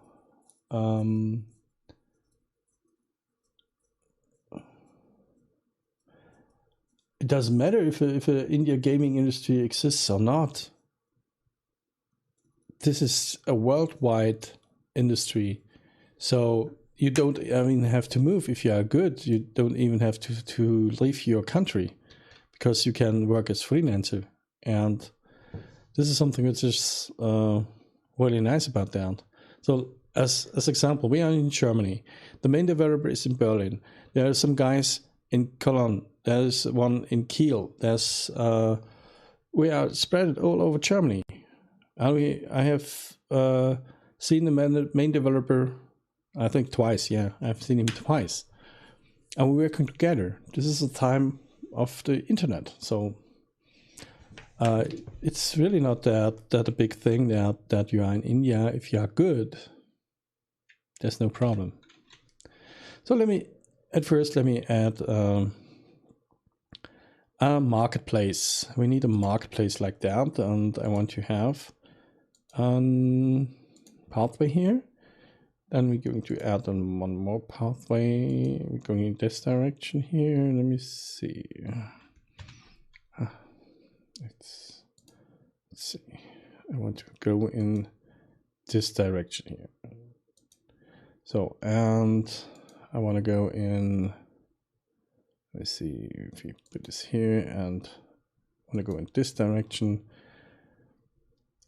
it doesn't matter if a India gaming industry exists or not. This is a worldwide industry, so you don't have to move if you are good. You don't even have to leave your country, because you can work as freelancer. And this is something which is really nice about that. So as example, we are in Germany. The main developer is in Berlin. There are some guys in Cologne. There's one in Kiel. We are spread all over Germany. I have seen the main developer, I think twice. Yeah, I've seen him twice, and we're working together. This is the time of the internet, so it's really not that a big thing that you are in India. If you are good, there's no problem. So let me add a marketplace. We need a marketplace like that, and I want to have a pathway here. Then we're going to add on one more pathway. We're going in this direction here. Let me see. Let's see. I want to go in this direction here. So, and I want to go in, let's see if we put this here, and I want to go in this direction.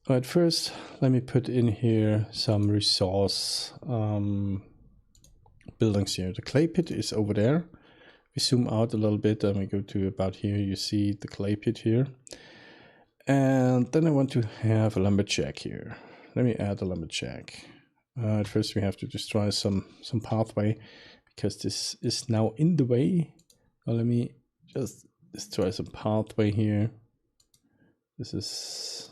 All right, first, let me put in here some resource buildings here. The clay pit is over there. We zoom out a little bit and we go to about here. You see the clay pit here. And then I want to have a lumberjack here. Let me add a lumberjack. At first we have to destroy some pathway, because this is now in the way. Well, let me just destroy some pathway here. This is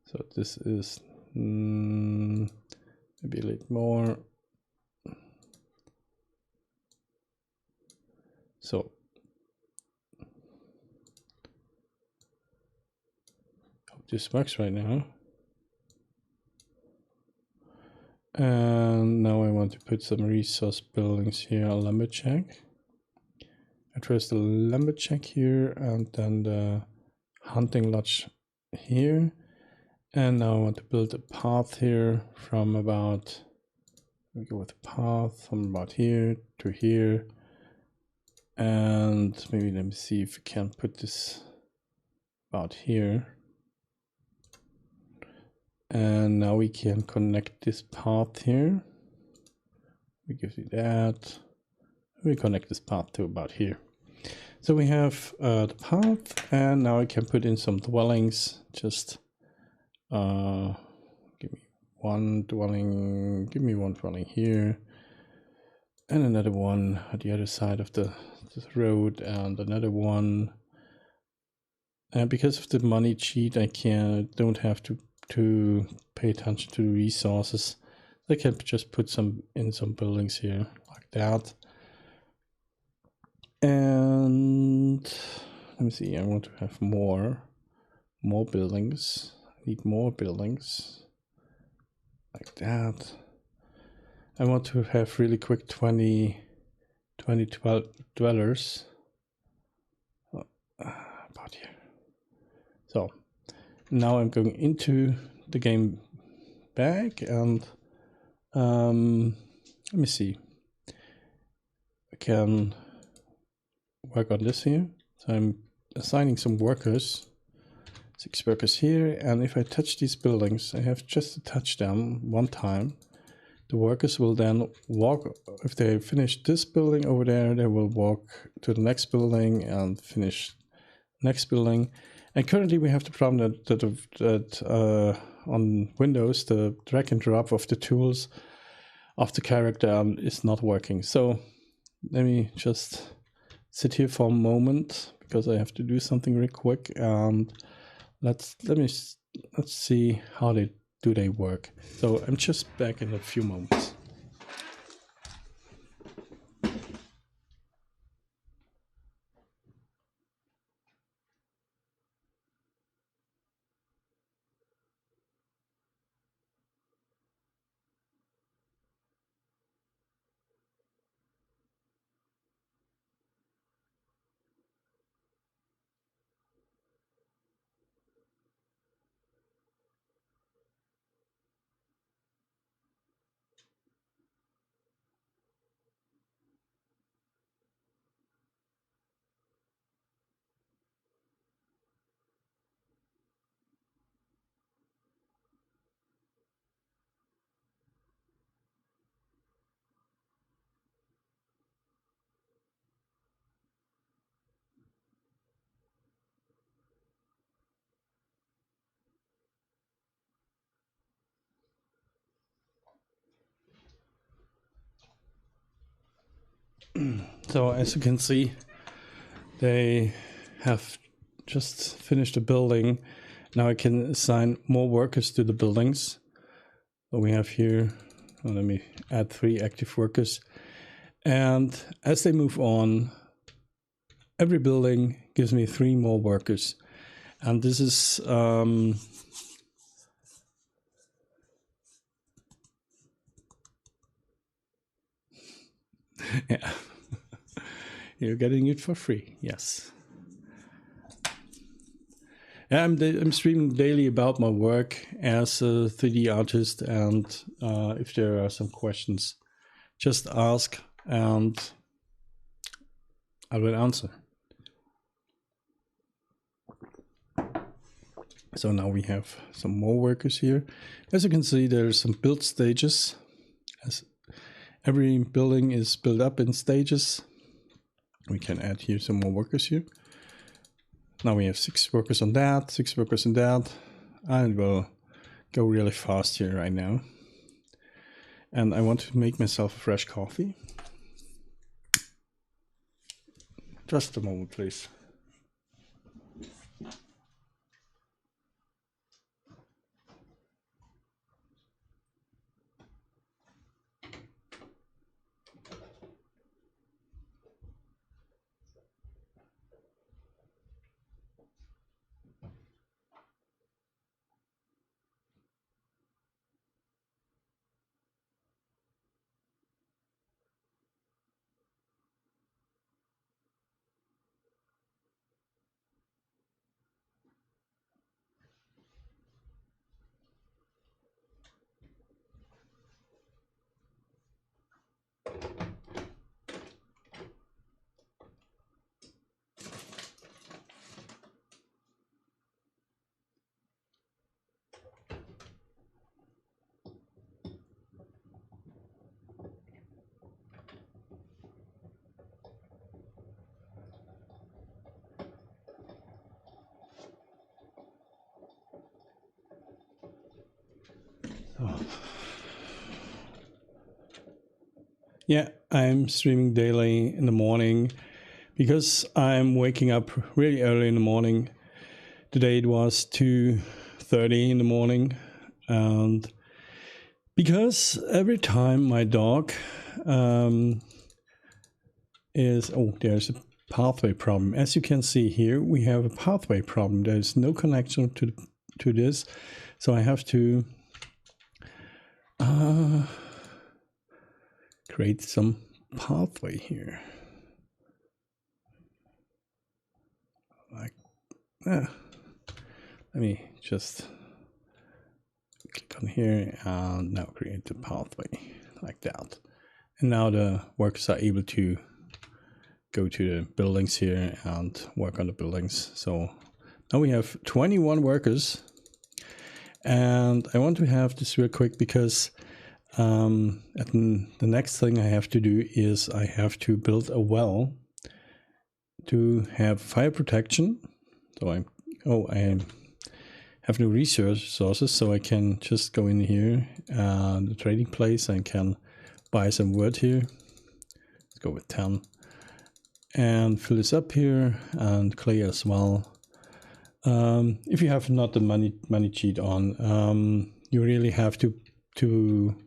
so this is maybe a little more. So hope this works right now. And now I want to put some resource buildings here, a lumberjack. At first the lumberjack here, and then the hunting lodge here. And now I want to build a path here from about, we go with the path from about here to here. And maybe let me see if we can put this about here. And now we can connect this path here. We give it that. We connect this path to about here. So we have the path, and now I can put in some dwellings. Just give me one dwelling. Give me one dwelling here, and another one at the other side of the road, and another one. And because of the money cheat, I don't have to pay attention to the resources. I can just put some buildings here like that. And let me see, I want to have more buildings. I need more buildings like that. I want to have really quick 12 dwellers about here. So now I'm going into the game back, and let me see. I can work on this here. So I'm assigning some workers, 6 workers here, and if I touch these buildings, I have just to touch them one time. The workers will then walk, if they finish this building over there, they will walk to the next building and finish next building. And currently we have the problem that on Windows, the drag and drop of the tools of the character is not working. So let me just sit here for a moment because I have to do something real quick, and let's see how they work. So I'm just back in a few moments. So as you can see, they have just finished the building. Now I can assign more workers to the buildings. So we have here, let me add 3 active workers. And as they move on, every building gives me 3 more workers. And this is yeah. You're getting it for free, yes. I'm streaming daily about my work as a 3D artist, and if there are some questions, just ask and I will answer. So now we have some more workers here. As you can see, there's some build stages. As every building is built up in stages. We can add here some more workers here. Now we have 6 workers on that, 6 workers on that, and we'll go really fast here right now. And I want to make myself a fresh coffee. Just a moment, please. Yeah, I'm streaming daily in the morning because I'm waking up really early in the morning. Today it was 2:30 in the morning, and because every time my dog there's a pathway problem. As you can see here, we have a pathway problem. There's no connection to this, so I have to create some pathway here. Like that. Let me just click on here and now create the pathway like that. And now the workers are able to go to the buildings here and work on the buildings. So now we have 21 workers. And I want to have this real quick because the next thing I have to do is I have to build a well to have fire protection. So I have no resources, so I can just go in here and the trading place and can buy some wood here. Let's go with 10 and fill this up here, and clay as well. If you have not the money cheat on, you really have to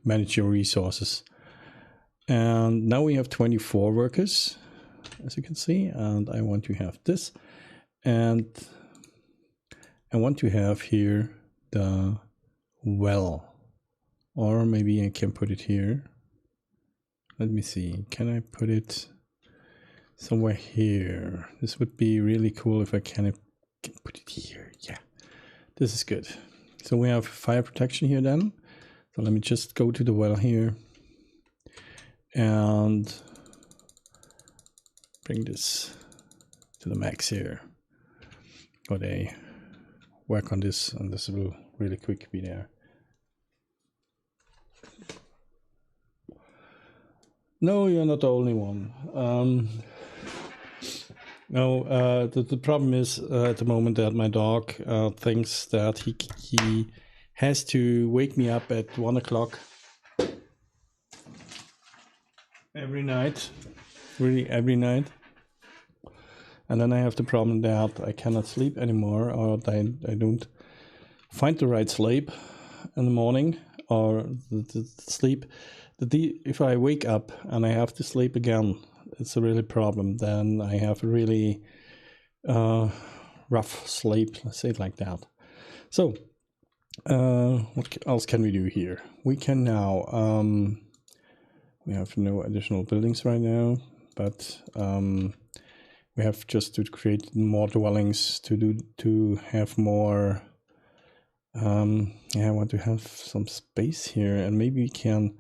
manage your resources. And now we have 24 workers, as you can see, and I want to have this, and I want to have here the well, or maybe I can put it here. Let me see, can I put it somewhere here? This would be really cool if I can put it here. Yeah, this is good. So we have fire protection here then. So let me just go to the well here and bring this to the max here. Got a work on this, and this will really quick be there. No, you're not the only one. No, the problem is at the moment that my dog thinks that he has to wake me up at 1 o'clock every night, really every night. And then I have the problem that I cannot sleep anymore, or I don't find the right sleep in the morning, or the sleep. If I wake up and I have to sleep again, it's a really problem. Then I have a really rough sleep, let's say it like that. So what else can we do here? We can now, we have no additional buildings right now, but we have just to create more dwellings to have more. I want to have some space here, and maybe we can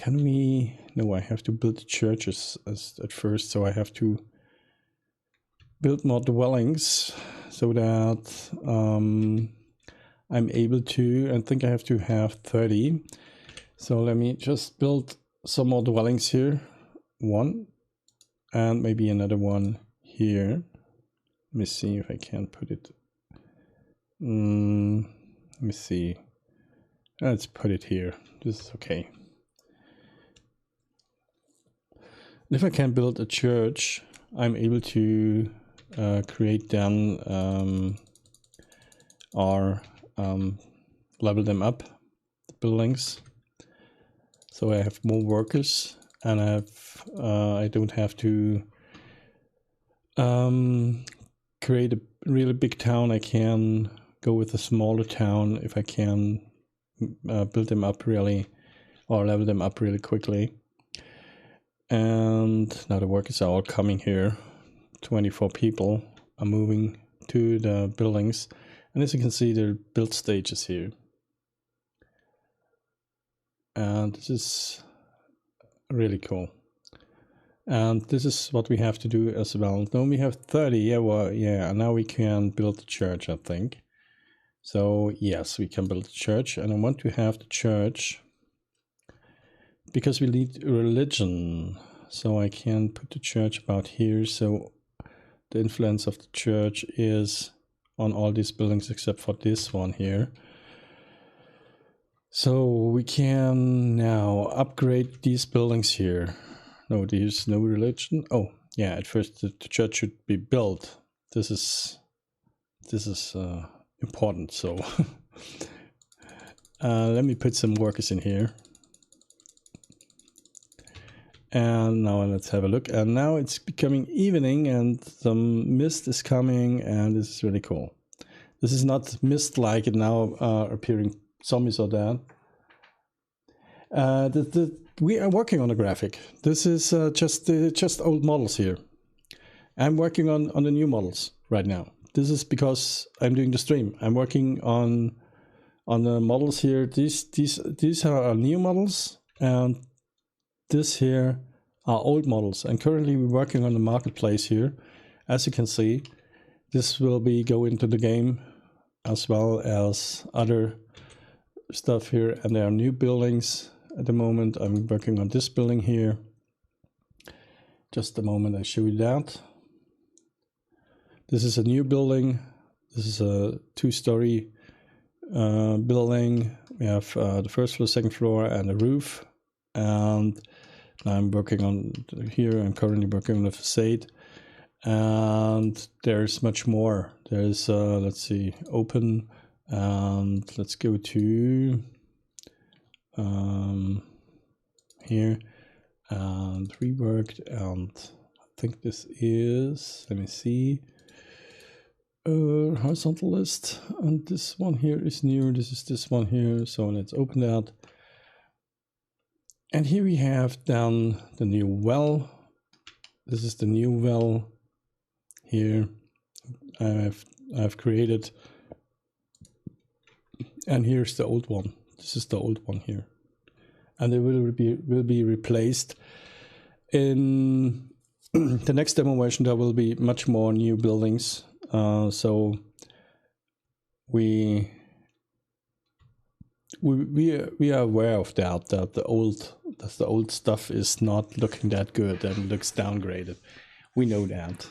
we? No, I have to build churches at first, so I have to build more dwellings so that I'm able to. I think I have to have 30. So let me just build some more dwellings here. One, and maybe another one here. Let me see if I can put it. Let me see. Let's put it here. This is okay. If I can build a church, I'm able to create then or level them up, the buildings. So I have more workers, and I don't have to create a really big town. I can go with a smaller town if I can build them up really, or level them up really quickly. And now the workers are all coming here. 24 people are moving to the buildings. And as you can see, the build stages here. And this is really cool. And this is what we have to do as well. Now we have 30. Yeah, well, yeah. Now we can build the church, I think. So yes, we can build the church. And I want to have the church because we need religion. So I can put the church about here. So the influence of the church is on all these buildings except for this one here. So we can now upgrade these buildings here. No, there's no religion. Oh, yeah, at first the church should be built. This is important, so let me put some workers in here. And now let's have a look. And now it's becoming evening and some mist is coming, and this is really cool. This is not mist like it now appearing zombies or that. We are working on a graphic. This is just old models here. I'm working on the new models right now. This is because I'm doing the stream. I'm working on the models here. These are our new models, and this here are old models. And currently we're working on the marketplace here. As you can see, this will be go into the game as well as other stuff here. And there are new buildings at the moment. I'm working on this building here. Just a moment, I show you that. This is a new building. This is a 2-story building. We have the first floor, second floor, and a roof. And I'm working on here. I'm currently working on the facade. And there's much more. There's, let's see, open. And let's go to here and reworked. And I think this is, let me see, horizontal list. And this one here is new. This is this one here. So let's open that. And here we have down the new well. This is the new well here. I've created, and here's the old one. This is the old one here, and they will be replaced in the next demo version. There will be much more new buildings. So we are aware of that the old stuff is not looking that good and looks downgraded. We know that.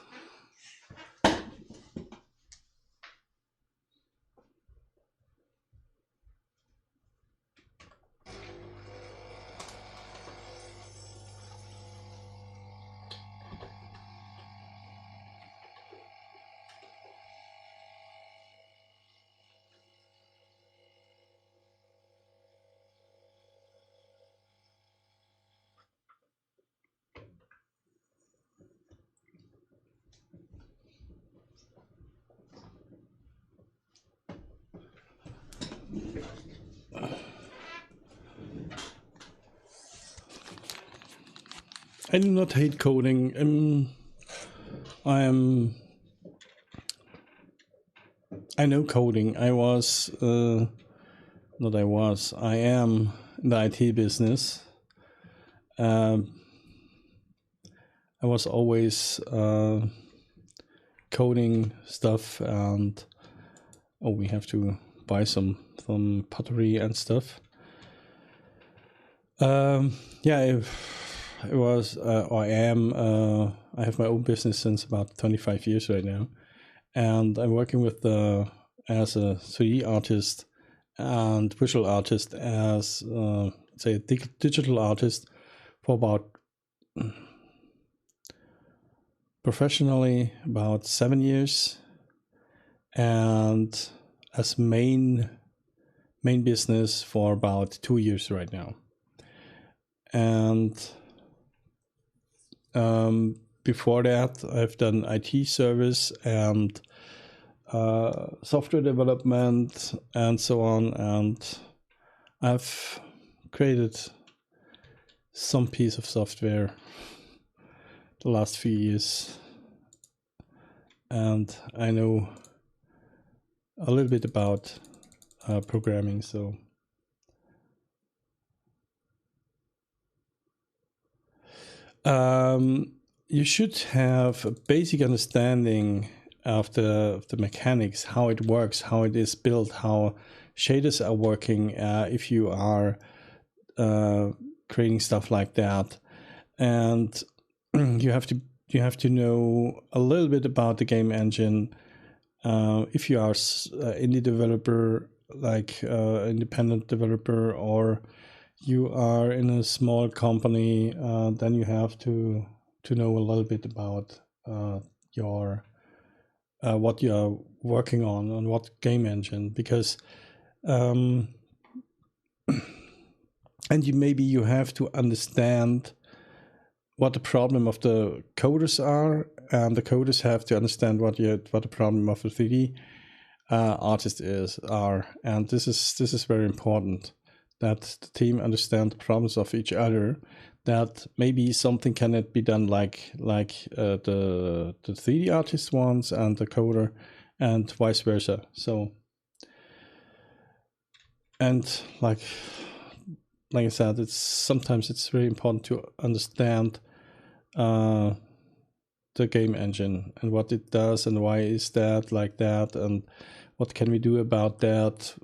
I do not hate coding. I know coding. I am in the IT business. I was always coding stuff, and we have to buy some pottery and stuff. It was, I have my own business since about 25 years right now, and I'm working with as a 3D artist and visual artist as say a digital artist for about professionally about 7 years, and as main business for about 2 years right now. And before that, I've done IT service and software development and so on, and I've created some piece of software the last few years, and I know a little bit about programming. So you should have a basic understanding of the mechanics, how it works, how it is built, how shaders are working if you are creating stuff like that. And you have to know a little bit about the game engine. If you are indie developer, like independent developer, or you are in a small company, then you have to know a little bit about your what you are working on what game engine, because and maybe you have to understand what the problem of the coders are, and the coders have to understand what the problem of the 3D artist are, and this is very important, that the team understand the problems of each other, that maybe something cannot be done like the 3D artist wants and the coder, and vice versa. So, and like I said, sometimes it's very important to understand the game engine and what it does and why is that like that, and what can we do about that.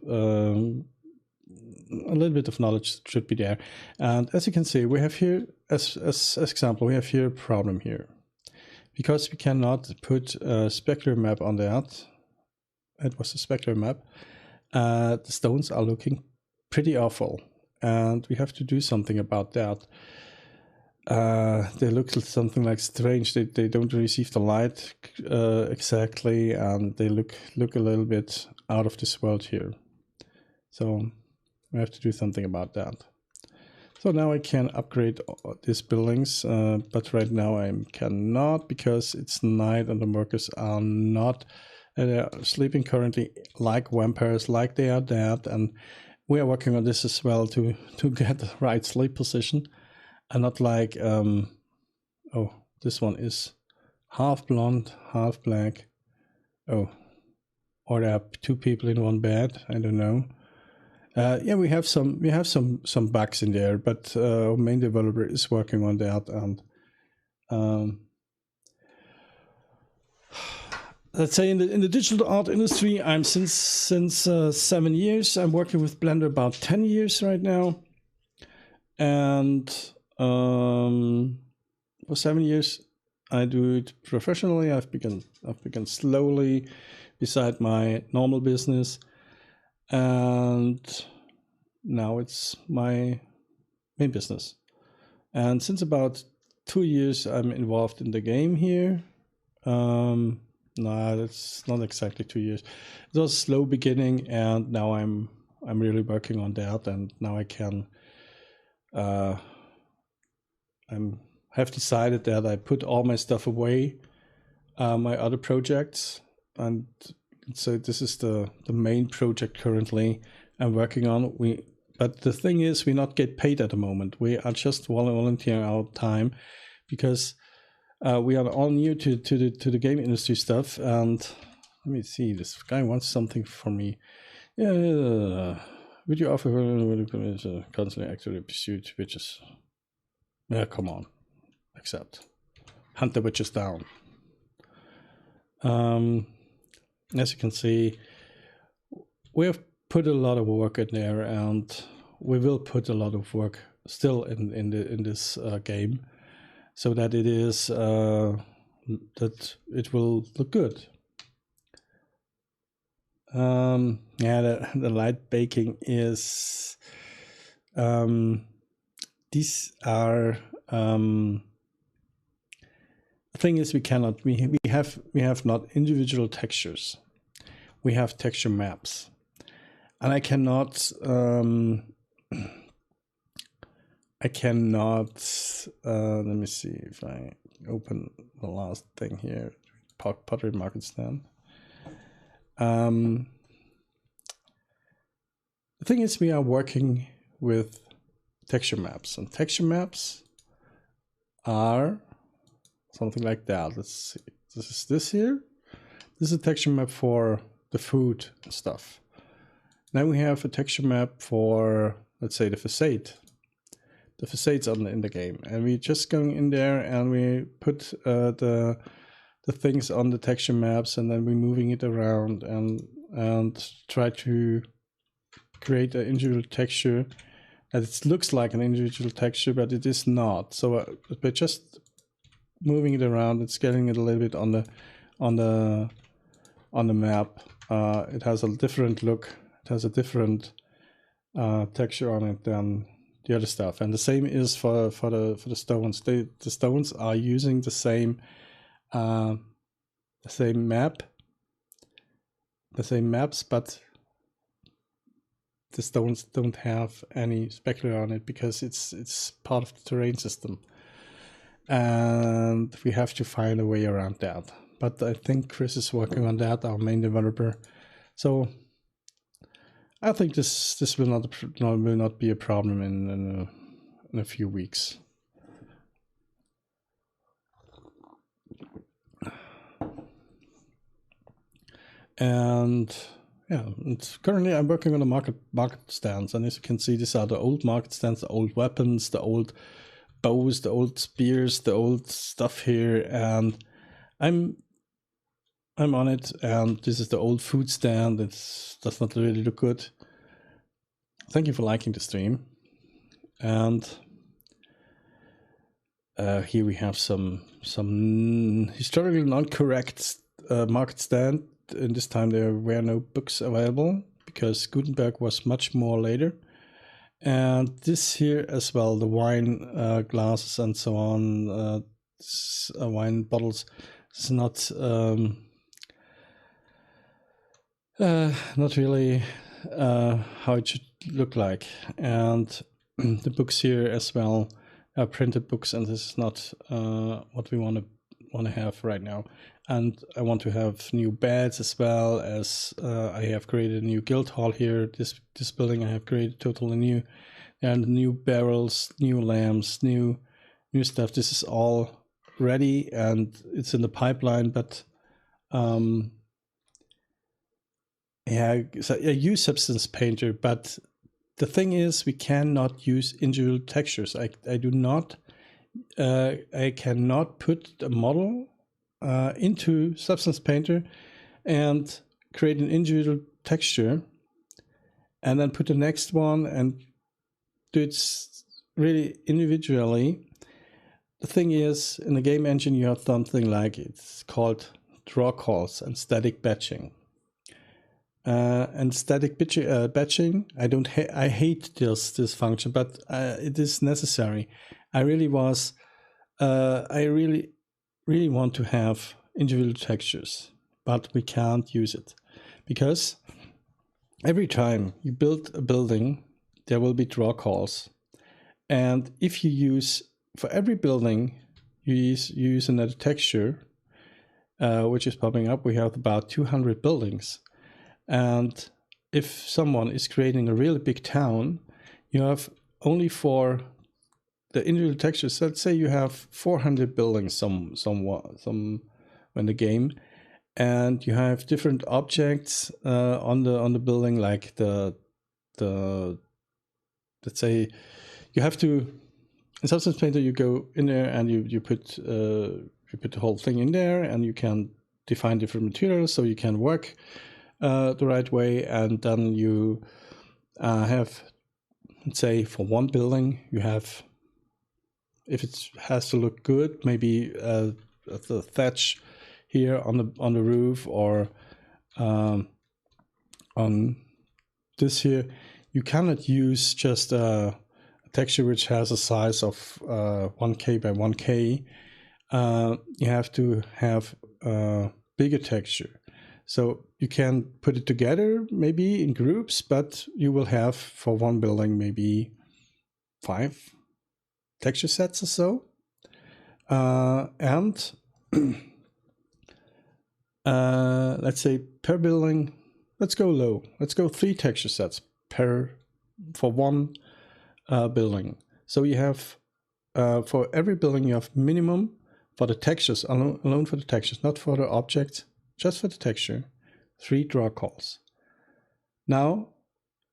A little bit of knowledge should be there. And as you can see, we have here, as example, we have here a problem here, because we cannot put a specular map on that. It was a specular map. The stones are looking pretty awful, and we have to do something about that. They look something like strange. They don't receive the light exactly, and they look a little bit out of this world here. So we have to do something about that. So now I can upgrade these buildings, but right now I cannot, because it's night and the workers are not sleeping currently like vampires, like they are dead. And we are working on this as well to get the right sleep position, and not like oh, this one is half blonde, half black. Oh, or there are two people in one bed. I don't know. Yeah, we have some bugs in there, but our main developer is working on that. And let's say in the digital art industry, I'm since 7 years. I'm working with Blender about 10 years right now, and for 7 years I do it professionally. I've begun slowly beside my normal business, and now it's my main business. And since about 2 years I'm involved in the game here. No, that's not exactly 2 years. It was a slow beginning, and now I'm really working on that, and now I can have decided that I put all my stuff away, my other projects, and so this is the main project currently I'm working on. But the thing is, we not get paid at the moment. We are just volunteering our time, because we are all new to the game industry stuff. And let me see, this guy wants something from me. Yeah, would you offer constantly actively pursuit witches? Yeah, come on, accept. Hunt the witches down. As you can see, we have put a lot of work in there, and we will put a lot of work still in this game, so that it is that it will look good. Yeah, the light baking is these are the thing is we have not individual textures. We have texture maps, and I cannot let me see if I open the last thing here, pottery market stand. The thing is, we are working with texture maps, and texture maps are something like that. Let's see. This is this here. This is a texture map for the food and stuff. Then we have a texture map for, let's say, the facades in the game, and we're just going in there and we put the things on the texture maps, and then we're moving it around and try to create an individual texture that it looks like an individual texture, but it is not. So by just moving it around and scaling it a little bit on the map, it has a different look. It has a different texture on it than the other stuff. And the same is for the stones. The stones are using the same maps, but the stones don't have any specular on it because it's part of the terrain system, and we have to find a way around that. But I think Chris is working on that, our main developer. So I think this will not be a problem in a few weeks. And yeah, currently I'm working on the market stands, and as you can see, these are the old market stands, the old weapons, the old bows, the old spears, the old stuff here, and I'm on it. And this is the old food stand. It does not really look good. Thank you for liking the stream. And here we have some historically non-correct market stand. In this time there were no books available because Gutenberg was much more later. And this here as well, the wine glasses and so on, wine bottles, is not really how it should look like. And the books here as well are printed books, and this is not what we want to have right now. And I want to have new beds as well, as I have created a new guild hall here. This building I have created totally new, and new barrels, new lamps, new stuff. This is all ready and it's in the pipeline. But yeah, so I use Substance Painter, but the thing is we cannot use individual textures. I cannot put a model into Substance Painter and create an individual texture and then put the next one and do it really individually. The thing is, in the game engine you have something like, it's called draw calls and static batching. And static batching, I hate this function, but it is necessary. I really want to have individual textures, but we can't use it because every time you build a building, there will be draw calls. And if you use, for every building, you use another texture, which is popping up. We have about 200 buildings. And if someone is creating a really big town, you have only for the individual textures. Let's say you have 400 buildings some in the game, and you have different objects on the building, like the let's say you have to, in Substance Painter you go in there and you put the whole thing in there, and you can define different materials so you can work the right way. And then you have, let's say for one building you have, if it has to look good, maybe the thatch here on the roof, or on this here, you cannot use just a texture which has a size of 1K by 1K. You have to have a bigger texture. So you can put it together maybe in groups, but you will have for one building maybe 5 texture sets or so. And let's say per building, let's go low. Let's go 3 texture sets for one building. So you have for every building you have minimum for the textures, alone for the textures, not for the object, just for the texture, 3 draw calls. Now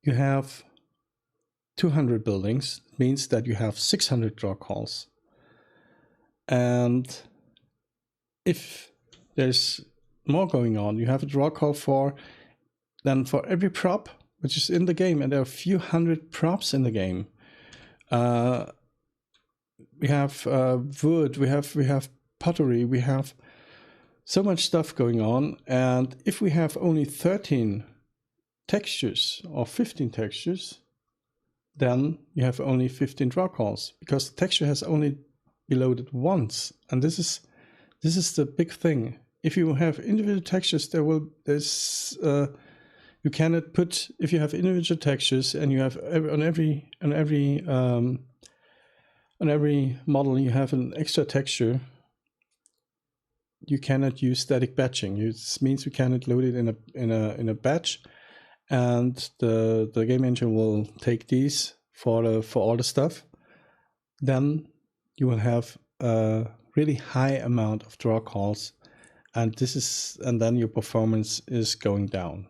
you have 200 buildings, means that you have 600 draw calls. And if there's more going on, you have a draw call for every prop which is in the game, and there are a few hundred props in the game. We have wood, we have pottery, we have so much stuff going on. And if we have only 13 textures or 15 textures, then you have only 15 draw calls, because the texture has only been loaded once. And this is the big thing. If you have individual textures, you cannot put, if you have individual textures and you have on every model you have an extra texture, you cannot use static batching. This means you cannot load it in a batch, and the game engine will take these for all the stuff. Then you will have a really high amount of draw calls, and then your performance is going down.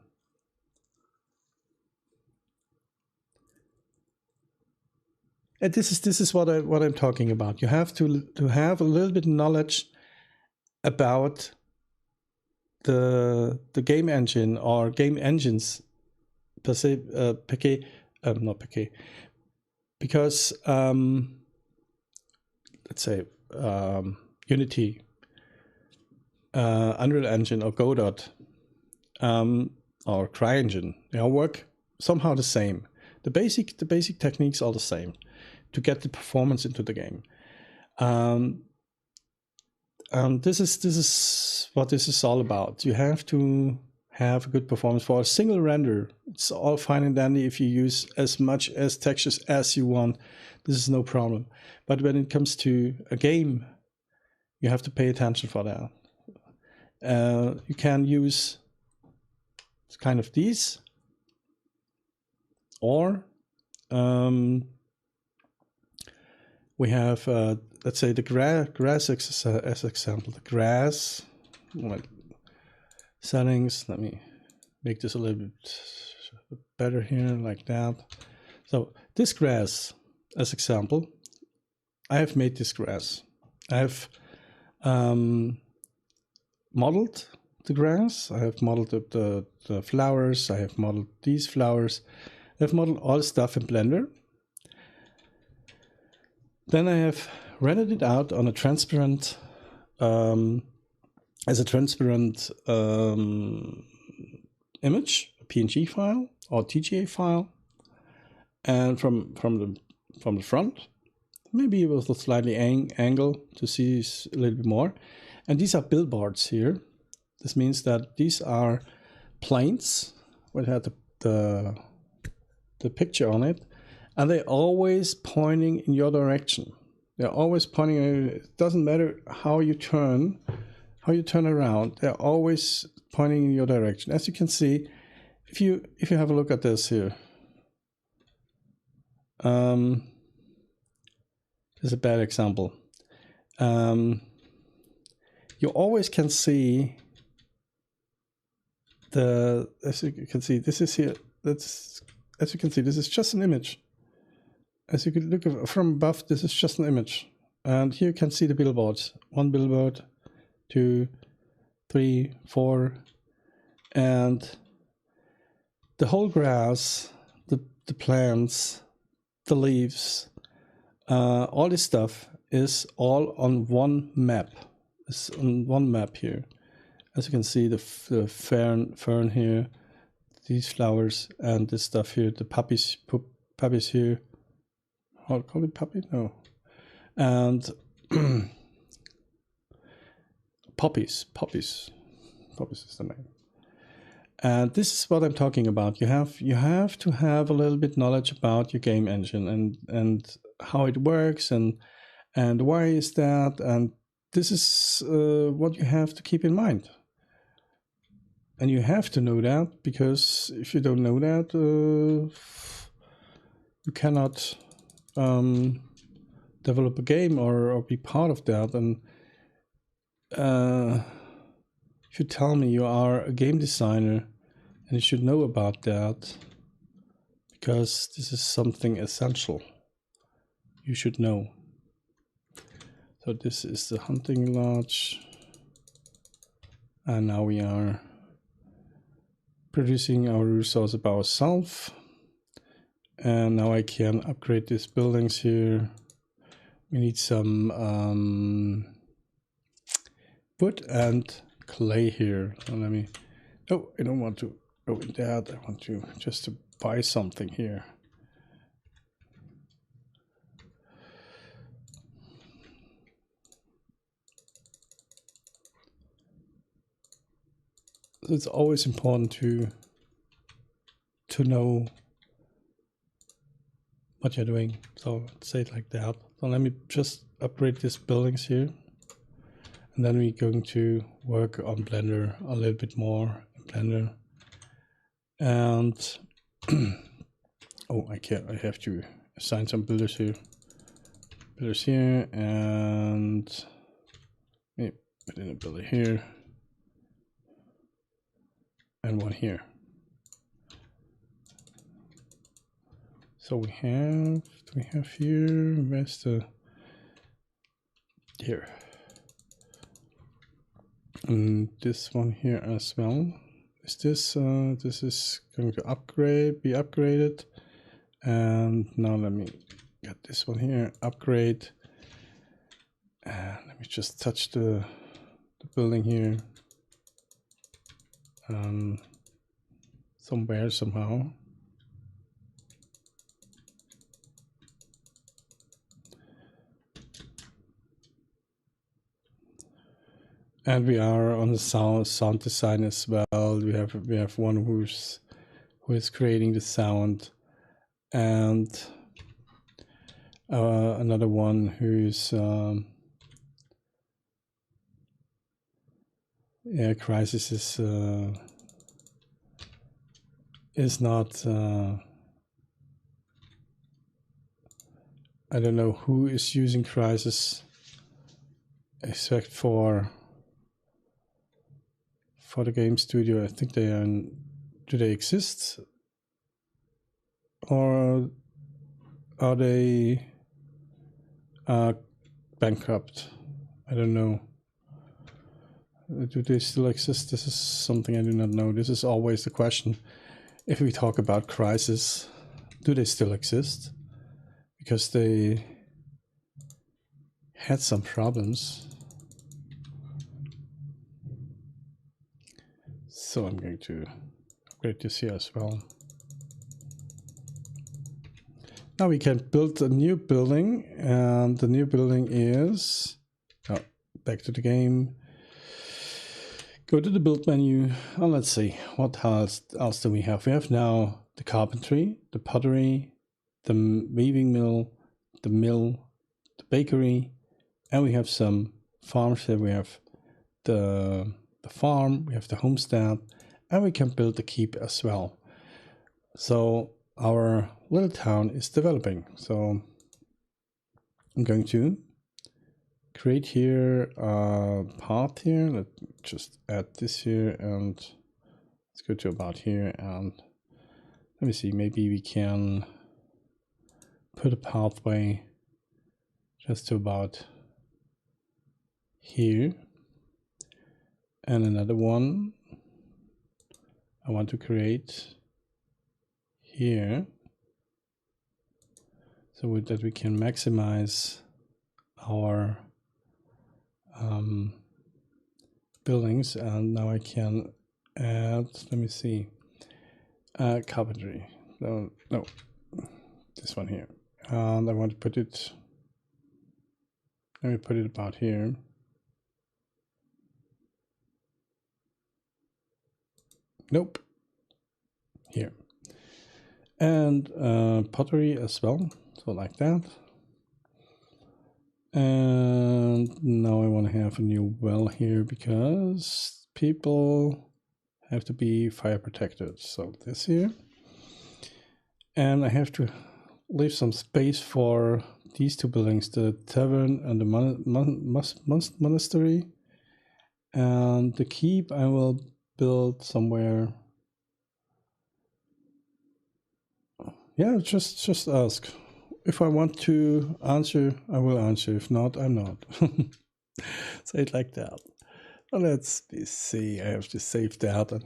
And this is what I'm talking about. You have to have a little bit of knowledge about the game engine or game engines per se, because let's say Unity, Unreal Engine, or Godot, or CryEngine, they all work somehow the same. The basic techniques are the same to get the performance into the game. This is what this is all about. You have to have a good performance for a single render. It's all fine and dandy if you use as much as textures as you want. This is no problem. But when it comes to a game, you have to pay attention for that. You can use kind of these, or we have, let's say, the grass as example. The grass settings. Let me make this a little bit better here, like that. So this grass as example, I have made this grass. I have modeled the grass. I have modeled the flowers. I have modeled these flowers. I have modeled all the stuff in Blender. Then I have rendered it out on a transparent, as a transparent image, a PNG file or TGA file, and from the front, maybe with a slightly angle to see a little bit more. And these are billboards here. This means that these are planes where it had the picture on it, and they're always pointing in your direction. They're always pointing. It doesn't matter how you turn around. They're always pointing in your direction. As you can see, if you have a look at this here, this is a bad example. You always can see as you can see, this is here. As you can see, this is just an image. As you can look from above, this is just an image. And here you can see the billboards. 1 billboard, 2, 3, 4. And the whole grass, the plants, the leaves, all this stuff is all on one map. It's on one map here. As you can see, the fern here, these flowers and this stuff here, the puppies here. I'll call it puppy? No. And poppies is the name. And this is what I'm talking about. You have to have a little bit knowledge about your game engine and how it works and why is that, and this is what you have to keep in mind. And you have to know that, because if you don't know that, you cannot develop a game or be part of that. And if you tell me you are a game designer, and you should know about that, because this is something essential. You should know. So this is the hunting lodge. And now we are producing our resource by ourselves. And now I can upgrade these buildings here. We need some wood and clay here. So let me, oh, I don't want to go in that. I want to just to buy something here. So it's always important to know what you're doing. So let's say it like that. So let me just upgrade these buildings here. And then we're going to work on Blender a little bit more in Blender. And oh, I have to assign some builders here. Builders here, and maybe put in a builder here. And one here. So we have here, where's the, here. And this one here as well. Is this, this is going to be upgraded. And now let me get this one here, upgrade. And let me just touch the building here. Somewhere, somehow. And we are on the sound design as well. We have one who is creating the sound, and another one who's yeah, Crysis is not. I don't know who is using Crysis, except for the game studio. I think they are. Do they exist, or are they bankrupt? I don't know. Do they still exist? This is something I do not know. This is always the question. If we talk about Crysis, do they still exist? Because they had some problems. So I'm going to upgrade this here as well. Now we can build a new building, and the new building is, back to the game. Go to the build menu, and let's see, what else do we have? We have now the carpentry, the pottery, the weaving mill, the bakery, and we have some farms here. We have the farm, we have the homestead, and we can build the keep as well. So our little town is developing. So I'm going to create here a path here. Let's just add this here, and let's go to about here, and let me see, maybe we can put a pathway just to about here, and another one I want to create here, so that we can maximize our buildings. And now I can add, let me see, Carpentry. No, this one here. And I want to put it. Let me put it about here. Nope. Here. And pottery as well. So like that. And now I want to have a new well here because people have to be fire protected. So this here. And I have to leave some space for these two buildings, the tavern and the monastery. And the keep I will build somewhere. Yeah, just ask. If I want to answer, I will answer. If not, I'm not. Say it like that. Well, let's see. I have to save that. And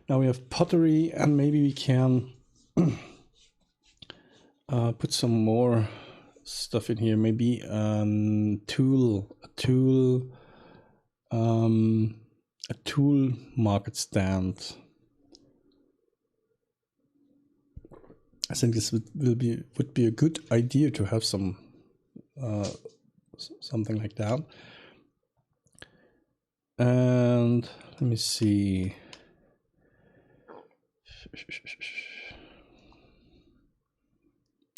now we have pottery, and maybe we can put some more stuff in here. Maybe a tool market stand. I think this would be a good idea to have some something like that. And let me see.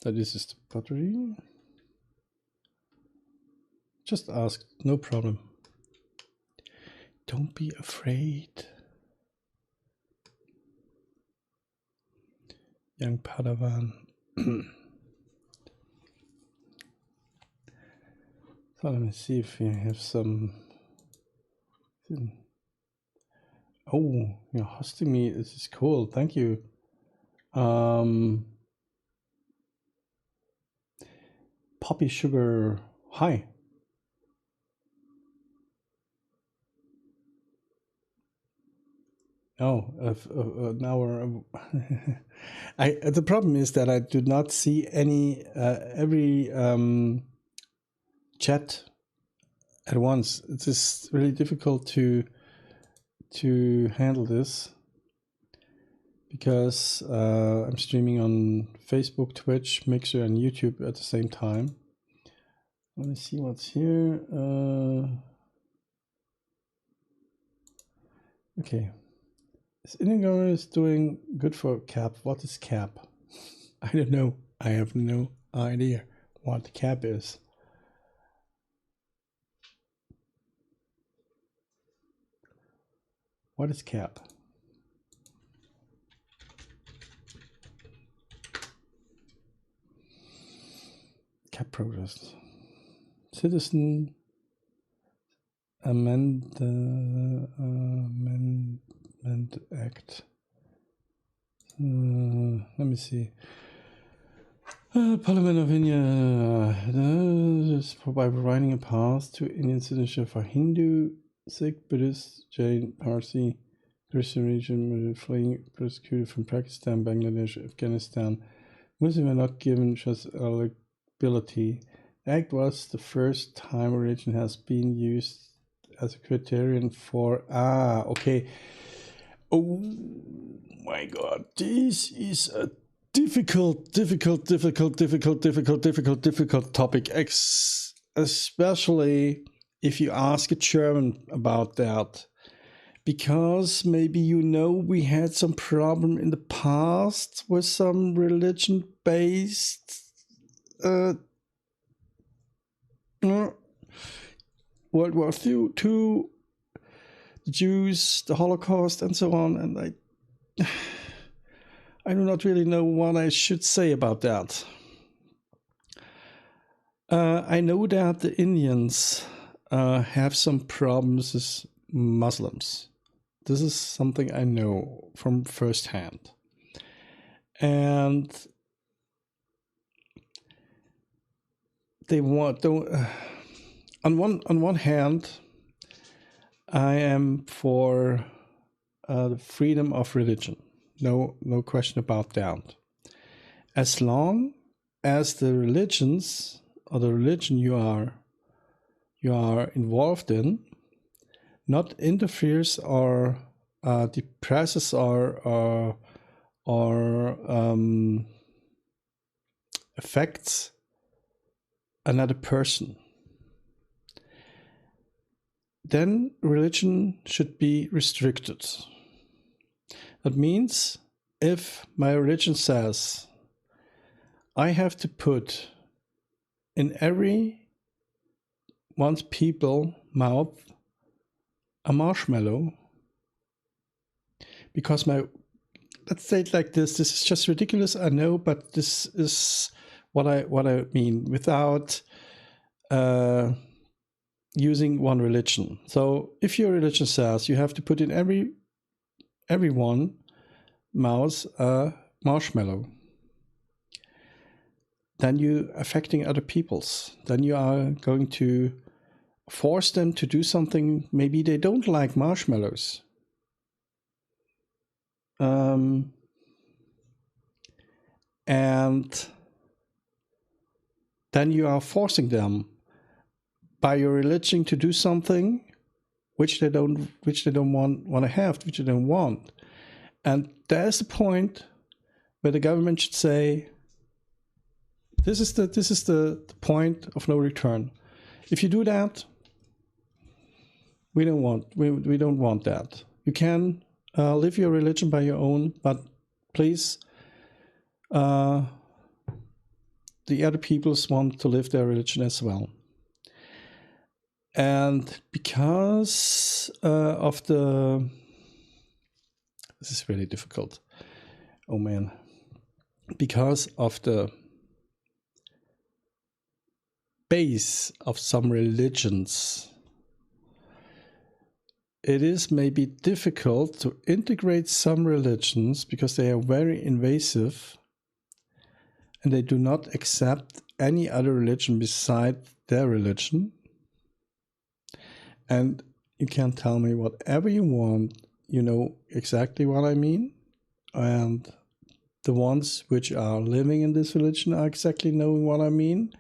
So this is the pottery. Just ask, no problem. Don't be afraid. Young Padawan. So let me see if we have some. Oh, you're hosting me. This is cool. Thank you. Poppy Sugar. Hi. Oh, now we're. The problem is that I do not see every chat at once. It is really difficult to handle this because I'm streaming on Facebook, Twitch, Mixer, and YouTube at the same time. Let me see what's here. Okay. Inigo is doing good for cap. What is cap? I don't know. I have no idea what cap is. What is cap? Cap protest. Citizen Amendment Act. Let me see. Parliament of India by providing a path to Indian citizenship for Hindu, Sikh, Buddhist, Jain, Parsi, Christian region fleeing persecuted from Pakistan, Bangladesh, Afghanistan. Muslims are not given just eligibility. The act was the first time religion has been used as a criterion for okay. Oh my God, this is a difficult topic, especially if you ask a German about that, because maybe we had some problem in the past with some religion-based World War II, the Jews, the Holocaust, and so on, and I do not really know what I should say about that. I know that the Indians have some problems with Muslims. This is something I know from firsthand. And they on one hand, I am for the freedom of religion. No question about that. As long as the religions or the religion you are involved in not interferes or depresses or or affects another person, then religion should be restricted. That means if my religion says I have to put in every one's people mouth a marshmallow, because let's say it like this is just ridiculous, I know, but this is what I mean, without using one religion. So if your religion says you have to put in everyone mouth a marshmallow, then you're affecting other people's. Then you are going to force them to do something maybe they don't like marshmallows. And then you are forcing them by your religion to do something which they don't want to have, which they don't want. And there's the point where the government should say, this is the point of no return. If you do that, we don't want that. You can live your religion by your own, but please, the other peoples want to live their religion as well. And because of the... This is really difficult. Oh man. Because of the base of some religions, it is maybe difficult to integrate some religions because they are very invasive and they do not accept any other religion beside their religion. And you can tell me whatever you want, you know exactly what I mean. And the ones which are living in this religion are exactly knowing what I mean.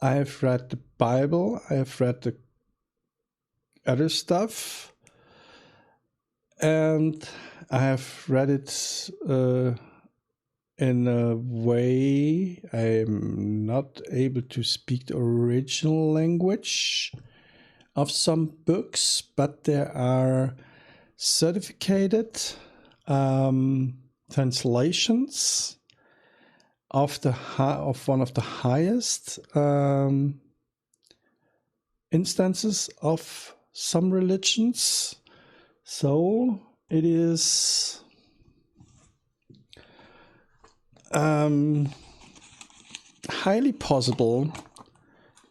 I have read the Bible, I have read the other stuff, and I have read it in a way I'm not able to speak the original language of some books, but there are certificated translations of one of the highest instances of some religions. So it is highly possible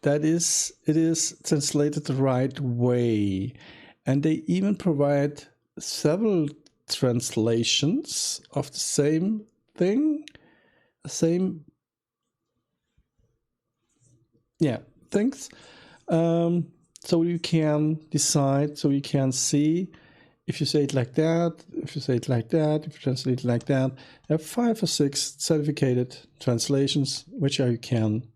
that it is translated the right way, and they even provide several translations of the same thing, things. So you can decide, so you can see if you say it like that, if you say it like that, if you translate it like that. There are 5 or 6 certificated translations which you can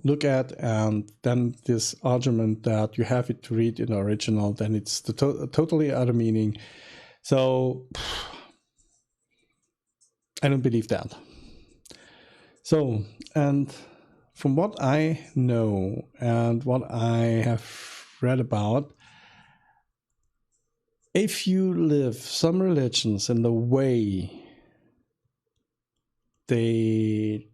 look at, and then this argument that you have it to read in the original, then it's the totally other meaning. So I don't believe that. So, and from what I know and what I have read about, if you live some religions in the way the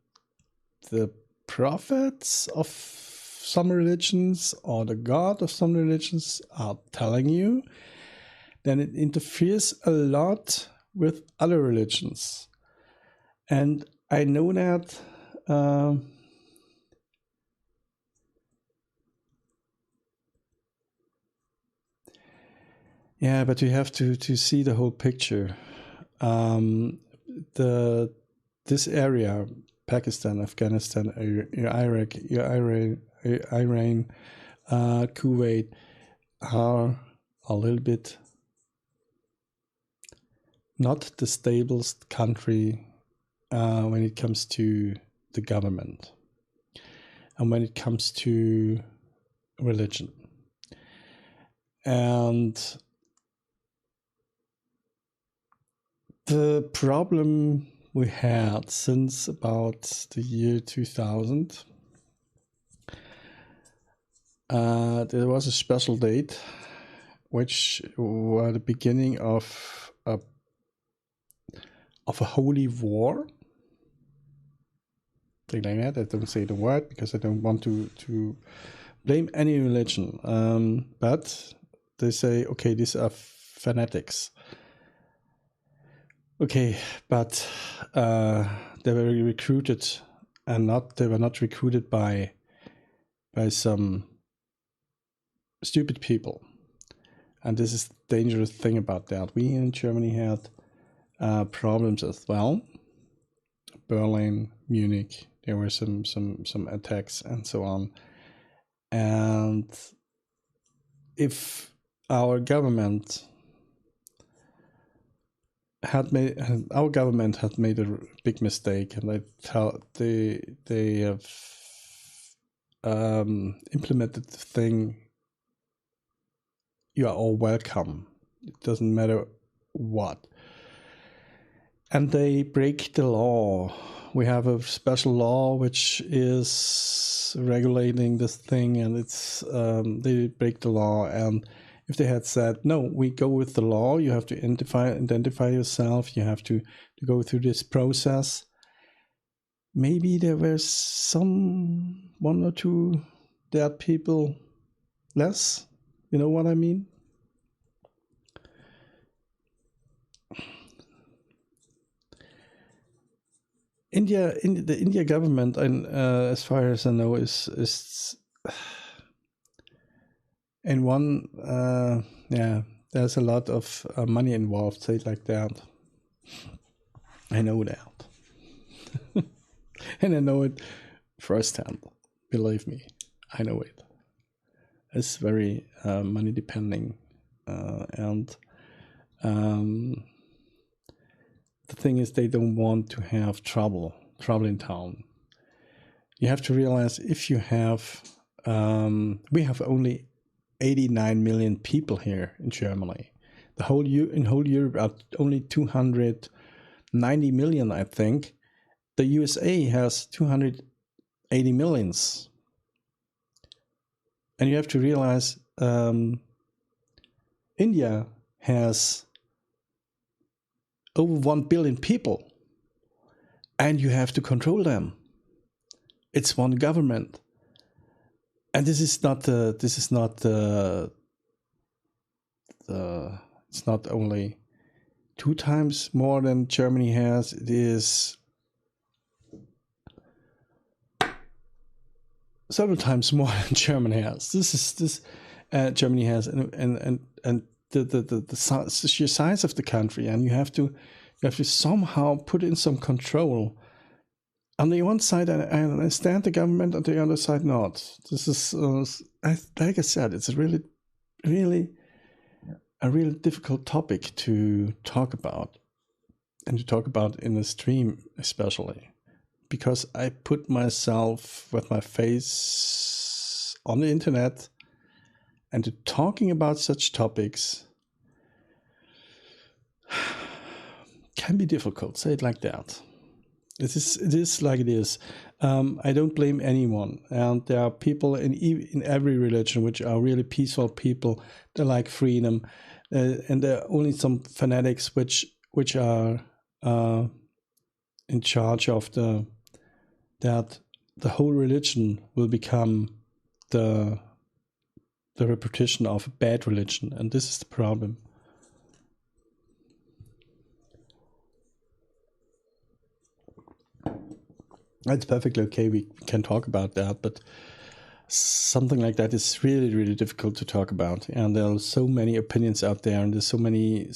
prophets of some religions or the God of some religions are telling you, then it interferes a lot with other religions. And I know that yeah, but you have to see the whole picture. This area, Pakistan, Afghanistan, Iraq, Iran, Kuwait, are a little bit not the stablest country when it comes to the government and when it comes to religion. And the problem we had since about the year 2000. There was a special date, which was the beginning of a holy war. Thing like that. I don't say the word because I don't want to blame any religion. But they say, okay, these are fanatics. Okay, but they were recruited, and they were not recruited by some stupid people. And this is the dangerous thing about that. We in Germany had problems as well. Berlin, Munich, there were some attacks and so on. And if our government had made a big mistake, and they have implemented the thing, you are all welcome. It doesn't matter what. And they break the law. We have a special law which is regulating this thing, and it's they break the law. And if they had said, no, we go with the law, you have to identify yourself, you have to go through this process, maybe there were one or two dead people less. You know what I mean? The India government, and as far as I know, is in one. There's a lot of money involved. Say it like that. I know that, and I know it firsthand. Believe me, I know it. It's very money depending, and the thing is, they don't want to have trouble in town. You have to realize, if you have, we have only 89 million people here in Germany. In whole Europe are only 290 million, I think. The USA has 280 millions. And you have to realize, India has over 1 billion people, and you have to control them. It's one government, and it's not only 2 times more than Germany has. It is several times more than Germany has. Germany has, and the sheer size of the country, and you have to somehow put in some control. On the one side, I understand the government, on the other side, not. This is, like I said, it's a really, really difficult topic to talk about, and to talk about in a stream, especially because I put myself with my face on the internet. And talking about such topics can be difficult. Say it like that. It is like it is. I don't blame anyone. And there are people in every religion which are really peaceful people. They like freedom, and there are only some fanatics which are in charge of that the whole religion will become the repetition of a bad religion, and this is the problem. It's perfectly okay, we can talk about that, but something like that is really, really difficult to talk about, and there are so many opinions out there, and there's so many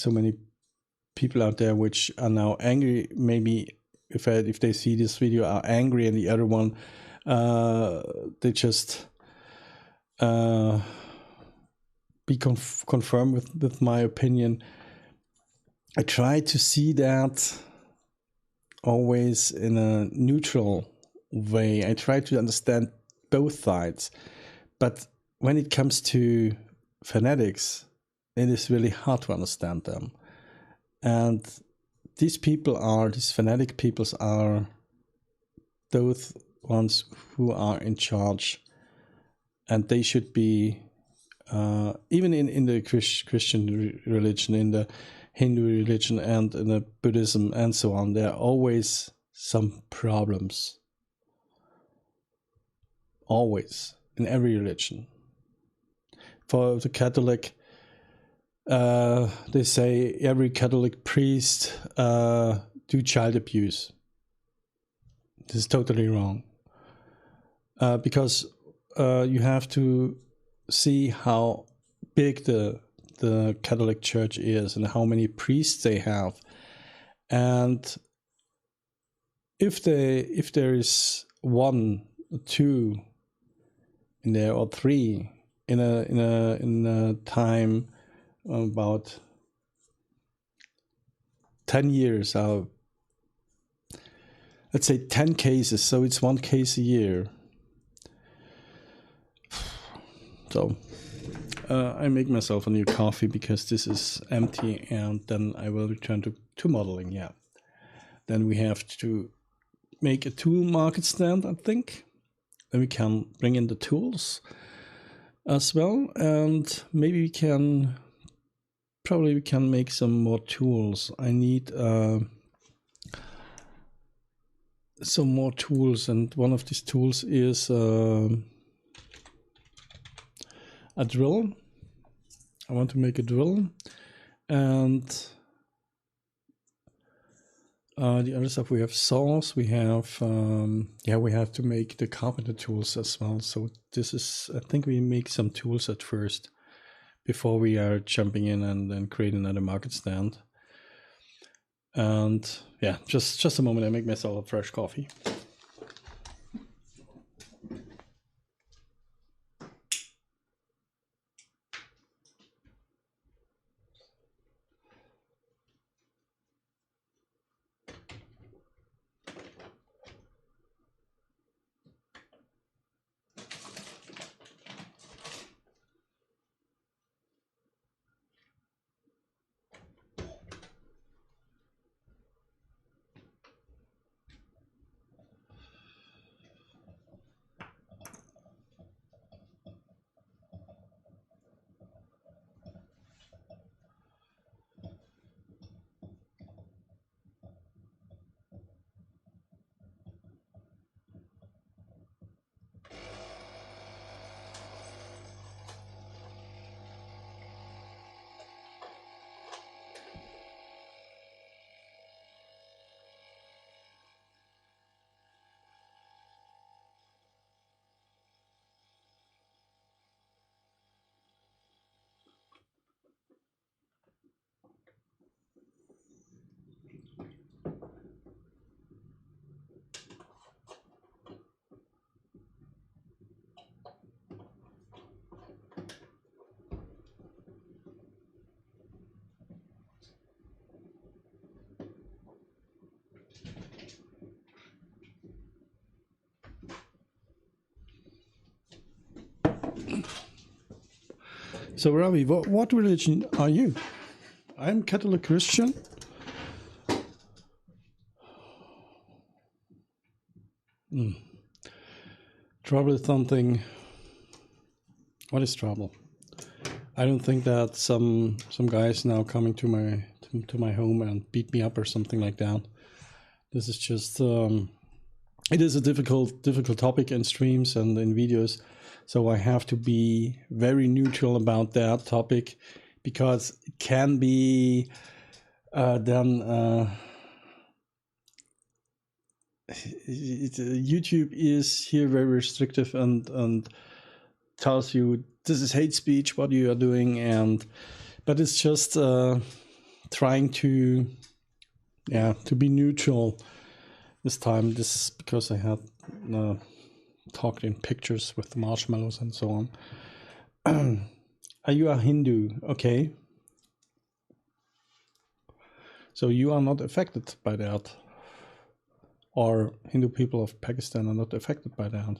people out there which are now angry. Maybe if they see this video are angry, and the other one they just be confirmed with my opinion. I try to see that always in a neutral way. I try to understand both sides, but when it comes to fanatics, it is really hard to understand them. And these fanatic peoples are those ones who are in charge, and they should be, even in the Christian religion, in the Hindu religion, and in the Buddhism, and so on, there are always some problems. Always, in every religion. For the Catholic, they say every Catholic priest do child abuse. This is totally wrong. Because you have to see how big the Catholic Church is and how many priests they have, and if there is 1 or 2 in there, or 3 in a time about 10 years, let's say 10 cases, so it's 1 case a year. So I make myself a new coffee because this is empty, and then I will return to modeling. Yeah, then we have to make a tool market stand, I think. Then we can bring in the tools as well, and maybe we can make some more tools. I need some more tools, and one of these tools is a drill. I want to make a drill, and the other stuff, we have saws, we have we have to make the carpenter tools as well. So this is, I think we make some tools at first before we are jumping in and then creating another market stand. And yeah, just a moment, I make myself a fresh coffee. So Ravi, what religion are you? I'm Catholic Christian. Trouble is something. What is trouble? I don't think that some guys now coming to my home and beat me up or something like that. This is just it is a difficult topic in streams and in videos, so I have to be very neutral about that topic, because it can be YouTube is here very restrictive and tells you this is hate speech what you are doing, but it's just trying to be neutral this time. This is because I had talked in pictures with marshmallows and so on. Are you a Hindu? Okay. So you are not affected by that, or Hindu people of Pakistan are not affected by that.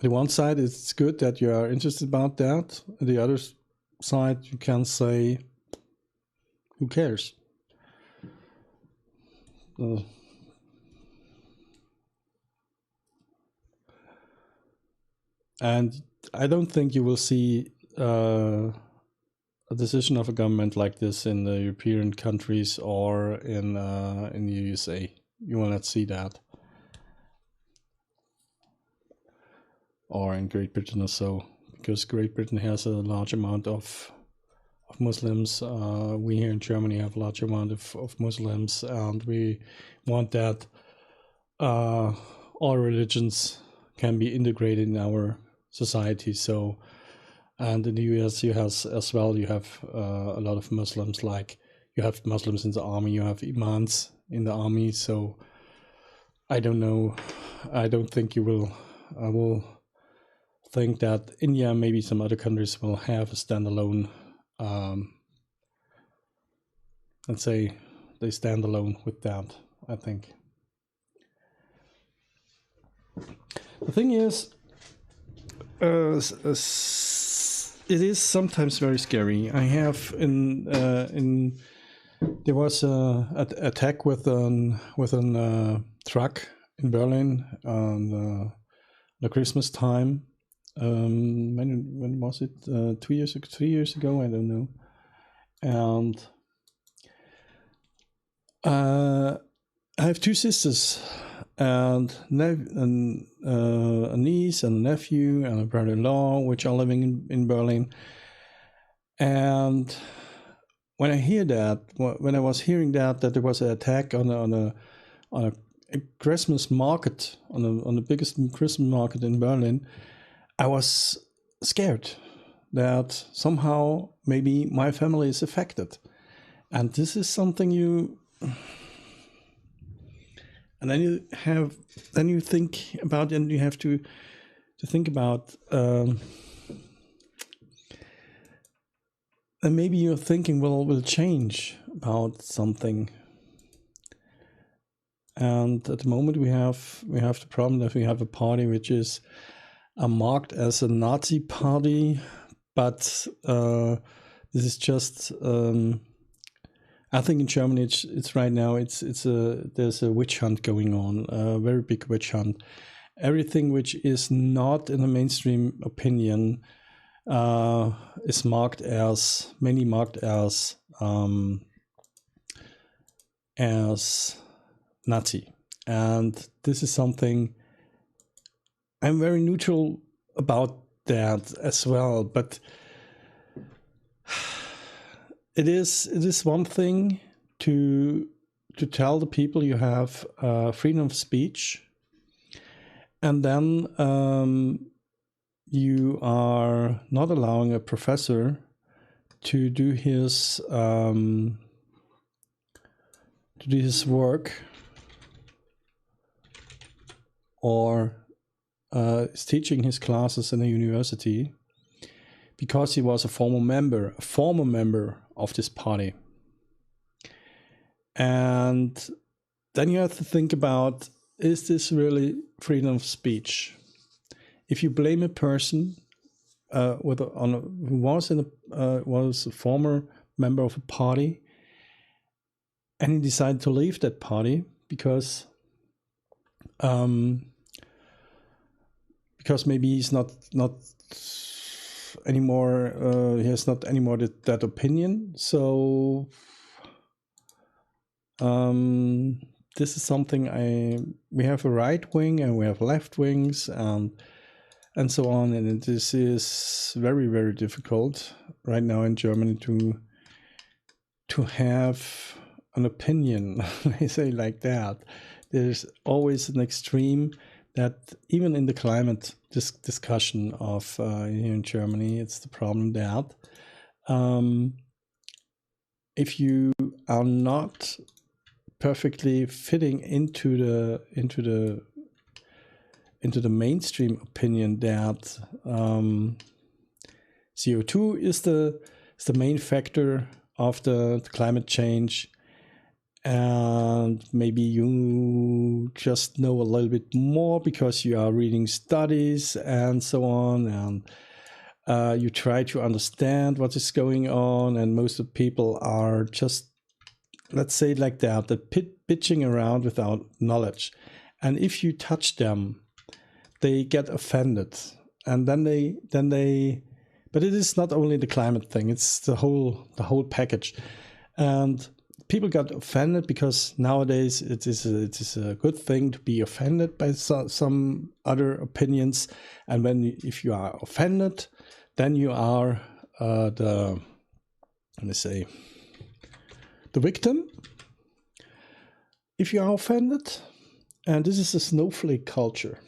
The one side, it's good that you are interested about that. The others, side, you can say, who cares? And I don't think you will see a decision of a government like this in the European countries or in the USA. You will not see that. Or in Great Britain or so, because Great Britain has a large amount of Muslims. We here in Germany have a large amount of Muslims, and we want that all religions can be integrated in our society. So, and in the US you have as well, you have a lot of Muslims, like you have Muslims in the army, you have imams in the army. So I don't know, I don't think you will, I will think that India, maybe some other countries will have a standalone, let's say they stand alone with that, I think. The thing is, it is sometimes very scary. I have there was a attack with a truck in Berlin on the Christmas time. When was it? 2 years ago, 3 years ago? I don't know. And I have two sisters and a niece and a nephew and a brother-in-law, which are living in Berlin. And when I hear that, when I was hearing that there was an attack on a Christmas market, on the biggest Christmas market in Berlin, I was scared that somehow maybe my family is affected. And this is something and then you think about, and you have to think about, and maybe you're thinking, well, will change about something. And at the moment we have the problem that we have a party which is marked as a Nazi party, but this is just I think in Germany it's right now there's a witch hunt going on, a very big witch hunt. Everything which is not in the mainstream opinion is marked as Nazi, and this is something I'm very neutral about that as well, but it is one thing to tell the people you have freedom of speech, and then you are not allowing a professor to do his work, or is teaching his classes in a university, because he was a former member of this party. And then you have to think about, is this really freedom of speech? If you blame a person who was a former member of a party, and he decided to leave that party because maybe he's not anymore, he has not anymore that opinion. So this is something we have a right wing and we have left wings and so on, and this is very, very difficult right now in Germany to have an opinion. I say like that. There's always an extreme that even in the climate discussion of here in Germany, it's the problem that if you are not perfectly fitting into the mainstream opinion that CO2 is the main factor of the climate change, and maybe you just know a little bit more because you are reading studies and so on, You try to understand what is going on, and most of the people are just, let's say it like that, bitching around without knowledge. And if you touch them, they get offended, and then they. But it is not only the climate thing; it's the whole package, and people got offended because nowadays it is a good thing to be offended by some other opinions, and if you are offended, then you are the victim. If you are offended, and this is a snowflake culture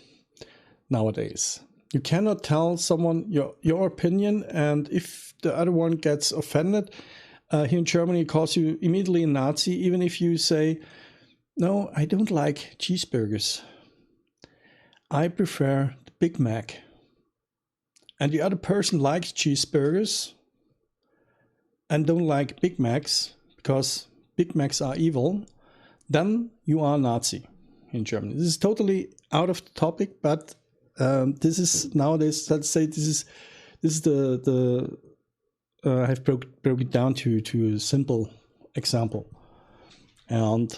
nowadays. You cannot tell someone your opinion, and if the other one gets offended, here in Germany, it calls you immediately a Nazi, even if you say, no, I don't like cheeseburgers. I prefer the Big Mac. And the other person likes cheeseburgers and don't like Big Macs because Big Macs are evil, then you are a Nazi in Germany. This is totally out of the topic, but this is nowadays, let's say this is the I've broke it down to a simple example. And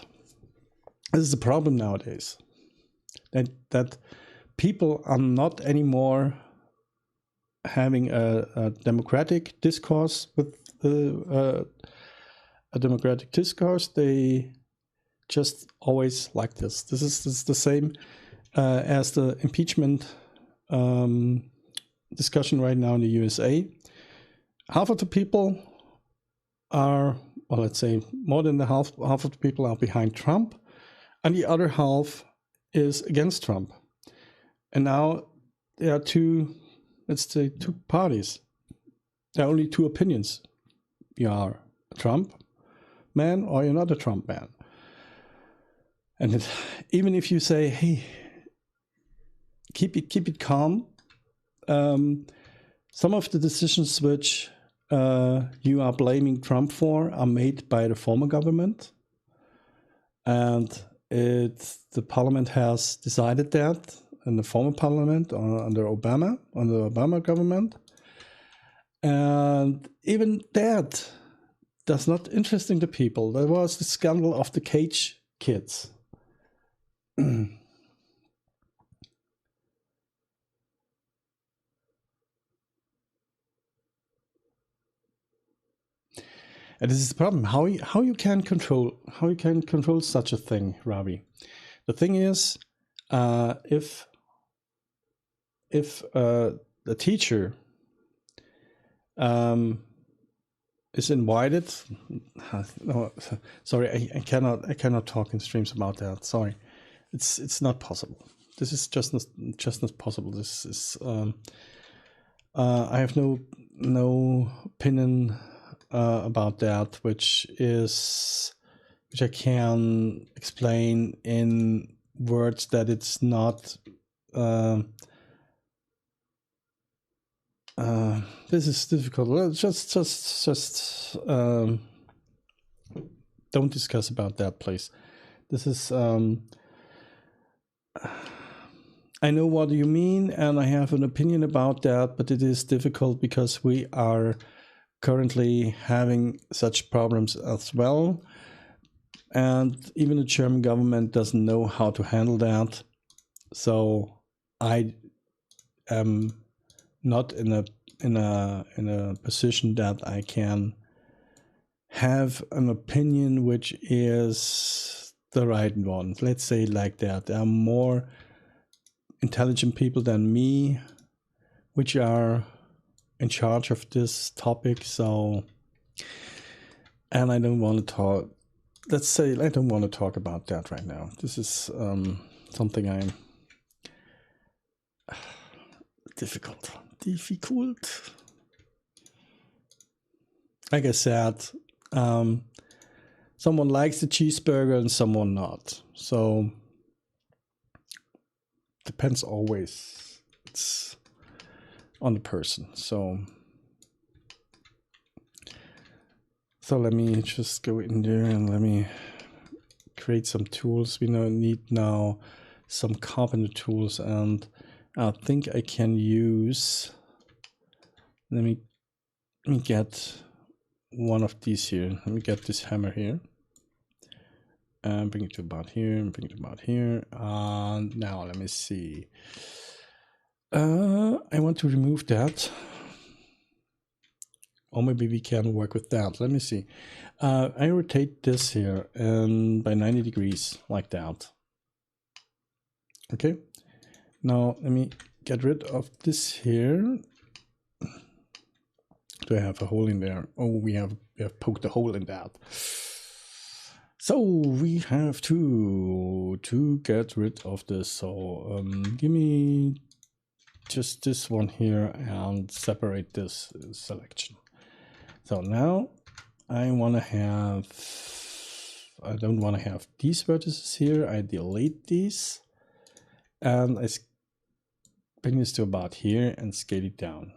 this is the problem nowadays, that people are not anymore having a democratic discourse with a democratic discourse. They just always like this. This is the same as the impeachment discussion right now in the USA. Half of the people are, well, let's say more than the half of the people are behind Trump, and the other half is against Trump. And now there are two parties. There are only two opinions. You are a Trump man or you're not a Trump man. And even if you say, hey, keep it calm, some of the decisions which you are blaming Trump for are made by the former government, and the parliament has decided that in the former parliament under the Obama government, and even that does not interesting the people. There was the scandal of the cage kids. And this is the problem. How you can control such a thing, Ravi? The thing is, if the teacher is invited, no, sorry, I cannot talk in streams about that. Sorry, it's not possible. This is just not possible. This is I have no opinion about that, which I can explain in words that it's not. This is difficult. Well, just don't discuss about that, please. This is. I know what you mean, and I have an opinion about that, but it is difficult because we are currently having such problems as well, and even the German government doesn't know how to handle that. So I am not in a position that I can have an opinion which is the right one. Let's say it like that. There are more intelligent people than me which are in charge of this topic, so, and I don't want to talk, let's say I don't want to talk about that right now. This is something I'm difficult. Like I said, someone likes the cheeseburger and someone not, so depends always. It's on the person. So let me just go in there and let me create some tools. We need now some carpenter tools, and I think I can use Let me get one of these here. Let me get this hammer here. And bring it to about here, and bring it to about here. And now let me see. I want to remove that. Or maybe we can work with that. Let me see. I rotate this here and by 90 degrees like that. Okay. Now let me get rid of this here. Do I have a hole in there? Oh, we have poked a hole in that. So we have to get rid of this. So give me just this one here and separate this selection. So now I don't want to have these vertices here. I delete these and I bring this to about here and scale it down.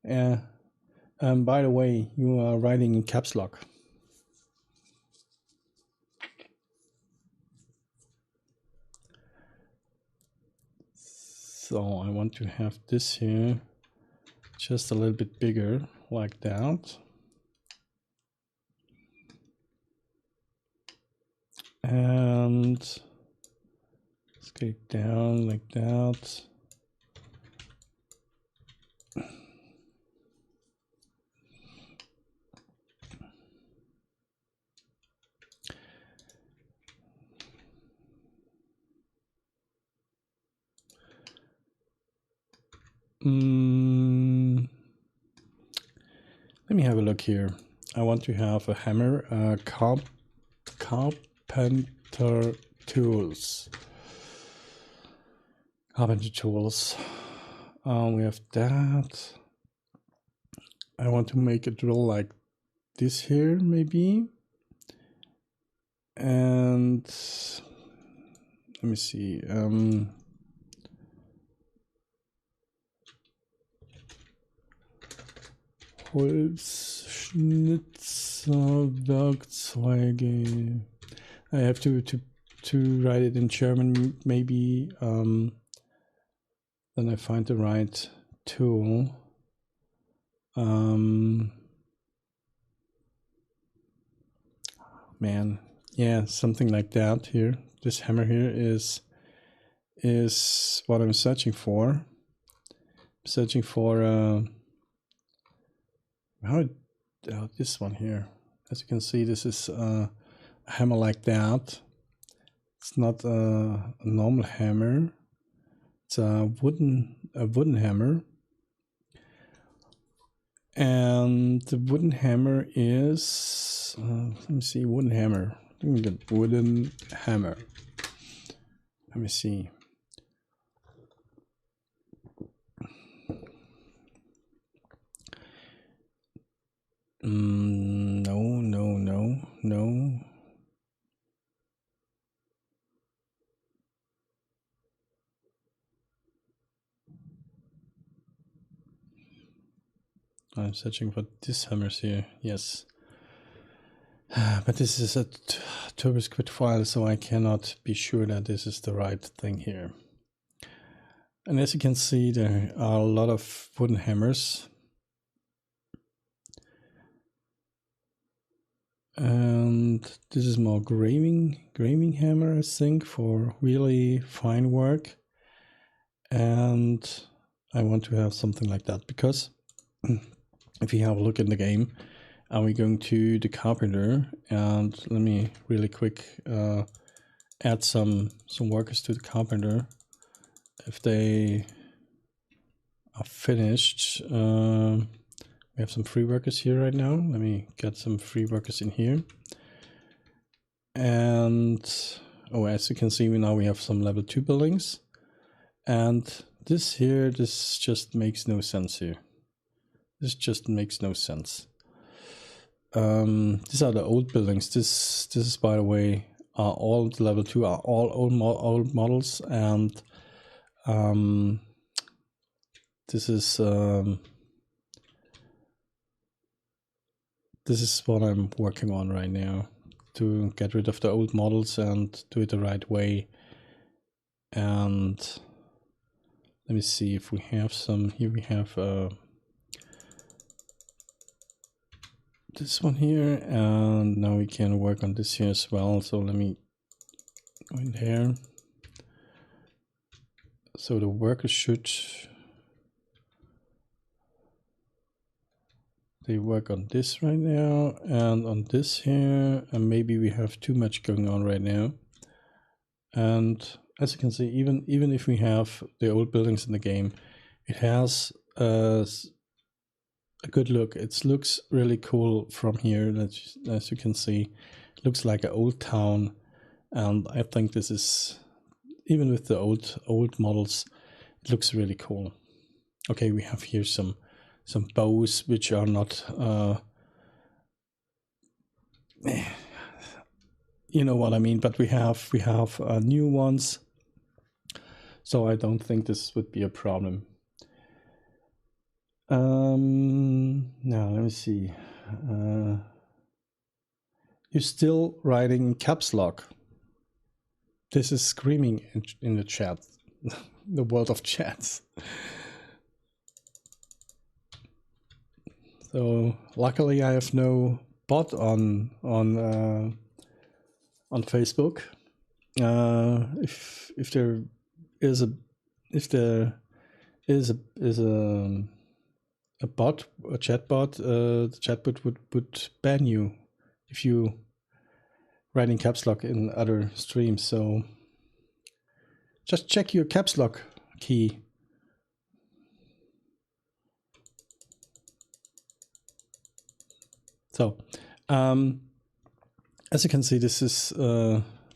Yeah. By the way, you are writing in caps lock. So I want to have this here just a little bit bigger, like that. And scale it down like that. Let me have a look here. I want to have a hammer, carpenter tools. Carpenter tools. We have that. I want to make a drill like this here, maybe. And let me see. Holzschnitzerwerkzeuge. I have to write it in German, maybe. Then I find the right tool. Man, yeah, something like that here. This hammer here is what I'm searching for. I'm searching for this one here. As you can see, this is a hammer like that. It's not a normal hammer. It's a wooden hammer. And the wooden hammer is let me see, wooden hammer. Wooden hammer. Let me see. No. I'm searching for this hammers here. Yes. But this is a TurboScript file, so I cannot be sure that this is the right thing here. And as you can see, there are a lot of wooden hammers. And this is more graving hammer, I think, for really fine work. And I want to have something like that because if you have a look in the game, are we going to the carpenter? And let me really quick add some workers to the carpenter. If they are finished, we have some free workers here right now. Let me get some free workers in here. And as you can see, now we have some level 2 buildings. And this here, this just makes no sense here. This just makes no sense. These are the old buildings. This is, by the way, all the level 2 are all old models, and this is what I'm working on right now. to get rid of the old models and do it the right way. And let me see if we have some. Here we have this one here, and now we can work on this here as well. So let me go in there. So the workers should, they work on this right now and on this here, and maybe we have too much going on right now. And as you can see, even if we have the old buildings in the game, it has a good look. It looks really cool from here. As you can see, it looks like an old town, and I think this is, even with the old models, it looks really cool. Okay, we have here some bows which are not you know what I mean, but we have new ones, so I don't think this would be a problem. Now let me see. You're still writing in caps lock. This is screaming in the chat, the world of chats. So luckily I have no bot on Facebook. If there is a bot, a chat bot, the chat bot would ban you if you write in caps lock in other streams. So just check your caps lock key. So as you can see, this is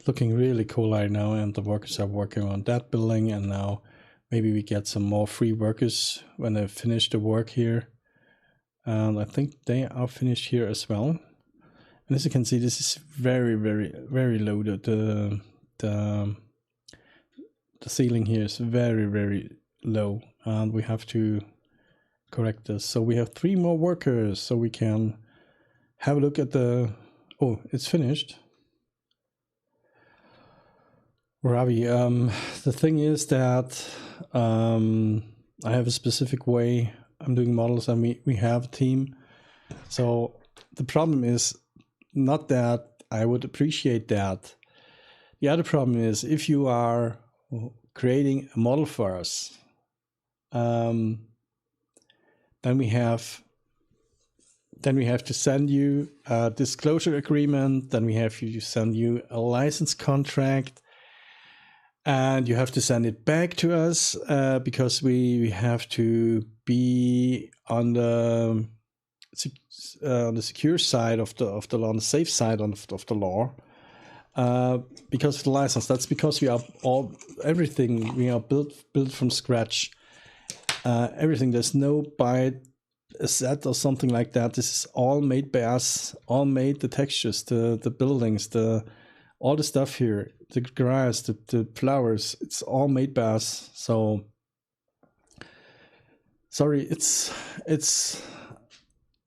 looking really cool right now, and the workers are working on that building, and now maybe we get some more free workers when they finish the work here. And I think they are finished here as well. And as you can see, this is very, very, very low. The ceiling here is very, very low, and we have to correct this. So we have 3 more workers, so we can have a look at the, oh, it's finished. Ravi, the thing is that I have a specific way I'm doing models, and we have a team. So the problem is not that I would appreciate that. The other problem is if you are creating a model for us, then we have to send you a disclosure agreement, then we have to send you a license contract, and you have to send it back to us because we have to be on the secure side of the law, on the safe side of the law, because of the license. That's because we are everything we are built from scratch. Everything, there's no byte a set or something like that. This is all made by us, all made, the textures, the buildings, all the stuff here, the grass, the flowers, it's all made by us. So sorry, it's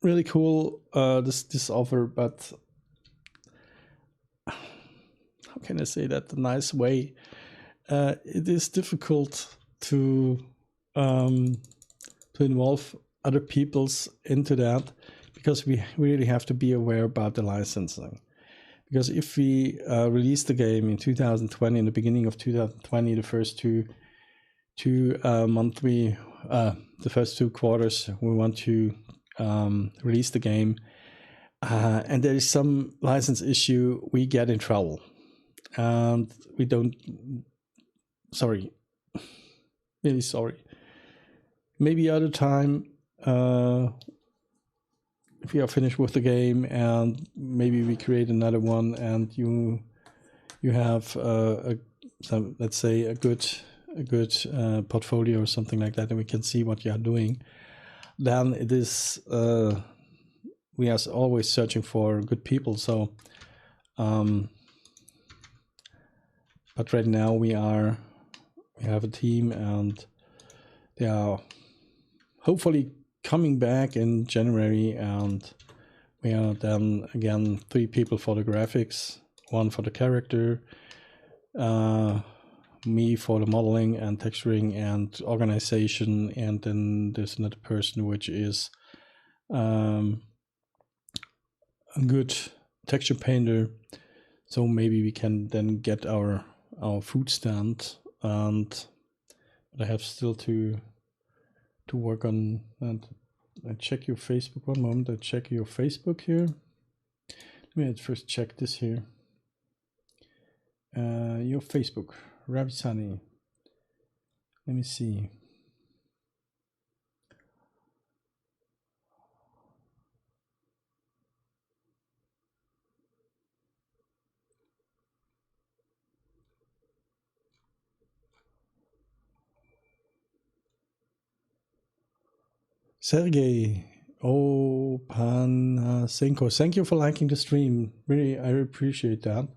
really cool, this offer, but how can I say that the nice way? It is difficult to involve other people's into that, because we really have to be aware about the licensing. Because if we release the game in 2020, in the beginning of 2020, the first two monthly, the first 2 quarters, we want to release the game, and there is some license issue, we get in trouble, and we don't. Sorry, really sorry. Maybe other time, if we are finished with the game, and maybe we create another one, and you have let's say a good portfolio or something like that, and we can see what you are doing, then it is we are always searching for good people. So but right now we have a team, and they are hopefully coming back in January, and We are then again 3 people for the graphics, 1 for the character, me for the modeling and texturing and organization, and then there's another person which is a good texture painter. So maybe we can then get our food stand, and I have still to work on. And I check your Facebook. One moment, I check your Facebook here. Let me first check this here. Your Facebook, Ravi Sunny. Let me see. Sergey Opanasenko, thank you for liking the stream. Really, I appreciate that.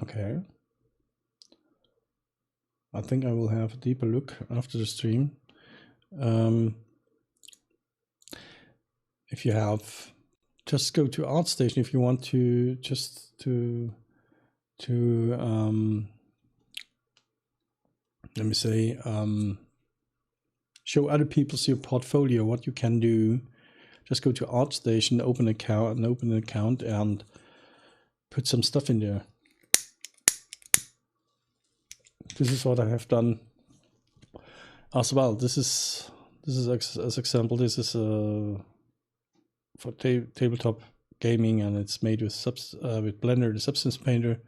Okay. I think I will have a deeper look after the stream. If you have, just go to ArtStation if you want to just to let me say, show other people your portfolio, what you can do. Just go to ArtStation, open an account and put some stuff in there. This is what I have done as well. This is as example. This is for tabletop gaming, and it's made with Blender, the Substance Painter,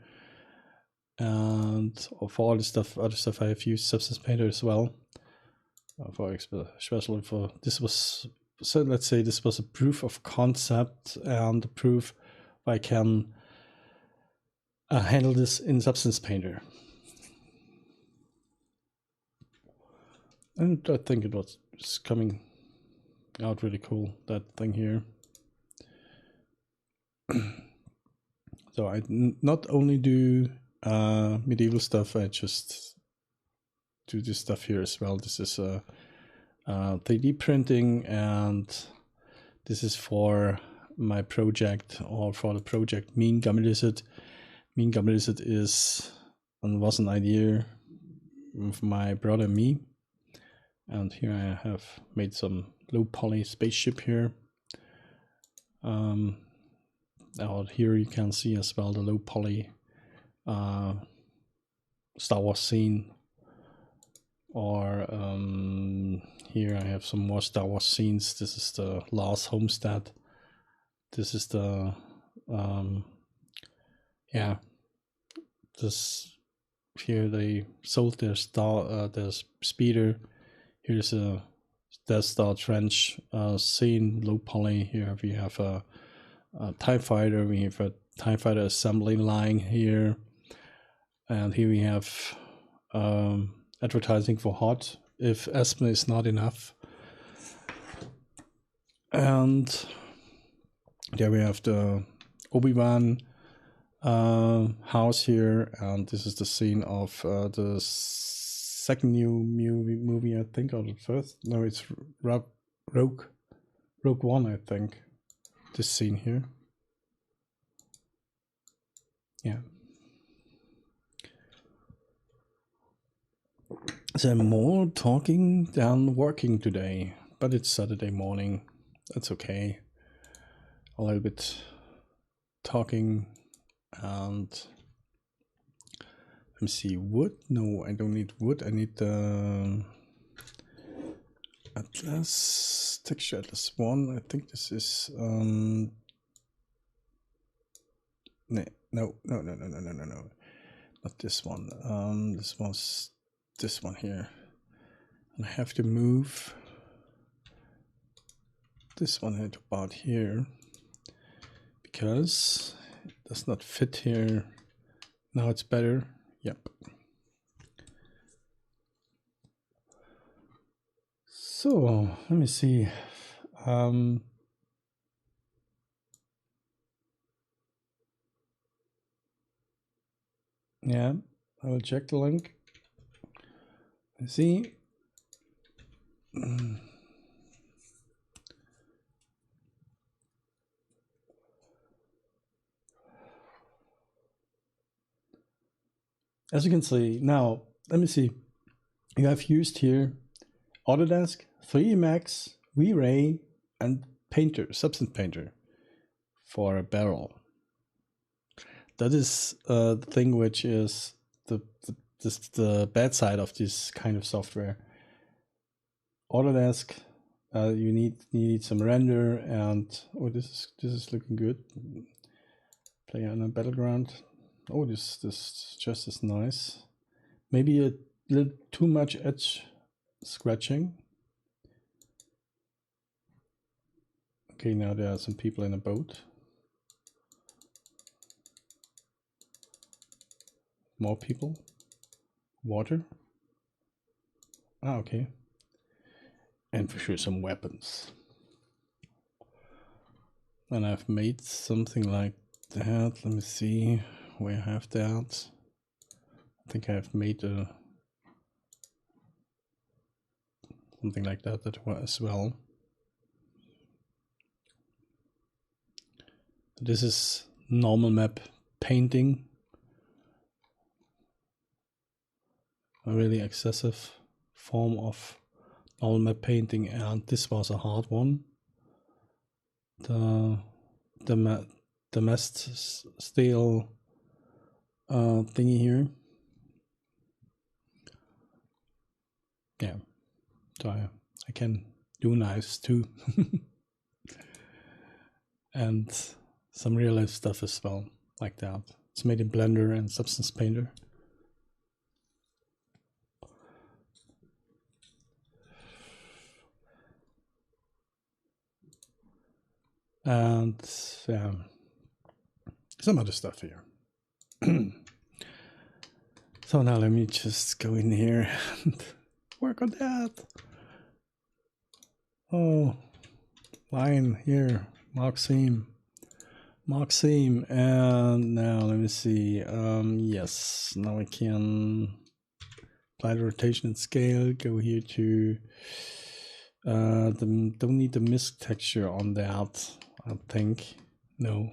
and for all the other stuff I have used Substance Painter as well. Especially for this was, so let's say this was a proof of concept and a proof I can handle this in Substance Painter. And I think it's coming out really cool, that thing here. So I not only do medieval stuff, I just do this stuff here as well. This is 3D printing, and this is for my project, or for the project Mean Gummy Lizard. Mean Gummy Lizard is and was an idea of my brother and me. And here I have made some low poly spaceship here. Out here you can see as well the low poly Star Wars scene. Or here I have some more Star Wars scenes. This is the Last Homestead. This is the this here they sold their their speeder. Here's a Death Star trench scene, low poly. Here we have a TIE fighter. We have a TIE fighter assembly line here, and here we have advertising for HOT if Espen is not enough. And there we have the Obi-Wan house here, and this is the scene of the second new movie, I think, or the first. No, it's Rogue One, I think. This scene here. Yeah. So I'm more talking than working today, but it's Saturday morning. That's okay. A little bit talking, and let me see, wood? No, I don't need wood. I need the Atlas, Texture Atlas 1. I think this is no, not this one. This was this one here, and I have to move this one at about here because it does not fit here. Now it's better. Yep. So let me see. Yeah, I will check the link. Let's see. as you can see now, let me see. You have used here Autodesk, 3D Max, V-Ray, and Painter, Substance Painter for a barrel. That is the thing which is the bad side of this kind of software. Autodesk, you need some render, and oh, this is looking good. Play on a battleground. Oh, this just is nice. Maybe a little too much edge scratching. Okay, now there are some people in a boat. More people. Water. Ah, okay. And for sure some weapons. And I've made something like that. Let me see where I have that. I think I've made something like that as well. This is normal map painting. A really excessive form of normal map painting, and this was a hard one. The mast steel thingy here. Yeah, so I can do knives too. And some real life stuff as well, like that. It's made in Blender and Substance Painter. And yeah, some other stuff here. So now let me just go in here and work on that. Oh, line here, mark seam, and now let me see. Yes, now I can apply the rotation and scale. Go here to don't need the misc texture on that. I think no.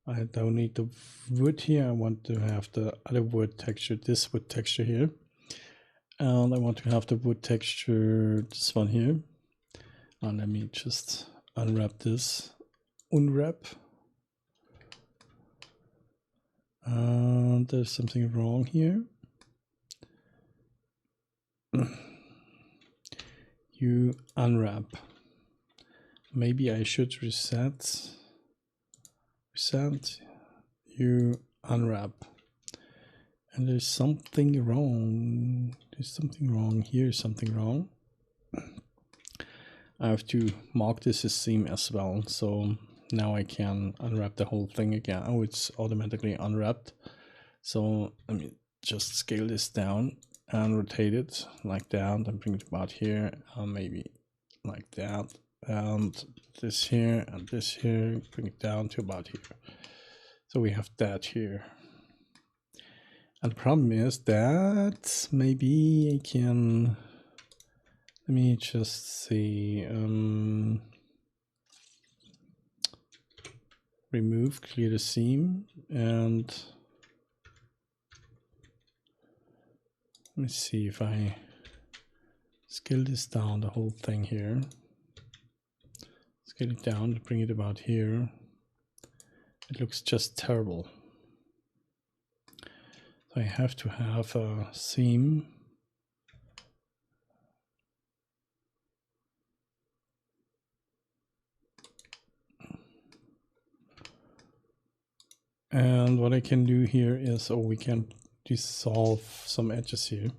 I don't need the wood here. I want to have the other wood texture, this wood texture here. And I want to have the wood texture, this one here. And let me just unwrap this. Unwrap. And there's something wrong here. You unwrap. Maybe I should reset. You unwrap. And there's something wrong. There's something wrong. Here's something wrong. I have to mark this as seam as well. So now I can unwrap the whole thing again. Oh, it's automatically unwrapped. So let me just scale this down and rotate it like that and bring it about here, and maybe like that, and this here and this here, bring it down to about here. So we have that here. And the problem is that maybe I can, let me just see, remove, clear the seam, and let me see if I scale this down, the whole thing here. Scale it down to bring it about here. It looks just terrible. So I have to have a seam. And what I can do here is, we can dissolve some edges here.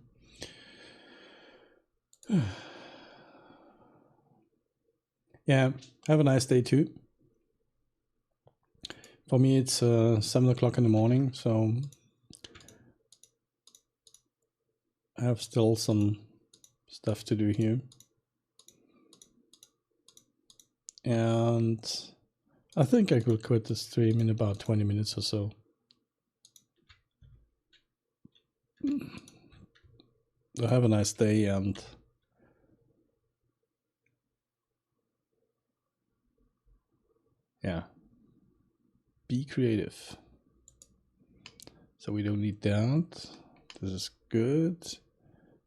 Yeah, have a nice day too. For me, it's 7 o'clock in the morning, so I have still some stuff to do here. And I think I could quit the stream in about 20 minutes or so. So have a nice day, and yeah, be creative. So So we don't need that. This is good.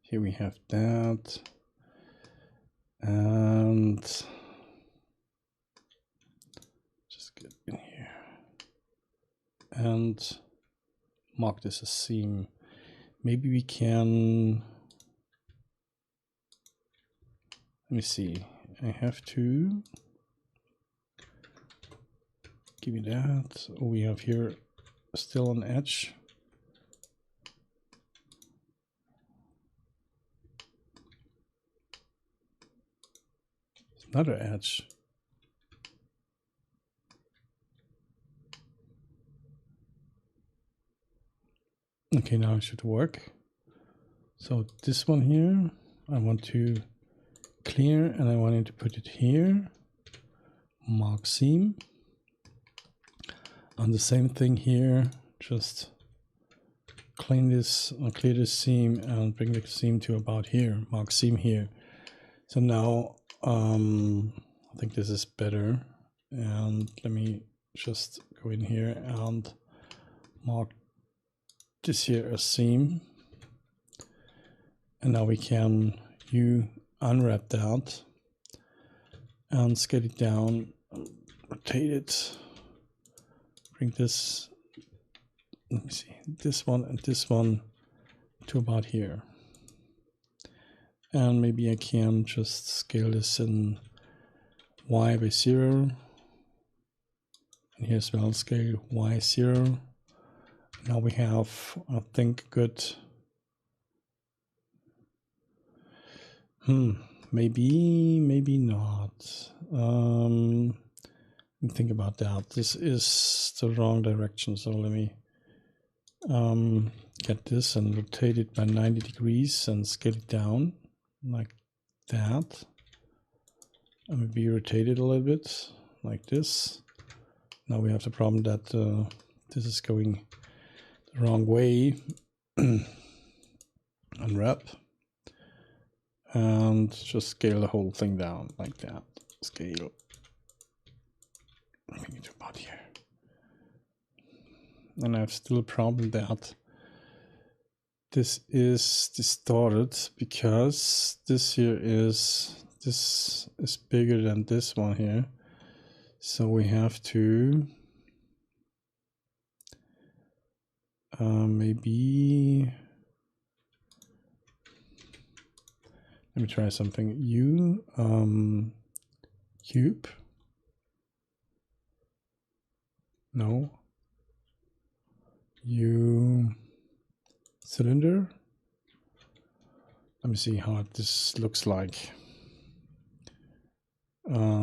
Here we have that. And just get in here and mark this as seam. Maybe we can, let me see, I have to give me that. We have here still an edge. Another edge. Okay, now it should work. So this one here, I want to clear and I wanted to put it here. Mark seam. And the same thing here, just clean this, clear this seam and bring the seam to about here. Mark seam here. So now I think this is better. And let me just go in here and mark this here as seam. And now we can unwrap that and scale it down, rotate it, bring this, let me see, this one and this one to about here. And maybe I can just scale this in Y by 0. And here as well, scale Y 0. Now we have, I think, good. Maybe not. Think about that. This is the wrong direction. So let me get this and rotate it by 90 degrees and scale it down like that. And maybe rotate it a little bit like this. Now we have the problem that this is going the wrong way. Unwrap. And just scale the whole thing down like that. Scale. Bring it about here. And I have still a problem that this is distorted because this is bigger than this one here. So we have to maybe, let me try something. Cube. No. Cylinder. Let me see how this looks like.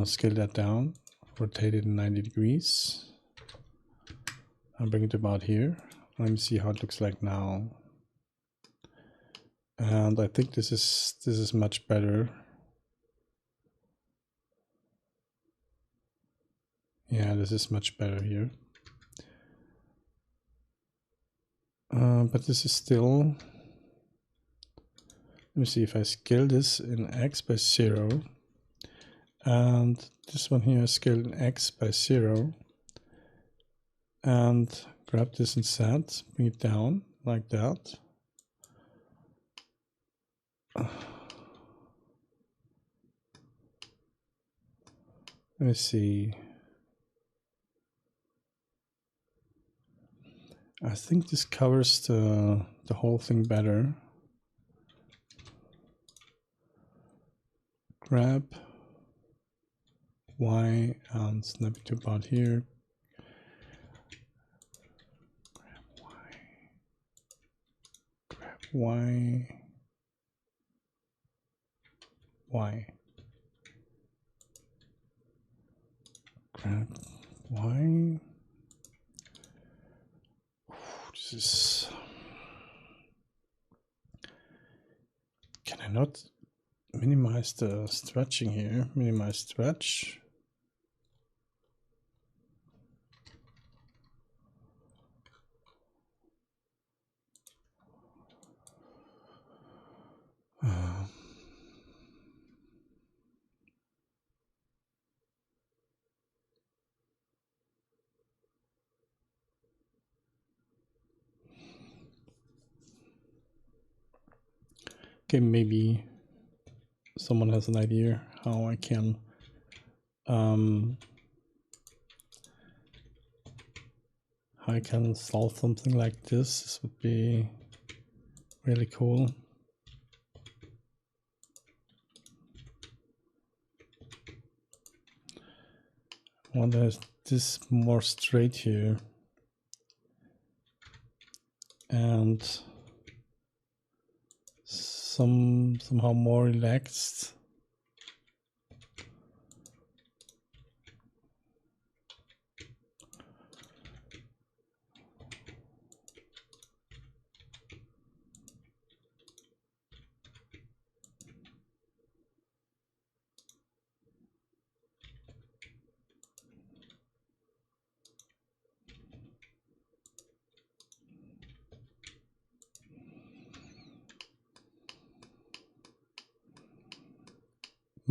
Scale that down, rotate it 90 degrees. I'll bring it about here. Let me see how it looks like now. And I think this is much better. Yeah, this is much better here. But this is still, let me see if I scale this in X by 0. And this one here I scale in X by 0. And grab this instead, bring it down like that. Let me see. I think this covers the whole thing better. Grab Y and snap it to about here. Grab Y. Y. Grab Y. This is. Can I not minimize the stretching here? Minimize stretch. Okay, maybe someone has an idea how I can solve something like this. This would be really cool. I wonder if this more straight here and somehow more relaxed.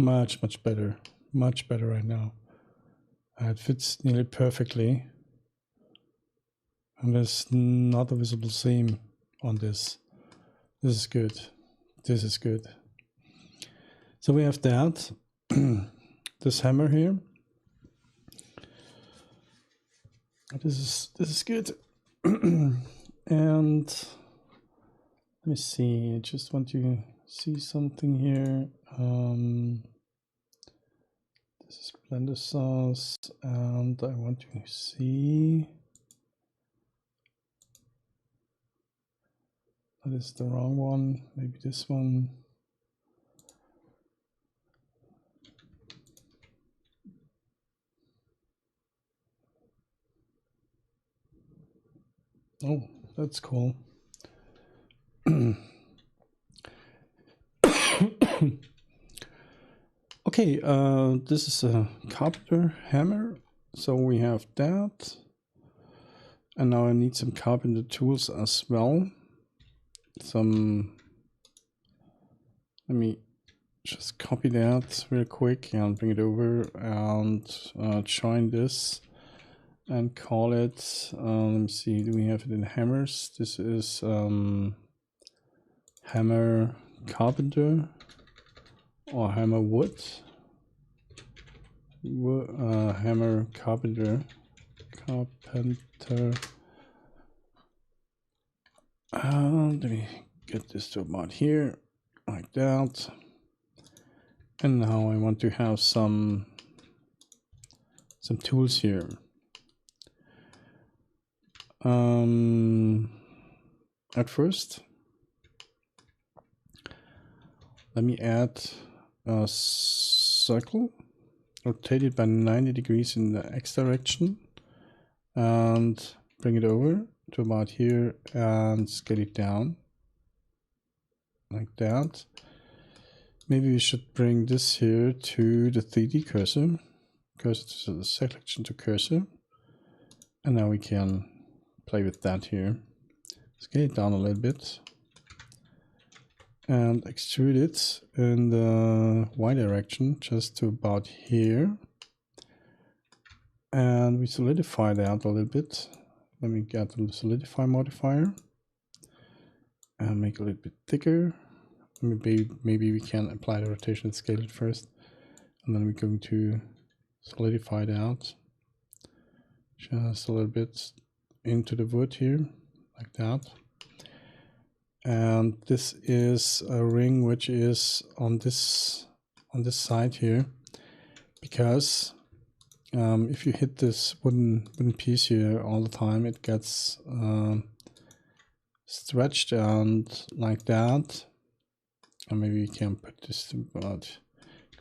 Much better right now. It fits nearly perfectly, and there's not a visible seam on this. This is good. This is good. So we have that. This hammer here. This is good. And let me see. I just want to see something here. This is Blender Sauce, and I want to see. That is the wrong one. Maybe this one. Oh, that's cool. Okay, this is a carpenter hammer. So we have that. And now I need some carpenter tools as well. Let me just copy that real quick and bring it over and join this and call it, let me see, do we have it in hammers? This is hammer carpenter or hammer wood. Hammer carpenter. Let me get this to about here, like that. And now I want to have some tools here. At first, let me add a circle, rotate it by 90 degrees in the X direction, and bring it over to about here and scale it down like that. Maybe we should bring this here to the 3D cursor to the selection to cursor, and now we can play with that here. Scale it down a little bit and extrude it in the Y direction just to about here, and we solidify that a little bit. Let me get the solidify modifier and make it a little bit thicker. Maybe we can apply the rotation and scale it first, and then we're going to solidify it out just a little bit into the wood here, like that. And this is a ring which is on this side here, because if you hit this wooden piece here all the time, it gets stretched and like that. And maybe we can put this to about,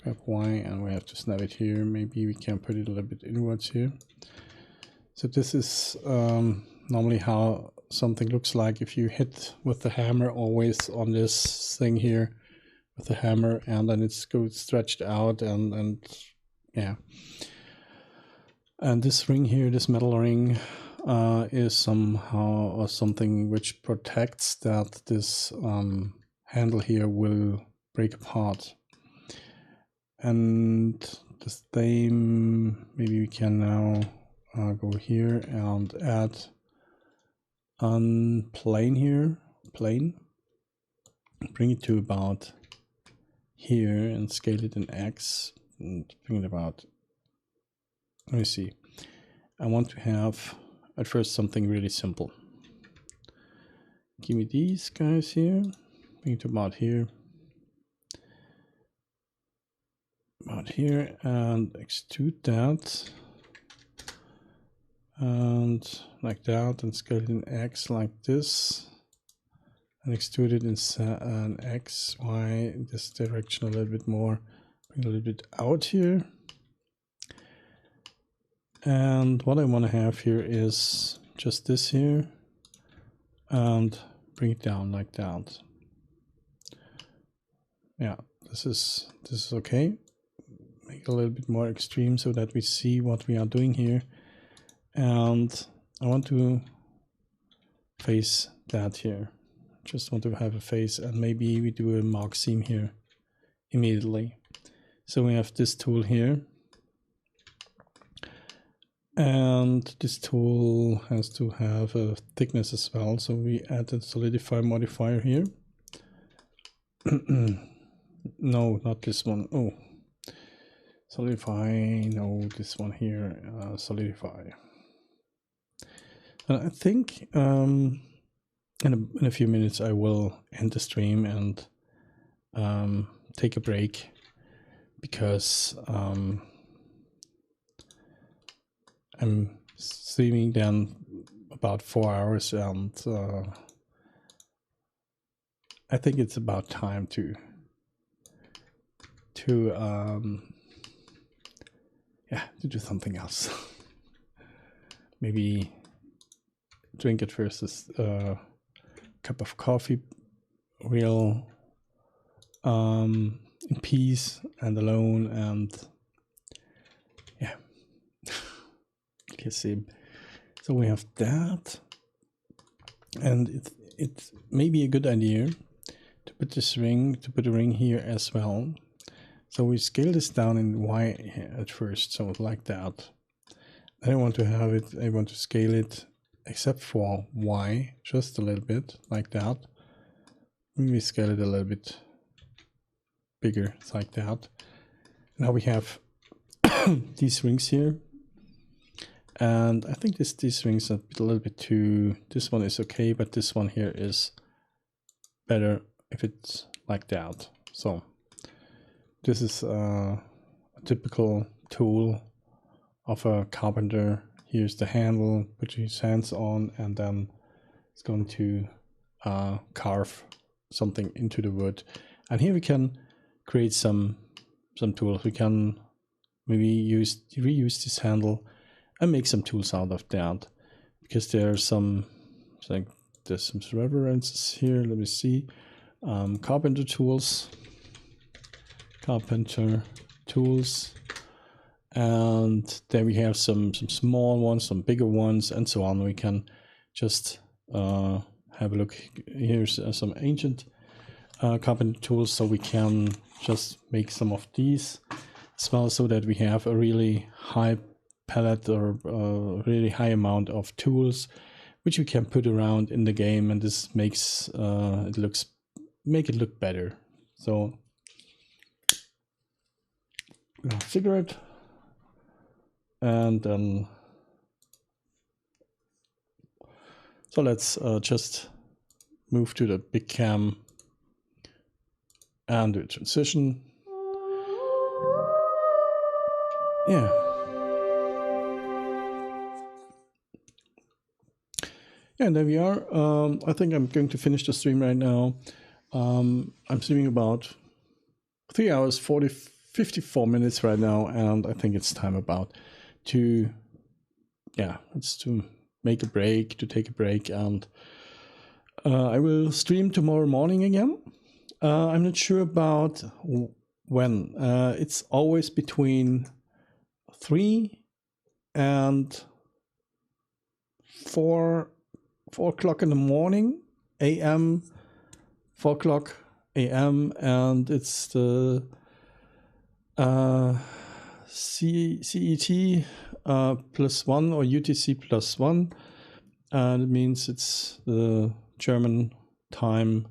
grab Y, and we have to snap it here. Maybe we can put it a little bit inwards here. So this is normally how something looks like if you hit with the hammer always on this thing here with the hammer, and then it's goes stretched out, and yeah. And this ring here, this metal ring, is somehow or something which protects that this handle here will break apart. And the same, maybe we can now go here and add a plane here, plane, bring it to about here and scale it in X and bring it about, let me see. I want to have at first something really simple. Give me these guys here, bring it to about here, and extrude that, and like that, and scale it in X like this, and extrude it in an X, Y in this direction a little bit more, bring a little bit out here. And what I want to have here is just this here, and bring it down like that. Yeah, this is okay. Make it a little bit more extreme so that we see what we are doing here. And I want to face that here. Just want to have a face, and maybe we do a mark seam here immediately. So we have this tool here. And this tool has to have a thickness as well. So we add a solidify modifier here. No, not this one. Oh, solidify. No, this one here. Solidify. And I think in a few minutes I will end the stream and take a break, because I'm streaming then about 4 hours, and I think it's about time to do something else. Maybe drink at first a cup of coffee, real in peace and alone, and yeah. Okay, see. So we have that, and it may be a good idea to put a ring here as well. So we scale this down in Y at first, so like that. Then I want to scale it except for Y just a little bit like that. Maybe scale it a little bit bigger, it's like that. Now we have these rings here. And I think these rings are a little bit too, this one is okay, but this one here is better if it's like that. So this is a typical tool of a carpenter. Here's the handle, put his hands on, and then it's going to carve something into the wood. And here we can create some tools. We can maybe reuse this handle and make some tools out of that, because there's some references here. Let me see. Carpenter tools, and then we have some small ones, some bigger ones, and so on. We can just have a look. Here's some ancient carpenter tools, so we can just make some of these as well, so that we have a really high palette or really high amount of tools which we can put around in the game, and this makes make it look better. So cigarette, and then so let's just move to the big cam and do a transition. Yeah. And there we are. I think I'm going to finish the stream right now. I'm streaming about 3 hours, 54 minutes right now, and I think it's time to take a break, and I will stream tomorrow morning again. I'm not sure about when. It's always between 3 and 4 o'clock in the morning, AM, 4 o'clock AM, and it's the CET +1 or UTC +1, and it means it's the German time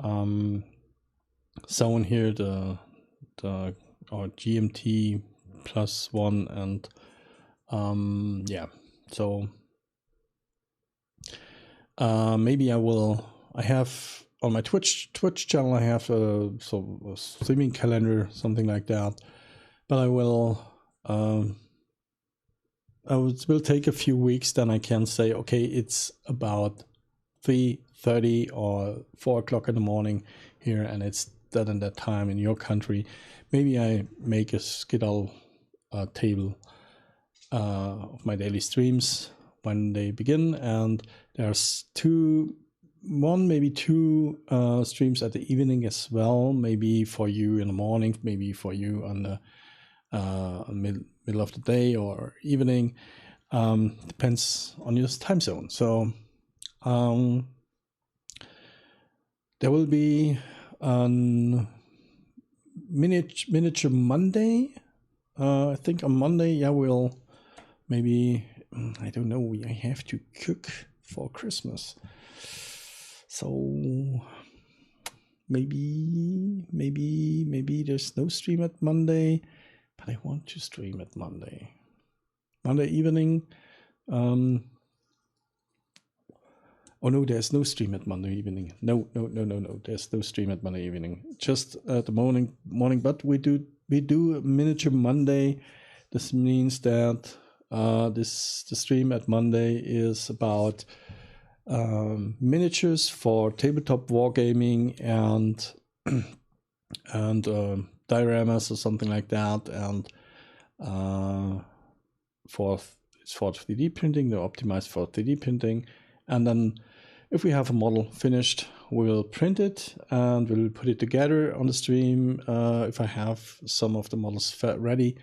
zone here, the or GMT +1, and yeah, so maybe I have on my Twitch channel, I have a streaming calendar, something like that, but I will will take a few weeks, then I can say, okay, it's about 3:30 or 4 o'clock in the morning here, and it's that and that time in your country. Maybe I make a schedule table of my daily streams when they begin, and there's maybe two streams at the evening as well, maybe for you in the morning, maybe for you on the middle of the day or evening, depends on your time zone. So there will be miniature Monday. I think on Monday, yeah, we'll maybe, I don't know, I have to cook for Christmas. So maybe there's no stream at Monday, but I want to stream at Monday evening. Oh no, there's no stream at Monday evening. No, there's no stream at Monday evening. Just at the morning. But we do miniature Monday. This means that the stream at Monday is about miniatures for tabletop wargaming and dioramas or something like that, and it's for 3D printing. They're optimized for 3D printing, and then if we have a model finished, we'll print it and we'll put it together on the stream. If I have some of the models ready,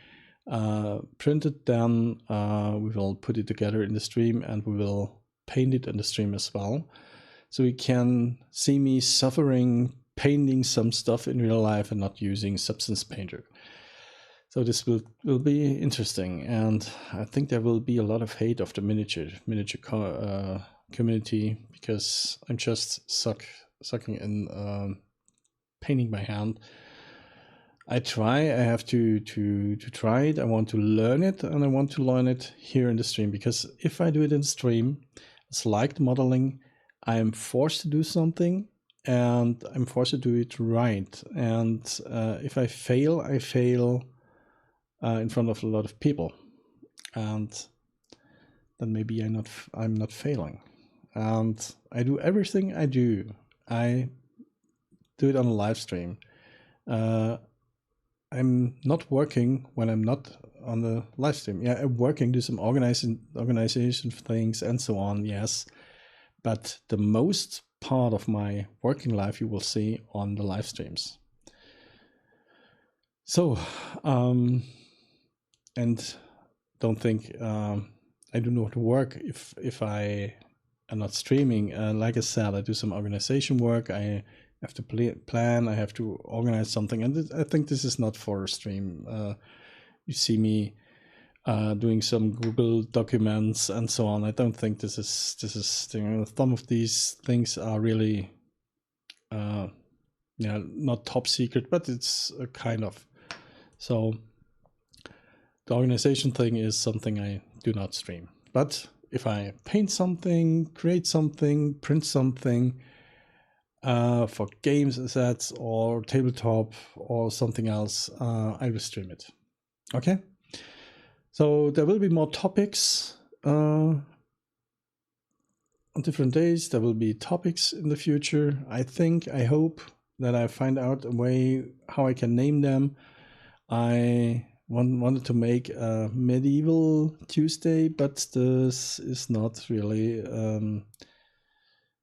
printed, then we will put it together in the stream and we will paint it in the stream as well. So you can see me suffering painting some stuff in real life and not using Substance Painter. So this will be interesting, and I think there will be a lot of hate of the miniature community, because I'm just sucking in painting by hand. I have to try it. I want to learn it, and I want to learn it here in the stream, because if I do it in stream, it's like the modeling. I am forced to do something, and I'm forced to do it right. And if I fail, I fail in front of a lot of people, and then maybe I'm not failing. And I do everything I do it on a live stream. I'm not working when I'm not on the live stream. Yeah, I'm working, do some organization things and so on, yes. But the most part of my working life you will see on the live streams. So, and don't think I do not work if I am not streaming. Like I said, I do some organization work. I have to plan. I have to organize something, and I think this is not for a stream. You see me doing some Google documents and so on. I don't think this is some of these things are really not top secret, but it's a kind of. So the organization thing is something I do not stream. But if I paint something, create something, print something for games assets or tabletop or something else, I will stream it. Okay? So there will be more topics on different days. There will be topics in the future. I hope that I find out a way how I can name them. I wanted to make a medieval Tuesday, but this is not really.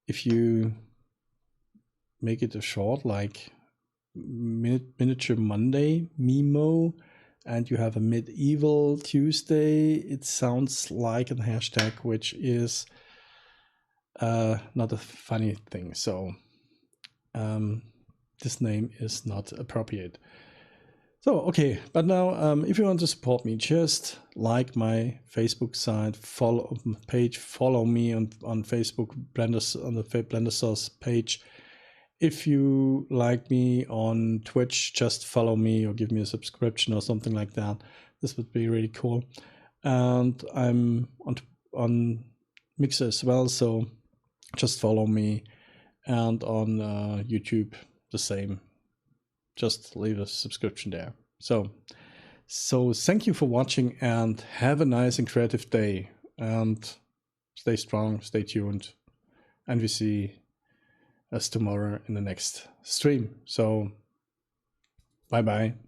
If you make it a short, like miniature Monday, MIMO, and you have a medieval Tuesday, it sounds like a hashtag, which is not a funny thing. So this name is not appropriate. So, okay, but now if you want to support me, just like my Facebook site, follow me on Facebook, on the Blender Source page, if you like me on Twitch, just follow me or give me a subscription or something like that. This would be really cool. And I'm on Mixer as well, so just follow me. And on YouTube, the same. Just leave a subscription there. So thank you for watching and have a nice and creative day. And stay strong, stay tuned. And we see us tomorrow in the next stream. So bye-bye.